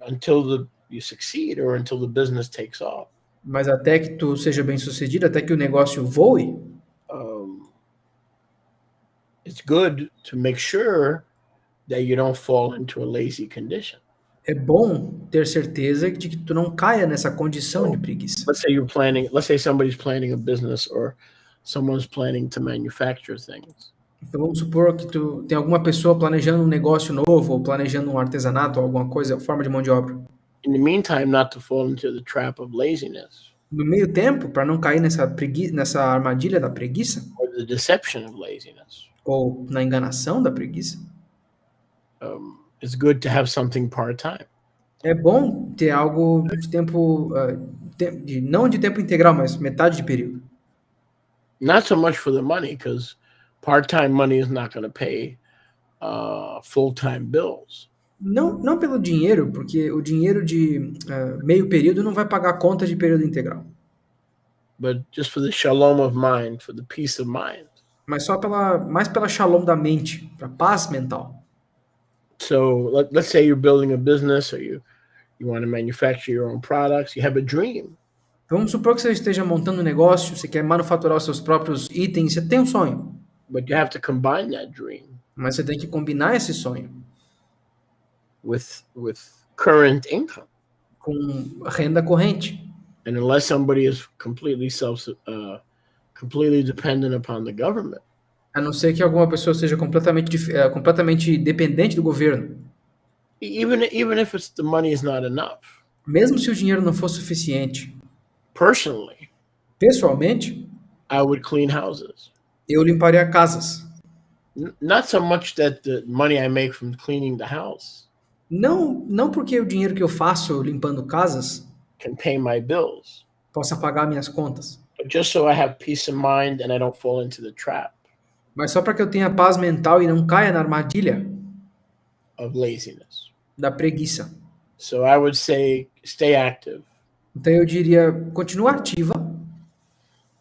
until you succeed or until the business takes off, Mas até que tu seja bem-sucedido, até que o negócio voe, it's good to make sure that you don't fall into a lazy condition. é bom ter certeza de que tu não caia nessa condição de preguiça. Let's say somebody's planning a business or someone's planning to manufacture things. Então vamos supor que tu tem alguma pessoa planejando um negócio novo ou planejando um artesanato ou alguma coisa, forma de mão de obra. In the meantime, not to fall into the trap of laziness No meio tempo, para não cair nessa armadilha da preguiça or the deception of laziness, ou na enganação da preguiça, it's good to have something part-time. é bom ter algo de tempo, não de tempo integral, mas metade de período. Not so much for the money, because part-time money is not going to pay full-time bills. Não pelo dinheiro, porque o dinheiro de meio período não vai pagar a conta de período integral. But just for the shalom of mind, for the peace of mind. Mas só mais pela shalom da mente, para paz mental. So let's say you're building a business or you want to manufacture your own products. You have a dream. Vamos supor que você esteja montando um negócio, você quer manufaturar os seus próprios itens, você tem um sonho. But you have to combine that dream Mas você tem que combinar esse sonho with current income. com renda corrente. And unless somebody is completely dependent upon the government, A não ser que alguma pessoa seja completamente dependente do governo. even if the money is not enough, Mesmo se o dinheiro não for suficiente, personally, pessoalmente, I would clean houses. eu limparia casas. Not so much that the money I make from cleaning the house Não porque o dinheiro que eu faço limpando casas can pay my bills, possa pagar minhas contas, but just so I have peace of mind and I don't fall into the trap mas só para que eu tenha paz mental e não caia na armadilha of laziness. da preguiça. So I would say stay active Então eu diria, continua ativa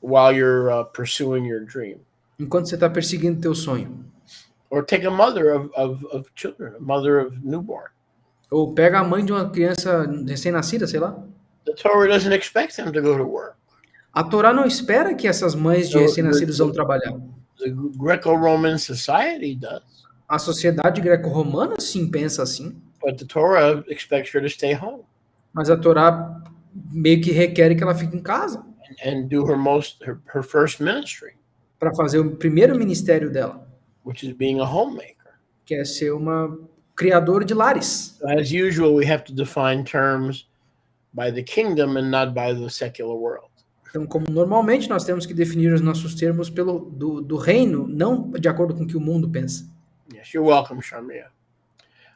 while you're pursuing your dream. enquanto você está perseguindo teu sonho. Or take a mother of children, a mother of newborn. Ou pega a mãe de uma criança recém-nascida, sei lá. The Torah doesn't expect them to go to work. A Torá não espera que essas mães de recém-nascidos vão trabalhar. The Greco-Roman society does. A sociedade greco-romana sim pensa assim, But the Torah expects her to stay home mas a Torá meio que requer que ela fique em casa and do her first ministry, para fazer o primeiro ministério dela, which is being a homemaker. que é ser uma criadora de lares. So as usual, we have to define terms by the kingdom and not by the secular world. Então, como normalmente nós temos que definir os nossos termos do reino, não de acordo com o que o mundo pensa. Yes, you're welcome, Shamia.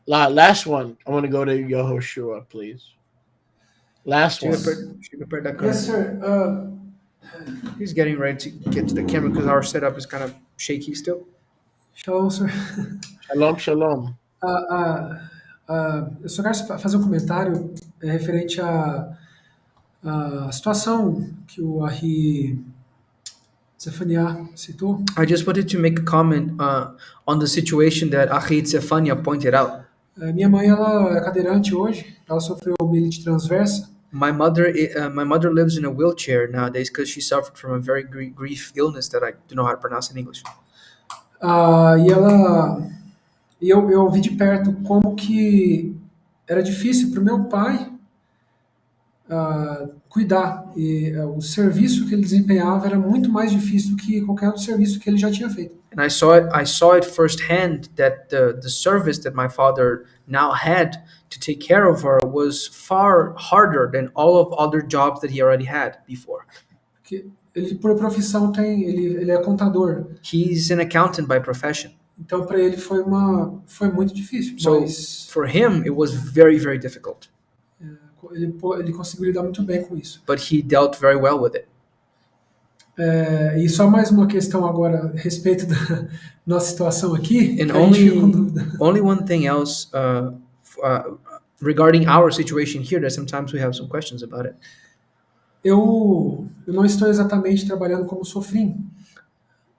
Last one. I want to go to Yehoshua, please. Last one. Chega perto da câmera. Yes, sir. He's getting ready to get to the camera because our setup is kind of shaky still. Shalom, sir. Shalom, shalom. Eu só quero fazer um comentário referente à situação que o Ahi Zefaniah citou. I just wanted to make a comment on the situation that Achid Zefania pointed out. Minha mãe, ela é cadeirante hoje. Ela sofreu mielite transversa. My mother lives in a wheelchair nowadays because she suffered from a very grief illness that I don't know how to pronounce in English. E ela E eu vi de perto como que era difícil para o meu pai cuidar. E o serviço que ele desempenhava era muito mais difícil do que qualquer outro serviço que ele já tinha feito. And I saw it firsthand that the service that my father now had to take care of her was far harder than all of other jobs that he already had before. Porque ele, por profissão, ele é contador. He's an accountant by profession. Então, para ele foi muito difícil. So Mas for him, it was very, very difficult. ele conseguiu lidar muito bem com isso. But he dealt very well with it. E só mais uma questão agora a respeito da nossa situação aqui. And Que a gente fica com dúvida. only one thing else regarding our situation here that sometimes we have some questions about it. Eu não estou exatamente trabalhando como sofrim.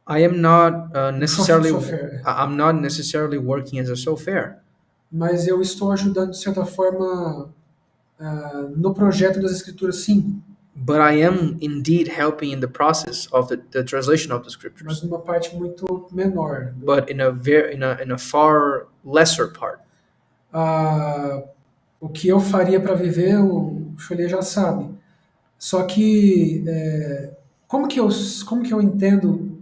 I am not necessarily Software. I'm not necessarily working as a software, Mas eu estou ajudando, de certa forma, no projeto das escrituras, sim. but I am indeed helping in the process of the translation of the Mas scriptures, numa parte muito menor. but in a far lesser part. O que eu faria para viver, o Cholê já sabe. Só que como que eu entendo,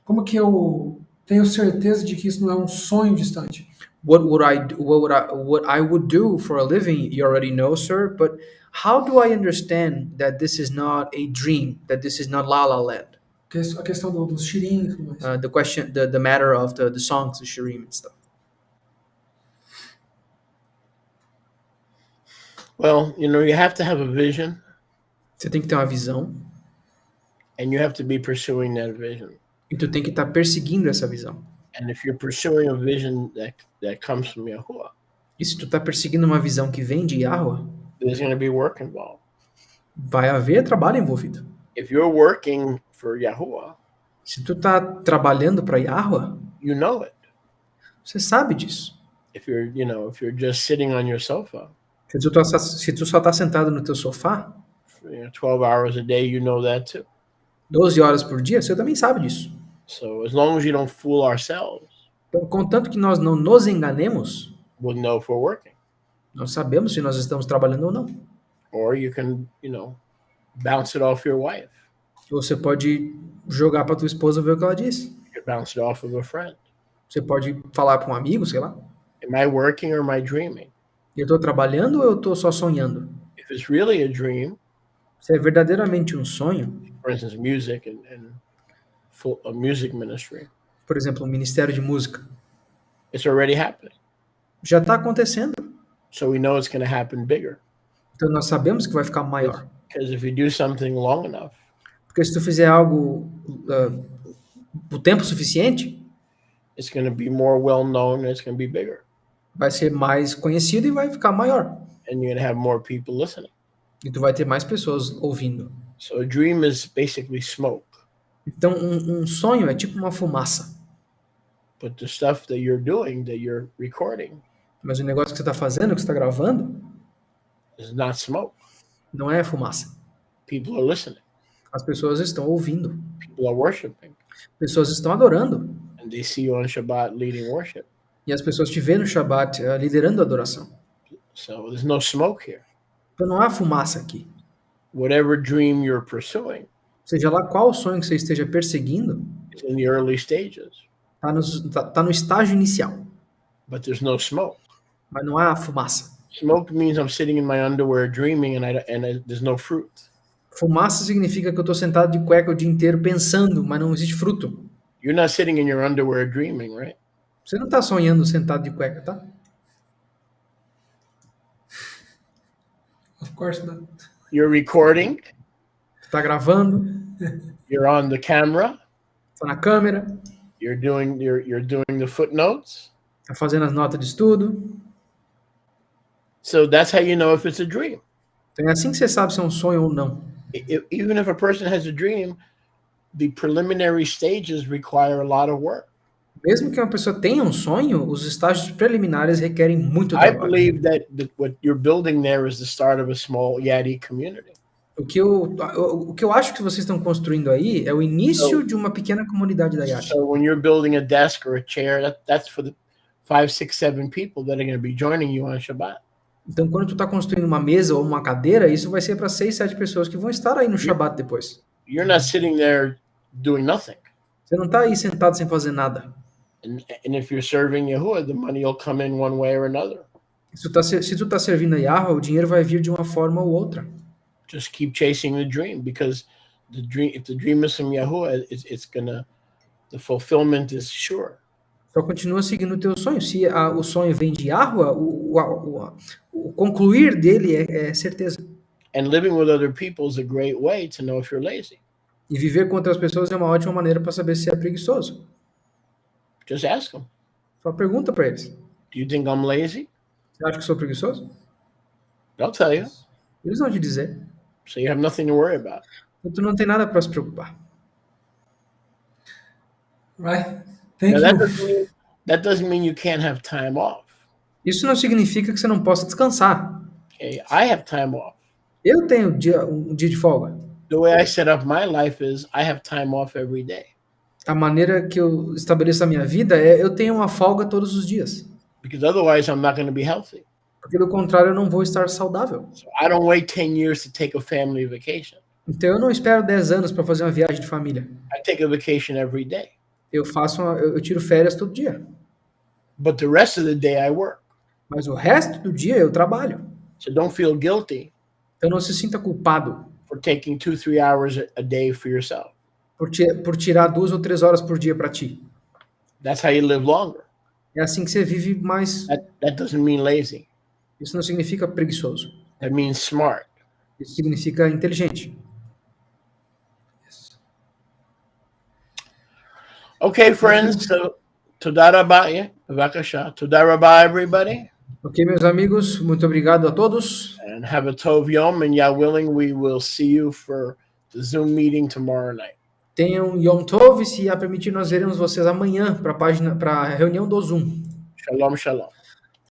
como que eu tenho certeza de que isso não é um sonho distante? What I would do for a living, you already know, sir, but how do I understand that this is not a dream, that this is not La La Land? A questão dos shirim e tudo mais. The question, the matter of the songs, the shirim and stuff. Well, you have to have a vision, Você tem que ter uma visão and you have to be pursuing that vision. e tu tem que estar perseguindo essa visão. And if you're pursuing a vision that comes from Yahuwah, E se tu tá perseguindo uma visão que vem de Yahweh, there's going to be work involved. vai haver trabalho envolvido. If you're working for Yahuwah, Se tu tá trabalhando para Yahweh, you know it. você sabe disso. If you're just sitting on your sofa, Se tu só tá sentado no teu sofá, 12 hours a day, you know that too. 12 horas por dia, você também sabe disso. So as long as you don't fool ourselves, Então, contanto que nós não nos enganemos, we'll know if we're working. nós sabemos se nós estamos trabalhando ou não. Or you can, bounce it off your wife. Ou você pode jogar para tua esposa ver o que ela diz. You can bounce it off of a friend. Você pode falar para um amigo, sei lá. Am I working or am I dreaming? Eu estou trabalhando ou eu estou só sonhando? If it's really a dream, Se é verdadeiramente um sonho, for instance, music and a music ministry, por exemplo, um ministério de música, it's already happening. já está acontecendo. So we know it's going to happen bigger. Então nós sabemos que vai ficar maior. Because if you do something long enough, Porque se tu fizer algo o tempo suficiente, it's going to be more well known and it's going to be bigger. vai ser mais conhecido e vai ficar maior. And you're going to have more people listening. E tu vai ter mais pessoas ouvindo. So a dream is basically smoke. Então um sonho é tipo uma fumaça. But the stuff that you're doing, that you're recording, Mas o negócio que você está fazendo, que você está gravando, is not smoke. não é fumaça. People are listening. As pessoas estão ouvindo. People are worshiping. Pessoas estão adorando. And they see you on Shabbat leading worship. E as pessoas te veem no Shabbat liderando a adoração. So there's no smoke here. Então não há fumaça aqui. Whatever dream you're pursuing Seja lá qual sonho que você esteja perseguindo, is in the early stages, tá no estágio inicial. but there's no smoke. Mas não há fumaça. Smoke means I'm sitting in my underwear dreaming and there's no fruit. Fumaça significa que eu estou sentado de cueca o dia inteiro pensando, mas não existe fruto. You're not sitting in your underwear dreaming, right? Você não está sonhando sentado de cueca, tá? Of course not. You're recording, Está gravando, you're on the camera, está na câmera, you're doing the footnotes. está fazendo as notas de estudo. So that's how you know if it's a dream. Então é assim que você sabe se é um sonho ou não. Even if a person has a dream, the preliminary stages require a lot of work. Mesmo que uma pessoa tenha um sonho, os estágios preliminares requerem muito I trabalho. believe that what you're building there is the start of a small Yadi community. O que eu acho que vocês estão construindo aí é o início de uma pequena comunidade da Yad. So when you're building a desk or a chair, that's for 5, 6, 7 people that are going to be joining you on Shabbat. Então, quando tu está construindo uma mesa ou uma cadeira, isso vai ser para 6, 7 pessoas que vão estar aí no Shabat depois. You're not sitting there doing nothing. Você não está aí sentado sem fazer nada. And if you're serving Yahuwah, the money will come in one way or another. Se tu tá servindo a Yahweh, o dinheiro vai vir de uma forma ou outra. Just keep chasing the dream, because if the dream is from Yahuwah, the fulfillment is sure. Só continua seguindo o teu sonho. Se o sonho vem de Yahweh, o concluir dele é certeza. And living with other people is a great way to know if you're lazy. E viver com outras pessoas é uma ótima maneira para saber se é preguiçoso. Just ask them. Só pergunta para eles. Do you think I'm lazy? Você acha que eu sou preguiçoso? They'll tell you. Eles vão te dizer. So you have nothing to worry about. Então tu não tem nada para se preocupar. Right? Thank Now, you. that doesn't mean you can't have time off. Isso não significa que você não possa descansar. Okay, I have time off. Eu tenho um dia de folga. The way I set up my life is I have time off every day. A maneira que eu estabeleço a minha vida é eu tenho uma folga todos os dias. Because otherwise I'm not going to be healthy. Porque do contrário eu não vou estar saudável. So I don't wait 10 years to take a family vacation. Então eu não espero 10 anos para fazer uma viagem de família. I take a vacation every day. Eu tiro férias todo dia. But the rest of the day I work. Mas o resto do dia eu trabalho. So don't feel guilty Então não se sinta culpado for taking 2, 3 hours a day for yourself. por tirar 2 ou 3 horas por dia para ti. That's how you live longer. É assim que você vive mais. That doesn't mean lazy. Isso não significa preguiçoso. That means smart. Isso significa inteligente. Okay, friends. So, toda rabah, bavakasha. Toda rabah, everybody. Ok, meus amigos, muito obrigado a todos. And have a tov yom. And Yah willing, we will see you for the Zoom meeting tomorrow night. Tenham Yom Tov, se a permitir, nós veremos vocês amanhã para a reunião do Zoom. Shalom, shalom.